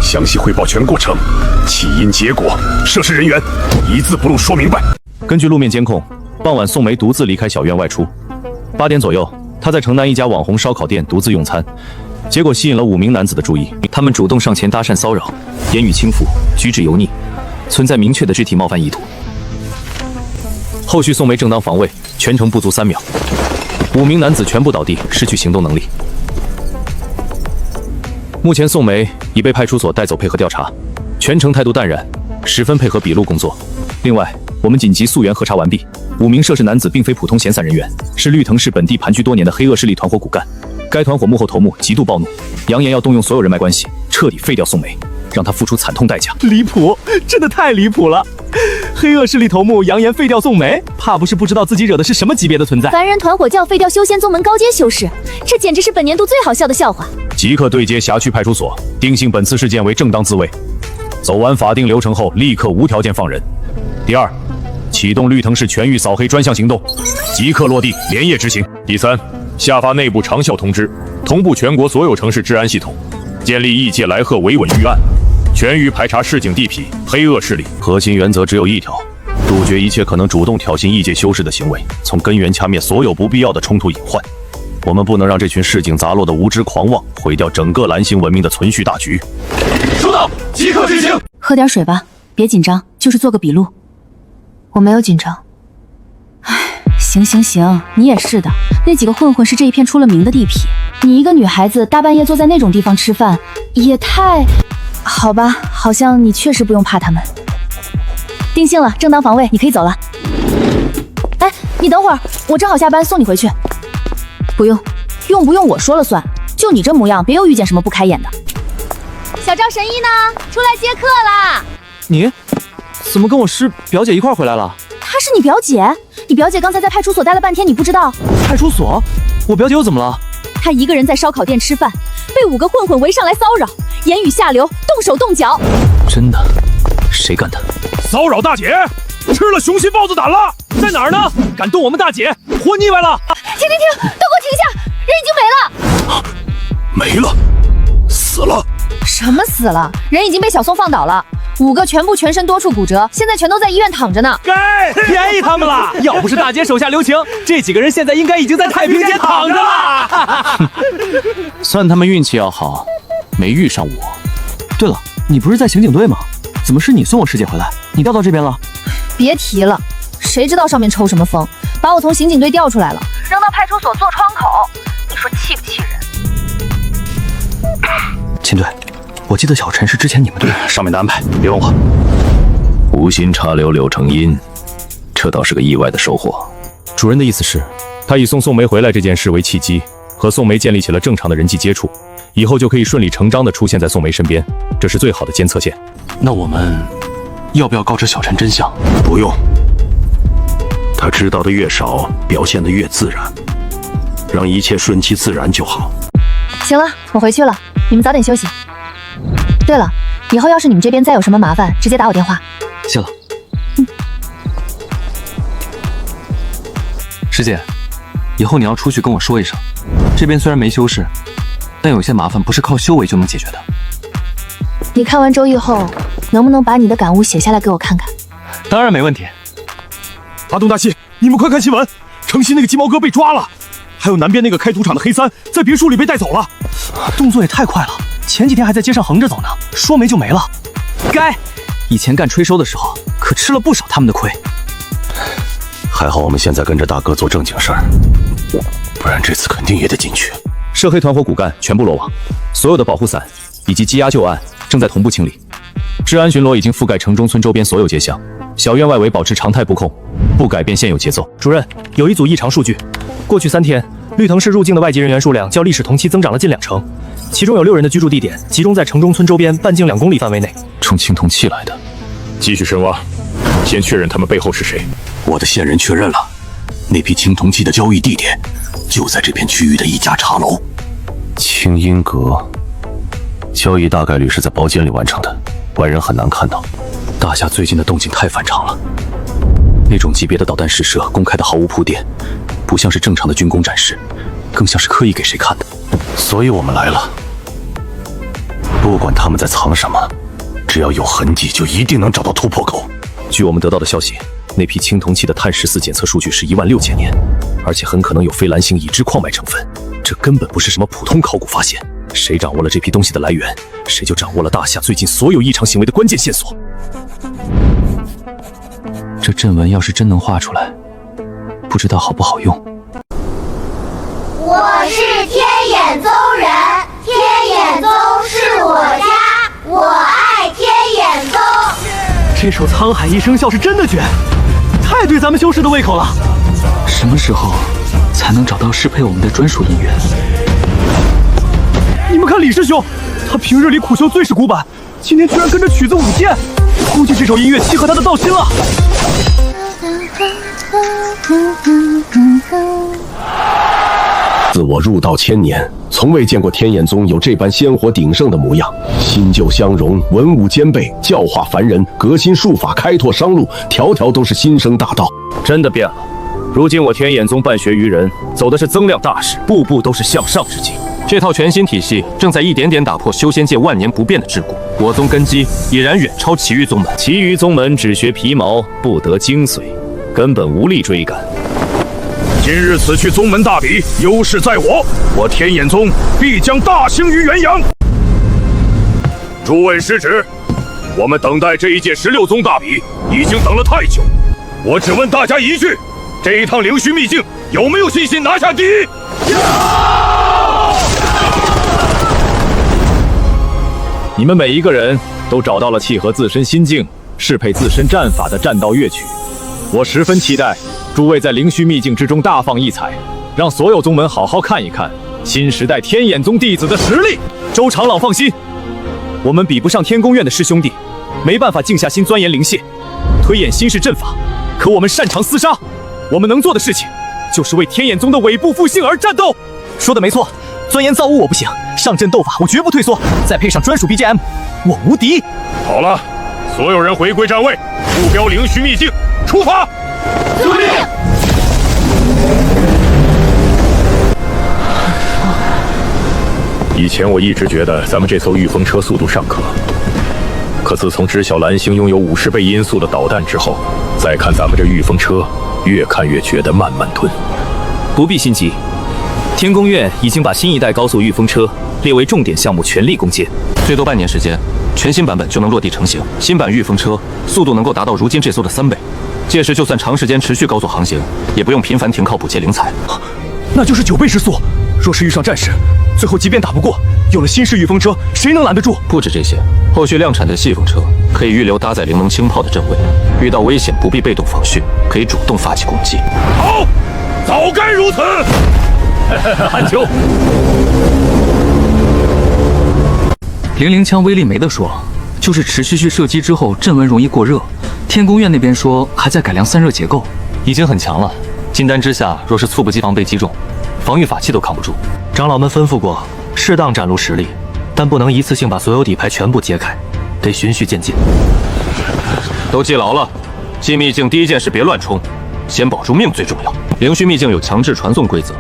Speaker 9: 详细汇报全过程，起因、结果、涉事人员，一字不漏说明白。
Speaker 5: 根据路面监控，傍晚宋梅独自离开小院外出，8点左右，她在城南一家网红烧烤店独自用餐，结果吸引了5名男子的注意，他们主动上前搭讪骚扰，言语轻浮，举止油腻，存在明确的肢体冒犯意图。后续宋梅正当防卫，全程不足3秒，5名男子全部倒地，失去行动能力。目前宋梅已被派出所带走配合调查，全程态度淡然，十分配合笔录工作。另外，
Speaker 3: 我们紧急溯源核查完毕，5名涉事男子并非普通闲散人员，是绿藤市本地盘踞多年的黑恶势力团伙骨干。该团伙幕后头目极度暴怒，扬言要动用所有人脉关系，彻底废掉宋梅，让他付出惨痛代价。
Speaker 1: 离谱，真的太离谱了！黑恶势力头目扬言废掉宋梅，怕不是不知道自己惹的是什么级别的存在。
Speaker 4: 凡人团伙叫废掉修仙宗门高阶修士，这简直是本年度最好笑的笑话。
Speaker 2: 即刻对接辖区派出所，定性本次事件为正当自卫。走完法定流程后，立刻无条件放人。第二，启动绿藤市全域扫黑专项行动，即刻落地，连夜执行。第三，下发内部长效通知，同步全国所有城市治安系统，建立异界来贺维稳预案，全域排查市井地痞、黑恶势力。核心原则只有一条：杜绝一切可能主动挑衅异界修士的行为，从根源掐灭所有不必要的冲突隐患。我们不能让这群市井杂落的无知狂妄毁掉整个蓝星文明的存续大局。
Speaker 15: 收到，即刻执行。
Speaker 4: 喝点水吧，别紧张，就是做个笔录。我没有紧张。唉，行，你也是的。那几个混混是这一片出了名的地痞，你一个女孩子大半夜坐在那种地方吃饭，也太……好吧，好像你确实不用怕他们。定性了，正当防卫，你可以走了。哎，你等会儿，我正好下班送你回去。不用，用不用我说了算。就你这模样，别又遇见什么不开眼的。小赵神医呢？出来接客啦！
Speaker 7: 你怎么跟我师表姐一块回来了？
Speaker 4: 她是你表姐？你表姐刚才在派出所待了半天，你不知道？
Speaker 7: 派出所？我表姐又怎么了？
Speaker 4: 她一个人在烧烤店吃饭，被5个混混围上来骚扰，言语下流，动手动脚。
Speaker 7: 真的？谁干的？
Speaker 9: 骚扰大姐，吃了雄心豹子胆了，在哪儿呢？敢动我们大姐，活腻歪了！
Speaker 4: 停，都给我停下！人已经没了，
Speaker 9: 没了，死了。
Speaker 4: 什么死了？人已经被小宋放倒了，5个全部全身多处骨折，现在全都在医院躺着呢。
Speaker 1: 该便宜他们了！要不是大姐手下留情，这几个人现在应该已经在太平间躺着了。
Speaker 3: 算他们运气要好，没遇上我。
Speaker 7: 对了，你不是在刑警队吗？怎么是你送我师姐回来？你调到这边了？
Speaker 4: 别提了，谁知道上面抽什么风，把我从刑警队调出来了，扔到派出所做窗口。你说气不气人？
Speaker 7: 秦队，我记得小陈是之前你们队
Speaker 5: 上面的安排，别问我。无心插柳柳成荫，这倒是个意外的收获。
Speaker 2: 主任的意思是，他以送宋梅回来这件事为契机，和宋梅建立起了正常的人际接触，以后就可以顺理成章地出现在宋梅身边，这是最好的监测线。
Speaker 7: 那我们要不要告知小陈真相？
Speaker 5: 不用，他知道的越少，表现得越自然，让一切顺其自然就好。
Speaker 4: 行了，我回去了，你们早点休息。对了，以后要是你们这边再有什么麻烦，直接打我电话。
Speaker 7: 谢了。师姐，以后你要出去跟我说一声，这边虽然没修士，但有些麻烦不是靠修为就能解决的。
Speaker 4: 你看完周易后，能不能把你的感悟写下来给我看看？
Speaker 7: 当然没问题。
Speaker 9: 阿东大戏，你们快看新闻，城西那个鸡毛哥被抓了，还有南边那个开赌场的黑三在别墅里被带走了。
Speaker 7: 动作也太快了，前几天还在街上横着走呢，说没就没了。该，以前干吹收的时候可吃了不少他们的亏。
Speaker 5: 还好我们现在跟着大哥做正经事儿，不然这次肯定也得进去。
Speaker 3: 涉黑团伙骨干全部落网，所有的保护伞以及羁押旧案正在同步清理。治安巡逻已经覆盖城中村周边所有街巷，小院外围保持常态布控，不改变现有节奏。
Speaker 1: 主任，有一组异常数据，过去3天，绿藤市入境的外籍人员数量较历史同期增长了近2成，其中有6人的居住地点集中在城中村周边半径2公里范围内。
Speaker 3: 冲青铜器来的，
Speaker 2: 继续深挖，先确认他们背后是谁。
Speaker 5: 我的线人确认了，那批青铜器的交易地点就在这片区域的一家茶楼。青音阁，交易大概率是在包间里完成的，外人很难看到。
Speaker 3: 大夏最近的动静太反常了，那种级别的导弹试射公开的毫无铺垫，不像是正常的军工展示，更像是刻意给谁看的。
Speaker 5: 所以我们来了，不管他们在藏什么，只要有痕迹，就一定能找到突破口。
Speaker 3: 据我们得到的消息，那批青铜器的碳14检测数据是16000年，而且很可能有非蓝星已知矿脉成分，这根本不是什么普通考古发现。谁掌握了这批东西的来源，谁就掌握了大夏最近所有异常行为的关键线索。这阵纹要是真能画出来，不知道好不好用。
Speaker 14: 我是天眼宗人，天眼宗是我家，我爱天眼宗。
Speaker 1: 这首《沧海一声笑》是真的绝，太对咱们修士的胃口了。
Speaker 16: 什么时候才能找到适配我们的专属音乐？
Speaker 1: 你们看李师兄，他平日里苦修最是古板，今天居然跟着曲子舞剑，估计这首音乐契合他的道心了。
Speaker 5: 自我入道1000年，从未见过天眼宗有这般鲜活鼎盛的模样。新旧相融，文武兼备，教化凡人，革新术法，开拓商路，条条都是新生大道。
Speaker 2: 真的变了。如今我天眼宗办学于人，走的是增量大势，步步都是向上之计。
Speaker 8: 这套全新体系正在一点点打破修仙界万年不变的桎梏。我宗根基已然远超其余宗门，
Speaker 2: 其余宗门只学皮毛，不得精髓，根本无力追赶。
Speaker 9: 今日此去宗门大比，优势在我，我天眼宗必将大兴于元阳。诸位师侄，我们等待这一届16宗大比已经等了太久，我只问大家一句：这一趟灵虚秘境有没有信心拿下第一？
Speaker 2: 你们每一个人都找到了契合自身心境、适配自身战法的战道乐曲，我十分期待诸位在灵虚秘境之中大放异彩，让所有宗门好好看一看新时代天眼宗弟子的实力。周长老放心，我们比不上天宫院的师兄弟，没办法静下心钻研灵械、推演新式阵法，可我们擅长厮杀，我们能做的事情就是为天眼宗的尾部复兴而战斗。
Speaker 1: 说的没错，钻研造物我不行，上阵斗法我绝不退缩，再配上专属 BGM， 我无敌。
Speaker 9: 好了，所有人回归站位，目标灵虚秘境，出发！遵命。
Speaker 2: 以前我一直觉得咱们这艘御风车速度尚可，可自从知晓蓝星拥有50倍音速的导弹之后，再看咱们这御风车，越看越觉得慢慢吞。
Speaker 3: 不必心急，天宫院已经把新一代高速御风车列为重点项目，全力攻坚，
Speaker 8: 最多半年时间，全新版本就能落地成型。新版御风车速度能够达到如今这艘的3倍，届时就算长时间持续高速航行，也不用频繁停靠补接灵材，
Speaker 1: 那就是9倍时速。若是遇上战事，最后即便打不过，有了新式御风车，谁能拦得住？
Speaker 8: 不止这些，后续量产的细风车可以预留搭载灵能轻炮的阵位，遇到危险不必被动防御，可以主动发起攻击。
Speaker 9: 好，早该如此。
Speaker 2: 汉秋，
Speaker 16: 零灵枪威力没得说，就是持续射击之后阵纹容易过热。天宫院那边说还在改良散热结构，
Speaker 8: 已经很强了。金丹之下，若是猝不及防被击中，防御法器都扛不住。
Speaker 7: 长老们吩咐过，适当展露实力，但不能一次性把所有底牌全部揭开，得循序渐进。
Speaker 8: 都记牢了，进秘境第一件事别乱冲，先保住命最重要。灵虚秘境有强制传送规则，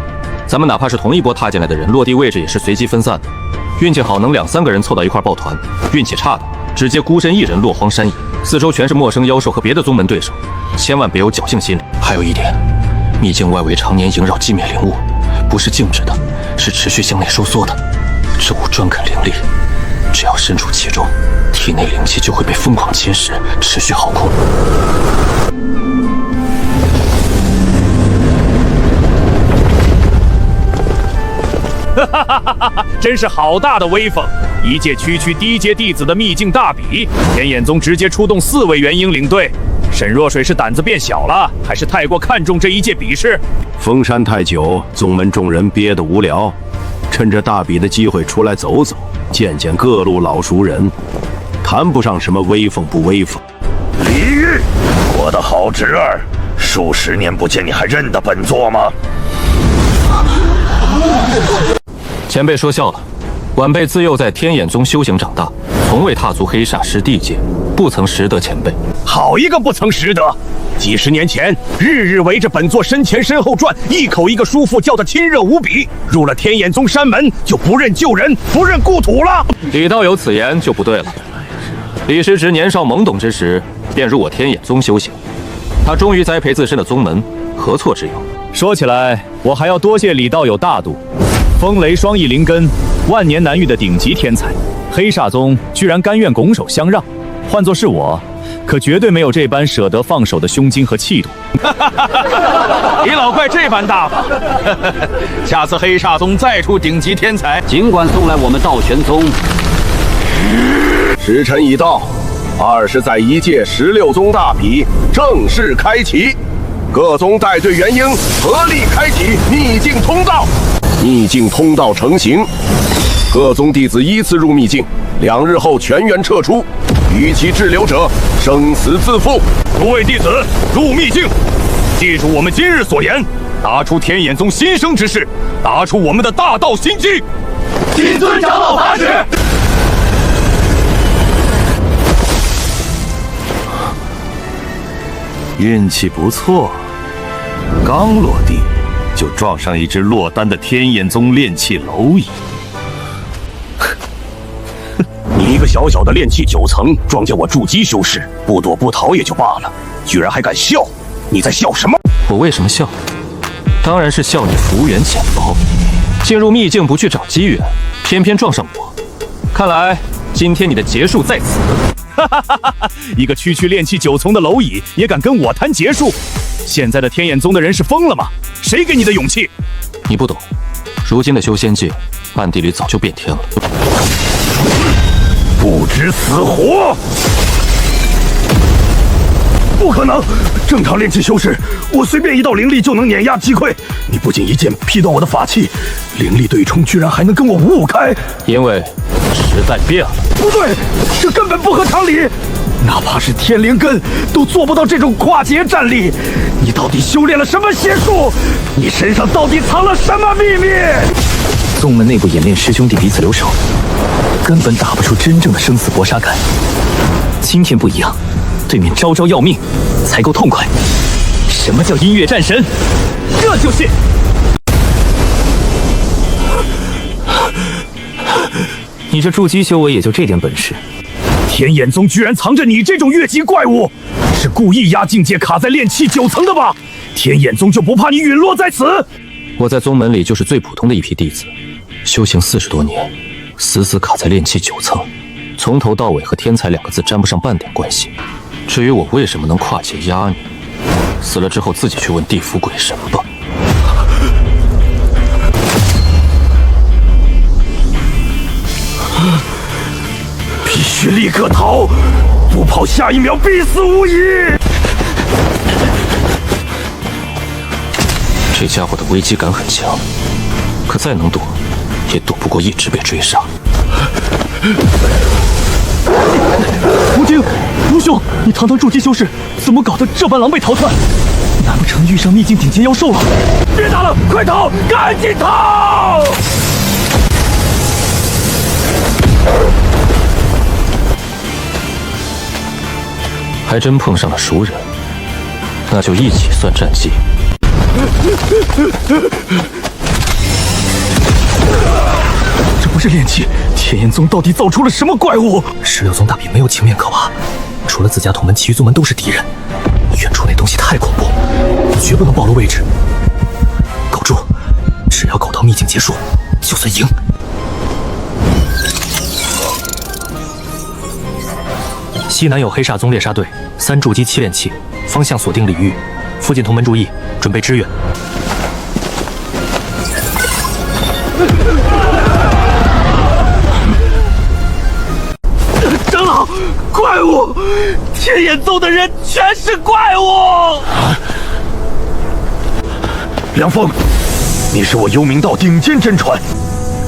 Speaker 8: 咱们哪怕是同一波踏进来的人，落地位置也是随机分散的。运气好能2、3个人凑到一块抱团，运气差的直接孤身一人落荒山野，四周全是陌生妖兽和别的宗门对手，千万别有侥幸心理。还有一点，秘境外围常年萦绕寂灭灵物，不是静止的，是持续向内收缩的。这物专啃灵力，只要身处其中，体内灵气就会被疯狂侵蚀，持续耗空。
Speaker 2: 真是好大的威风！一届区第一阶弟子的秘境大比，天眼宗直接出动4位元婴领队。沈若水是胆子变小了，还是太过看重这一届比试？
Speaker 5: 封山太久，宗门众人憋得无聊，趁着大比的机会出来走走，见见各路老熟人，谈不上什么威风不威风。
Speaker 9: 李煜，我的好侄儿，数十年不见，你还认得本座吗？
Speaker 8: 前辈说笑了，晚辈自幼在天眼宗修行长大，从未踏足黑煞师地界，不曾识得前辈。
Speaker 9: 好一个不曾识得！几十年前，日日围着本座身前身后转，一口一个叔父叫得亲热无比。入了天眼宗山门，就不认旧人，不认故土了。
Speaker 8: 李道友此言就不对了。李师侄年少懵懂之时，便入我天眼宗修行，他忠于栽培自身的宗门，何错之有？
Speaker 2: 说起来，我还要多谢李道友大度。风雷双翼灵根，万年难遇的顶级天才，黑煞宗居然甘愿拱手相让，换作是我，可绝对没有这般舍得放手的胸襟和气度。
Speaker 20: 李老怪这般大方，下次黑煞宗再出顶级天才，
Speaker 11: 尽管送来我们道玄宗。
Speaker 5: 时辰已到，
Speaker 17: 20载一届16宗大比正式开启，各宗带队元婴合力开启秘境通道。秘境通道成型，各宗弟子依次入秘境，2日后全员撤出，逾期滞留者生死自负。
Speaker 9: 诸位弟子入秘境，记住我们今日所言，拿出天眼宗新生之势，拿出我们的大道心机。
Speaker 15: 谨遵长老法旨。
Speaker 5: 运气不错，刚落地就撞上一只落单的天眼宗炼气蝼蚁。
Speaker 17: 你一个小小的炼气9层，撞见我筑基修士，不躲不逃也就罢了，居然还敢笑！你在笑什么？
Speaker 8: 我为什么笑？当然是笑你幅员浅薄，进入秘境不去找机缘，偏偏撞上我。看来今天你的结束在此。
Speaker 9: 一个区区炼气9层的蝼蚁也敢跟我谈结束？现在的天眼宗的人是疯了吗？谁给你的勇气？
Speaker 8: 你不懂，如今的修仙界，暗地里早就变天了。
Speaker 9: 不知死活！不可能！正常炼气修士，我随便一道灵力就能碾压击溃。你不仅一剑劈断我的法器，灵力对冲居然还能跟我五五开。
Speaker 8: 因为时代变了。
Speaker 9: 不对，这根本不合常理。哪怕是天灵根都做不到这种跨界战力。你到底修炼了什么邪术？你身上到底藏了什么秘密？
Speaker 7: 宗门内部演练师兄弟彼此留手，根本打不出真正的生死搏杀感。今天不一样，对面招招要命，才够痛快。什么叫音乐战神？这就是。你这筑基修为也就这点本事？
Speaker 9: 天眼宗居然藏着你这种越级怪物，是故意压境界卡在炼气9层的吧？天眼宗就不怕你陨落在此？
Speaker 8: 我在宗门里就是最普通的一批弟子，修行40多年，死死卡在炼气9层，从头到尾和天才2个字沾不上半点关系。至于我为什么能跨界压你，死了之后自己去问地府鬼神吧。
Speaker 9: 必须立刻逃，不跑下一秒必死无疑。
Speaker 8: 这家伙的危机感很强，可再能躲，也躲不过一直被追杀。
Speaker 7: 吴京，吴兄，你堂堂筑基修士，怎么搞得这般狼狈逃窜？难不成遇上秘境顶尖妖兽了？
Speaker 9: 别打了，快逃，赶紧逃！
Speaker 8: 还真碰上了熟人，那就一起算战绩。
Speaker 7: 这不是炼气，天眼宗到底造出了什么怪物？16宗大比没有情面可挖，除了自家同门，其余宗门都是敌人。远处那东西太恐怖，绝不能暴露位置。搞住，只要搞到秘境结束，就算赢。西南有黑煞宗猎杀队，3筑基7炼气，方向锁定李玉，附近同门注意，准备支援。
Speaker 9: 长老，怪物！天眼宗的人全是怪物！梁峰，你是我幽冥道顶尖真传，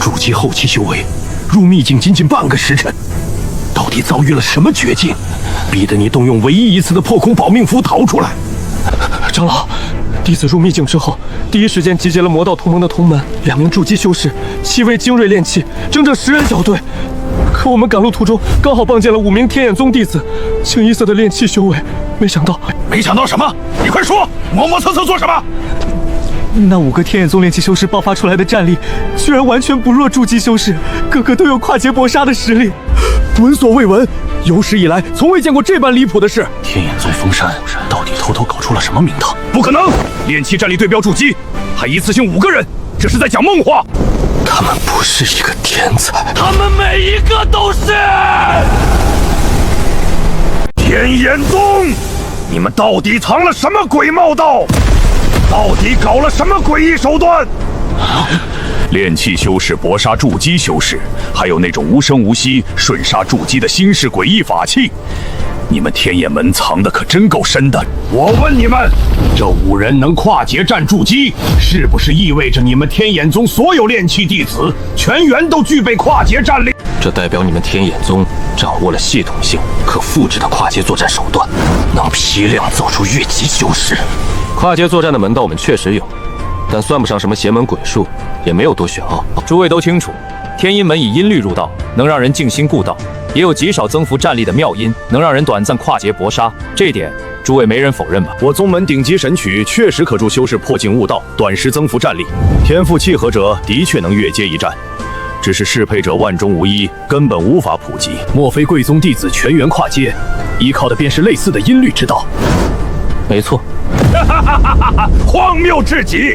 Speaker 9: 筑基后期修为，入秘境仅仅半个时辰。到底遭遇了什么绝境，逼得你动用唯一一次的破空保命符逃出来？
Speaker 13: 长老，弟子入秘境之后，第一时间集结了魔道同盟的同门2名筑基修士，7位精锐炼器，整整10人小队。可我们赶路途中，刚好碰见了5名天眼宗弟子，清一色的炼气修为。没想到
Speaker 9: 什么？你快说，磨磨蹭蹭做什么？
Speaker 7: 那5个天眼宗炼气修士爆发出来的战力，居然完全不弱筑基修士，个个都有跨界搏杀的实力。
Speaker 9: 闻所未闻，有史以来从未见过这般离谱的事。
Speaker 7: 天眼宗封山到底偷偷搞出了什么名堂？
Speaker 9: 不可能！炼气战力对标筑基，还一次性5个人，这是在讲梦话。
Speaker 13: 他们不是一个天才，
Speaker 9: 他们每一个都是天眼宗。你们到底藏了什么鬼冒道？到底搞了什么诡异手段？炼气修士搏杀筑基修士，还有那种无声无息瞬杀筑基的新式诡异法器，你们天眼门藏的可真够深的。我问你们，这5人能跨劫战筑基，是不是意味着你们天眼宗所有炼气弟子全员都具备跨劫战力？
Speaker 8: 这代表你们天眼宗掌握了系统性、可复制的跨界作战手段，能批量造出越级修士。跨界作战的门道我们确实有，但算不上什么邪门鬼术，也没有多玄奥。
Speaker 3: 诸位都清楚，天阴门以阴律入道，能让人静心顾道，也有极少增幅战力的妙音，能让人短暂跨劫搏杀。这一点，诸位没人否认吧？
Speaker 2: 我宗门顶级神曲确实可助修士破境悟道，短时增幅战力。天赋契合者的确能越阶一战，只是适配者万中无一，根本无法普及。
Speaker 6: 莫非贵宗弟子全员跨阶，依靠的便是类似的阴律之道？
Speaker 8: 没错。
Speaker 9: 荒谬至极！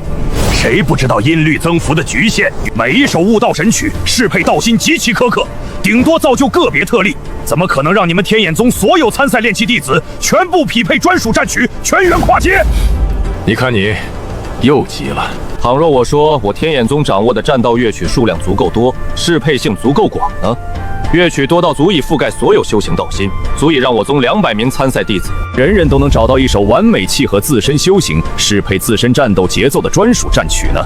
Speaker 9: 谁不知道音律增幅的局限？每一首悟道神曲适配道心极其苛刻，顶多造就个别特例，怎么可能让你们天眼宗所有参赛炼气弟子全部匹配专属战曲，全员跨阶？
Speaker 2: 你看你又急了。
Speaker 8: 倘若我说我天眼宗掌握的战道乐曲数量足够多，适配性足够广呢？乐曲多到足以覆盖所有修行道心，足以让我宗200名参赛弟子
Speaker 3: 人人都能找到一首完美契合自身修行、适配自身战斗节奏的专属战曲呢。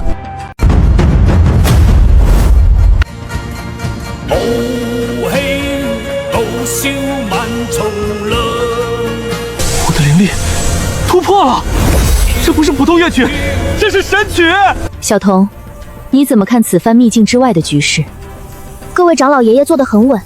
Speaker 13: 我的灵力突破了，这不是普通乐曲，这是神曲。
Speaker 4: 小童，你怎么看此番秘境之外的局势？
Speaker 14: 各位长老爷爷做得很稳。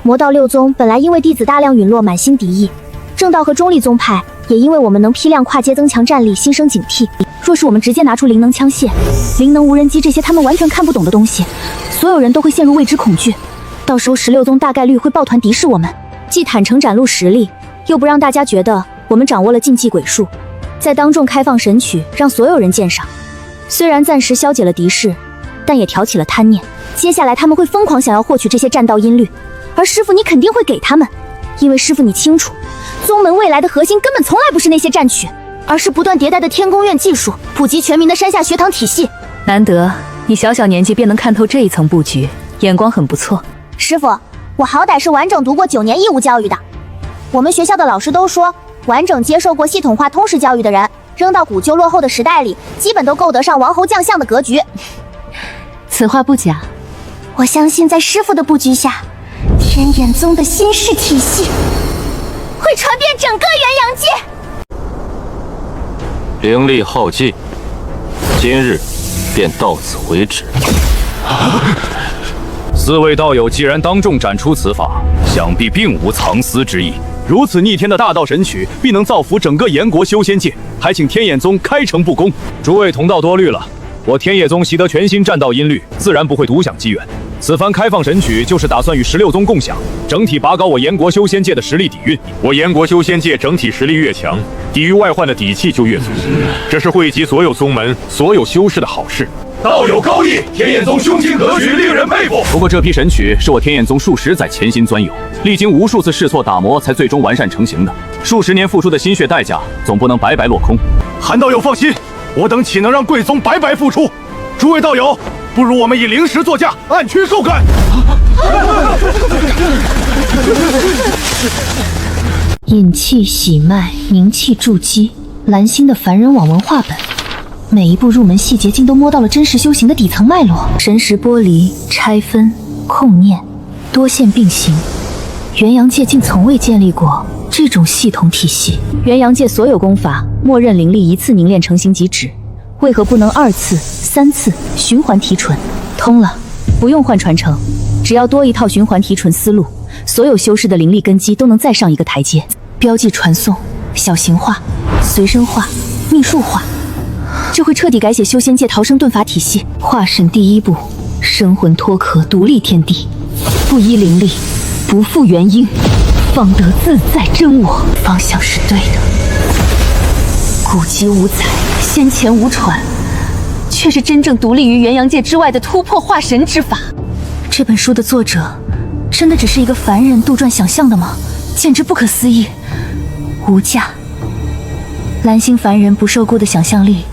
Speaker 14: 魔道6宗本来因为弟子大量陨落，满心敌意；正道和中立宗派也因为我们能批量跨阶增强战力，心生警惕。若是我们直接拿出灵能枪械、灵能无人机这些他们完全看不懂的东西，所有人都会陷入未知恐惧。到时候16宗大概率会抱团敌视我们。既坦诚展露实力，又不让大家觉得我们掌握了禁忌鬼术，在当众开放神曲，让所有人鉴赏。虽然暂时消解了敌视，但也挑起了贪念。接下来他们会疯狂想要获取这些战道音律，而师父你肯定会给他们，因为师父你清楚，宗门未来的核心根本从来不是那些战曲，而是不断迭代的天宫院技术，普及全民的山下学堂体系。
Speaker 4: 难得你小小年纪便能看透这一层布局，眼光很不错。
Speaker 14: 师父，我好歹是完整读过9年义务教育的，我们学校的老师都说，完整接受过系统化通识教育的人，扔到古旧落后的时代里，基本都够得上王侯将相的格局。
Speaker 4: 此话不假。
Speaker 14: 我相信在师父的布局下，天眼宗的新式体系会传遍整个元阳界。
Speaker 8: 灵力耗尽，今日便到此为止。
Speaker 3: 4位道友既然当众展出此法，想必并无藏私之意。如此逆天的大道神曲，必能造福整个炎国修仙界，还请天眼宗开诚布公。诸位同道多虑了，我天野宗习得全新战道音律，自然不会独享机缘。此番开放神曲，就是打算与16宗共享，整体拔高我炎国修仙界的实力底蕴。
Speaker 2: 我炎国修仙界整体实力越强，抵御外患的底气就越足，这是惠及所有宗门、所有修士的好事。
Speaker 9: 道有高义，天眼宗胸襟格局令人佩服。
Speaker 3: 不过这批神曲是我天眼宗数十载潜心钻研，历经无数次试错打磨，才最终完善成型的。数十年付出的心血代价，总不能白白落空。
Speaker 9: 韩道友放心，我等岂能让贵宗白白付出？诸位道友，不如我们以灵石作价，按区收干。
Speaker 4: 引气洗脉，凝气筑基，蓝星的凡人网文化本，每一步入门细节竟都摸到了真实修行的底层脉络。神识剥离、拆分、控念，多线并行，元阳界竟从未建立过这种系统体系。元阳界所有功法，默认灵力一次凝练成型即止，为何不能2次、3次循环提纯？通了，不用换传承，只要多一套循环提纯思路，所有修士的灵力根基都能再上一个台阶。标记传送、小型化、随身化、秘术化，这会彻底改写修仙界逃生遁法体系。化神第一步，神魂脱壳，独立天地，不依灵力，不负元婴，方得自在真我。方向是对的，古籍无载，先前无传，却是真正独立于元阳界之外的突破化神之法。这本书的作者，真的只是一个凡人杜撰想象的吗？简直不可思议！无价。蓝星凡人不受雇的想象力，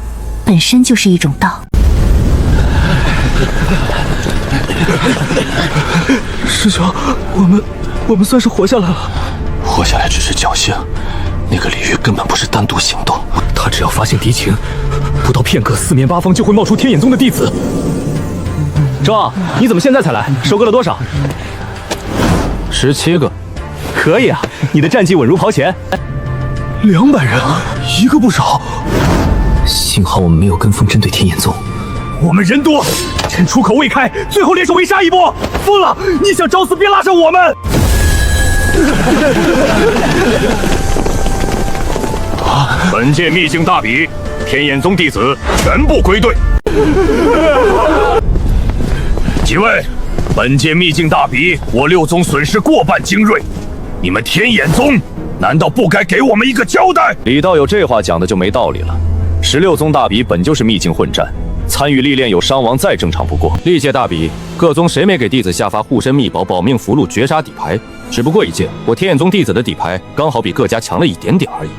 Speaker 4: 本身就是一种道。
Speaker 13: 师兄，我们算是活下来了。
Speaker 7: 活下来只是侥幸，那个李煜根本不是单独行动，他只要发现敌情，不到片刻，四面八方就会冒出天眼宗的弟子。
Speaker 3: 壮，你怎么现在才来？收割了多少
Speaker 8: ？17个。
Speaker 3: 可以啊，你的战绩稳如袍前。
Speaker 7: 200人，一个不少。幸好我们没有跟风针对天眼宗。
Speaker 9: 我们人多，趁出口未开，最后联手围杀一波。疯了！你想找死，别拉上我们！本届秘境大比，天眼宗弟子全部归队。几位，本届秘境大比，我六宗损失过半精锐，你们天眼宗难道不该给我们一个交代？
Speaker 2: 李道友这话讲的就没道理了。16宗大比本就是秘境混战，参与历练有伤亡再正常不过。
Speaker 8: 历届大比，各宗谁没给弟子下发护身秘宝、保命符箓、绝杀底牌？只不过一届，我天眼宗弟子的底牌刚好比各家强了一点点而已。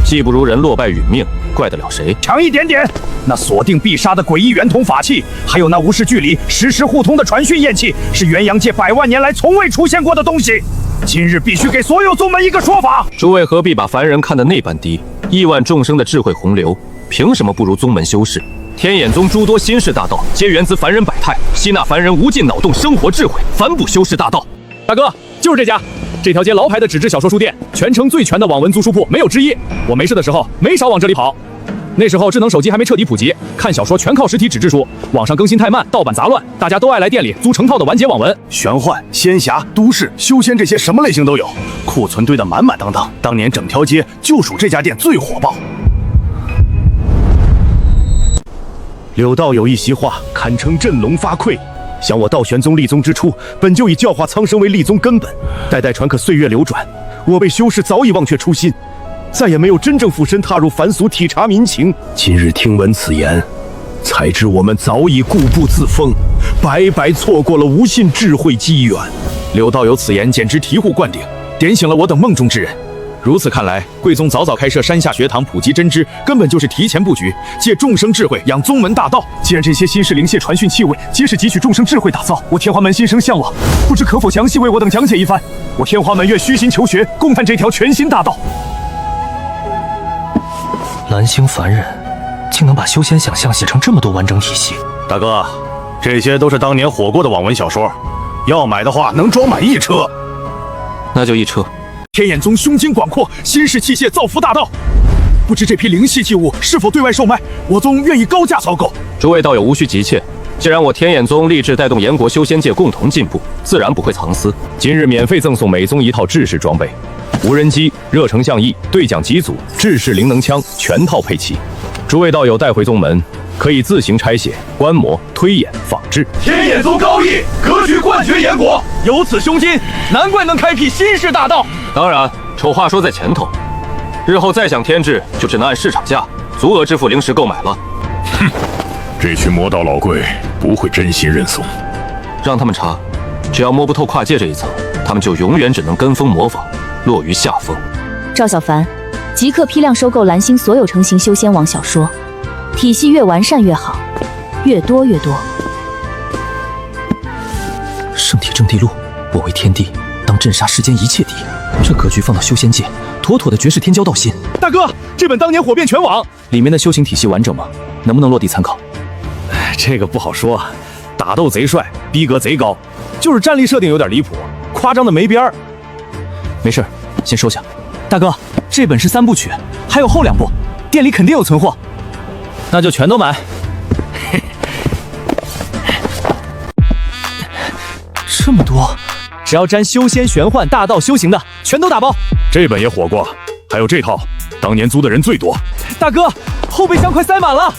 Speaker 8: 技不如人，落败殒命，怪得了谁？
Speaker 9: 强一点点。那锁定必杀的诡异圆筒法器，还有那无视距离、实时互通的传讯焰器，是元阳界100万年来从未出现过的东西。今日必须给所有宗门一个说法。
Speaker 8: 诸位何必把凡人看得那般低？亿万众生的智慧洪流，凭什么不如宗门修士？天眼宗诸多心事大道，皆源自凡人百态，吸纳凡人无尽脑洞生活智慧，反哺修士大道。
Speaker 3: 大哥，就是这家。这条街牢牌的纸质小说书店，全城最全的网文租书铺，没有之一。我没事的时候没少往这里跑。那时候智能手机还没彻底普及，看小说全靠实体纸质书，网上更新太慢，盗版杂乱，大家都爱来店里租成套的完结网文。
Speaker 9: 玄幻、仙侠、都市、修仙这些什么类型都有，库存堆得满满当当。当年整条街就属这家店最火爆。柳道有一席话，堪称振聋发聩。想我道玄宗立宗之初，本就以教化苍生为立宗根本，代代传可岁月流转。我辈修士早已忘却初心，再也没有真正俯身踏入凡俗，体察民情。今日听闻此言，才知我们早已固步自封，白白错过了无尽智慧机缘。柳道友此言简直醍醐灌顶，点醒了我等梦中之人。如此看来，贵宗早早开设山下学堂，普及真知，根本就是提前布局，借众生智慧养宗门大道。既然这些新式灵械传讯器位皆是汲取众生智慧打造，我天华门心生向往，不知可否详细为我等讲解一番？我天华门愿虚心求学，共探这条全新大道。
Speaker 7: 蓝星凡人竟能把修仙想象写成这么多完整体系。
Speaker 9: 大哥，这些都是当年火过的网文小说，要买的话能装满1车。
Speaker 8: 那就1车。
Speaker 9: 天眼宗胸襟广阔，新式器械造福大道。不知这批灵系器物是否对外售卖？我宗愿意高价操购。
Speaker 8: 诸位道友无需急切，既然我天眼宗立志带动炎国修仙界共同进步，自然不会藏私。
Speaker 10: 今日免费赠送每宗1套制式装备，无人机、热成像翼、对讲机组、制式灵能枪全套配齐。诸位道友带回宗门，可以自行拆写、观摩、推演、仿制。
Speaker 9: 天眼宗高义，格局冠绝炎国，有此胸襟，难怪能开辟新式大道。
Speaker 8: 当然，丑话说在前头，日后再想添置，就只能按市场价足额支付灵石购买了。
Speaker 9: 哼，这群魔道老贵不会真心认怂。
Speaker 8: 让他们查，只要摸不透跨界这一层，他们就永远只能跟风模仿，落于下风。
Speaker 4: 赵小凡，即刻批量收购蓝星所有成型修仙网小说，体系越完善越好，越多越多。
Speaker 7: 圣体正地路，我为天地，当镇杀世间一切敌。这格局放到修仙界，妥妥的绝世天骄道心。
Speaker 3: 大哥，这本当年火遍全网，
Speaker 7: 里面的修行体系完整吗？能不能落地参考？
Speaker 3: 这个不好说，打斗贼帅，逼格贼高，就是战力设定有点离谱，夸张的没边儿。
Speaker 7: 没事，先收下。大哥，这本是3部曲，还有后2部，店里肯定有存货。
Speaker 3: 那就全都买。
Speaker 7: 这么多，
Speaker 3: 只要沾修仙、玄幻、大道修行的，全都打包。
Speaker 9: 这本也火过，还有这套，当年租的人最多。
Speaker 3: 大哥，后备箱快塞满了，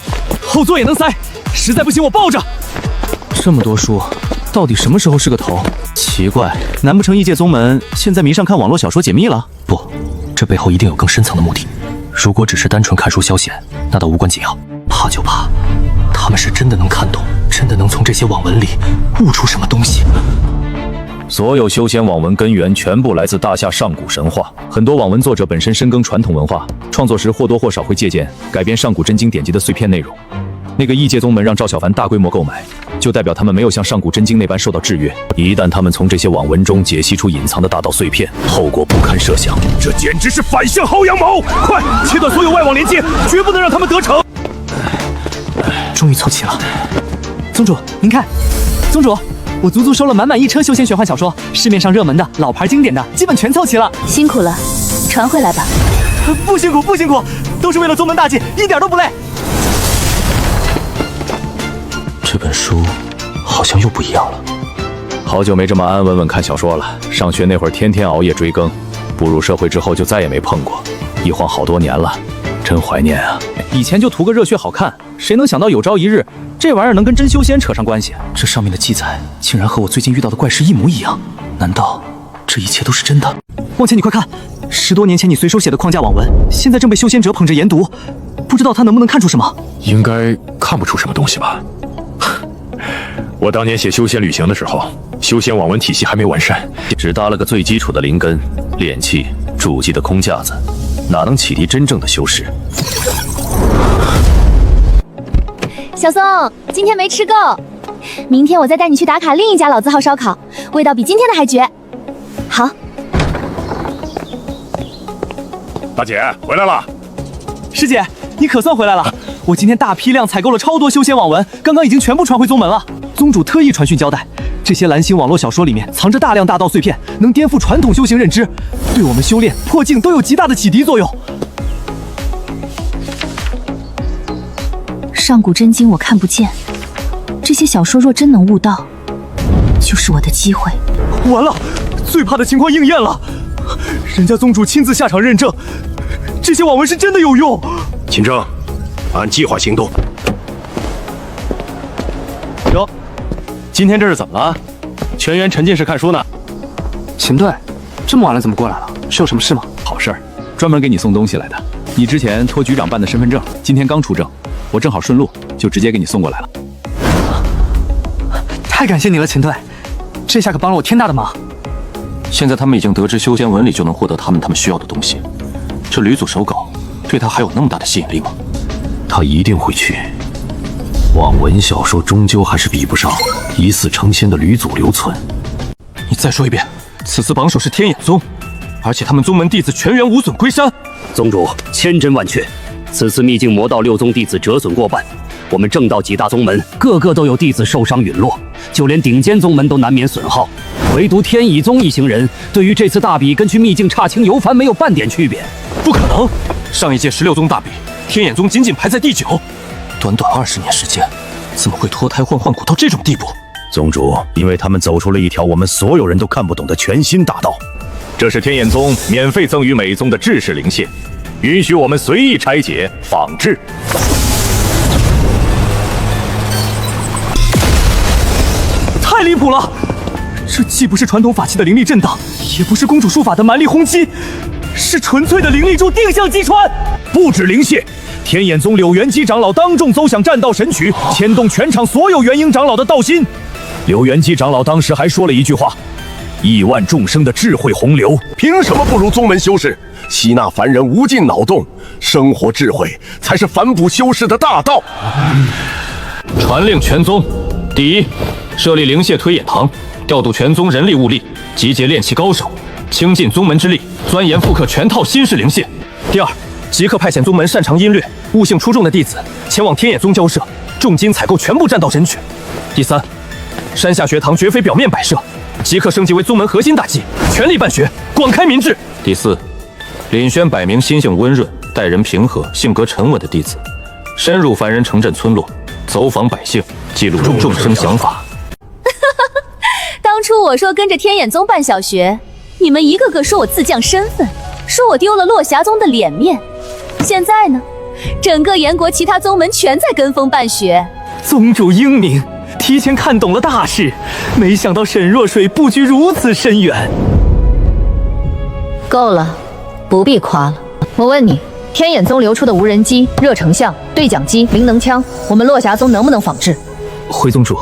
Speaker 3: 后座也能塞，实在不行我抱着。
Speaker 7: 这么多书，到底什么时候是个头？奇怪，难不成异界宗门现在迷上看网络小说解密了？不，这背后一定有更深层的目的。如果只是单纯看书消遣，那倒无关紧要。怕就怕，他们是真的能看懂，真的能从这些网文里悟出什么东西。
Speaker 2: 所有修仙网文根源全部来自大夏上古神话，很多网文作者本身深耕传统文化，创作时或多或少会借鉴改编上古真经典籍的碎片内容。那个异界宗门让赵小凡大规模购买，
Speaker 3: 就代表他们没有像上古真经那般受到制约。
Speaker 2: 一旦他们从这些网文中解析出隐藏的大道碎片，后果不堪设想。
Speaker 9: 这简直是反向薅羊毛！快切断所有外网连接，绝不能让他们得逞！
Speaker 1: 终于凑齐了。宗主，您看，宗主，我足足收了满满一车修仙玄幻小说，市面上热门的、老牌经典的，基本全凑齐了。
Speaker 4: 辛苦了，传回来吧。
Speaker 1: 不辛苦，不辛苦，都是为了宗门大计，一点都不累。
Speaker 7: 这本书好像又不一样了。
Speaker 3: 好久没这么安安稳稳看小说了。上学那会儿天天熬夜追更，步入社会之后就再也没碰过，一晃好多年了，真怀念啊！
Speaker 16: 以前就图个热血好看，谁能想到有朝一日这玩意儿能跟真修仙扯上关系？
Speaker 7: 这上面的记载竟然和我最近遇到的怪事一模一样，难道这一切都是真的？
Speaker 1: 忘前，你快看，10多年前你随手写的框架网文，现在正被修仙者捧着研读，不知道他能不能看出什么？
Speaker 9: 应该看不出什么东西吧？我当年写修仙旅行的时候，修仙网文体系还没完善，
Speaker 2: 只搭了个最基础的灵根、炼器、筑基的空架子，哪能启迪真正的修士？
Speaker 14: 小松，今天没吃够，明天我再带你去打卡另一家老字号烧烤，味道比今天的还绝。好。
Speaker 9: 大姐回来了。
Speaker 1: 师姐，你可算回来了！我今天大批量采购了超多修仙网文，刚刚已经全部传回宗门了。宗主特意传讯交代，这些蓝星网络小说里面藏着大量大道碎片，能颠覆传统修行认知，对我们修炼破境都有极大的启迪作用。
Speaker 4: 上古真经我看不见，这些小说若真能悟道，就是我的机会。
Speaker 1: 完了，最怕的情况应验了，人家宗主亲自下场认证，这些网文是真的有用。
Speaker 17: 秦正，按计划行动。
Speaker 13: 哟，今天这是怎么了？全员沉浸式看书呢。
Speaker 7: 秦队，这么晚了怎么过来了？是有什么事吗？
Speaker 3: 好事儿，专门给你送东西来的。你之前托局长办的身份证，今天刚出证，我正好顺路，就直接给你送过来了。
Speaker 1: 太感谢你了，秦队，这下可帮了我天大的忙。
Speaker 8: 现在他们已经得知修仙文里就能获得他们需要的东西，这吕祖手稿对他还有那么大的吸引力吗？
Speaker 5: 他一定会去。网文小说终究还是比不上一世成仙的吕祖留存。
Speaker 13: 你再说一遍，此次榜首是天眼宗，而且他们宗门弟子全员无损归山。
Speaker 11: 宗主千真万确，此次秘境魔道6宗弟子折损过半，我们正道几大宗门个个都有弟子受伤陨落，就连顶尖宗门都难免损耗，唯独天乙宗一行人对于这次大比跟去秘境差清游帆没有半点区别。
Speaker 13: 不可能，上一届16宗大比，天眼宗仅仅排在第9，短短20年时间，怎么会脱胎换骨到这种地步？
Speaker 2: 宗主，因为他们走出了一条我们所有人都看不懂的全新大道。这是天眼宗免费赠予每宗的制式灵械，允许我们随意拆解仿制。
Speaker 1: 太离谱了！这既不是传统法器的灵力震荡，也不是公主术法的蛮力轰击，是纯粹的灵力柱定向击穿。
Speaker 9: 不止灵械，天眼宗柳元基长老当众奏响战道神曲，牵动全场所有元婴长老的道心。柳元基长老当时还说了一句话：亿万众生的智慧洪流，
Speaker 17: 凭什么不如宗门修士？吸纳凡人无尽脑洞，生活智慧才是反哺修士的大道。
Speaker 8: 传令全宗：第一，设立灵械推演堂，调度全宗人力物力，集结炼器高手，倾尽宗门之力，钻研复刻全套新式灵械。
Speaker 13: 第二，即刻派遣宗门擅长音略、悟性出众的弟子前往天眼宗交涉，重金采购全部战道神曲。第三，山下学堂绝非表面摆设，即刻升级为宗门核心大计，全力办学，广开民智。
Speaker 8: 第四，遴选100名心性温润、待人平和、性格沉稳的弟子，深入凡人城镇村落，走访百姓，记录众生想法。
Speaker 4: 当初我说跟着天眼宗办小学，你们一个个说我自降身份，说我丢了落霞宗的脸面。现在呢，整个燕国其他宗门全在跟风办学。
Speaker 1: 宗主英明，提前看懂了大势，没想到沈若水布局如此深远。
Speaker 4: 够了，不必夸了。我问你，天眼宗流出的无人机、热成像、对讲机、灵能枪，我们落霞宗能不能仿制？
Speaker 7: 回宗主，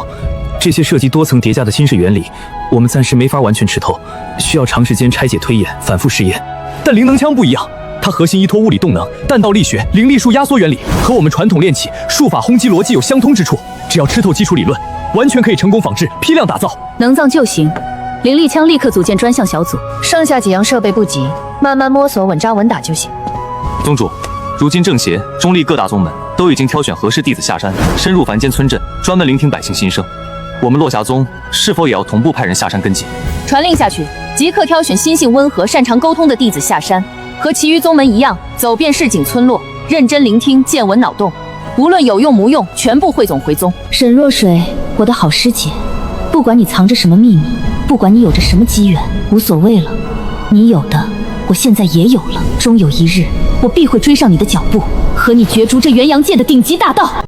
Speaker 7: 这些涉及多层叠加的新式原理，我们暂时没法完全吃透，需要长时间拆解推演，反复试验。
Speaker 1: 但灵能枪不一样，它核心依托物理动能、弹道力学、灵力束压缩原理，和我们传统炼器术法轰击逻辑有相通之处。只要吃透基础理论，
Speaker 3: 完全可以成功仿制，批量打造。
Speaker 4: 能造就行。灵力枪立刻组建专项小组，剩下几样设备不急，慢慢摸索，稳扎稳打就行。
Speaker 16: 宗主，如今正邪、中立各大宗门都已经挑选合适弟子下山，深入凡间村镇，专门聆听百姓心声。我们落霞宗是否也要同步派人下山跟进？
Speaker 4: 传令下去，即刻挑选心性温和、擅长沟通的弟子下山，和其余宗门一样，走遍市井村落，认真聆听，见闻脑动，无论有用无用，全部汇总回宗。沈若水，我的好师姐，不管你藏着什么秘密，不管你有着什么机缘，无所谓了。你有的，我现在也有了。终有一日，我必会追上你的脚步，和你角逐这元阳界的顶级大道。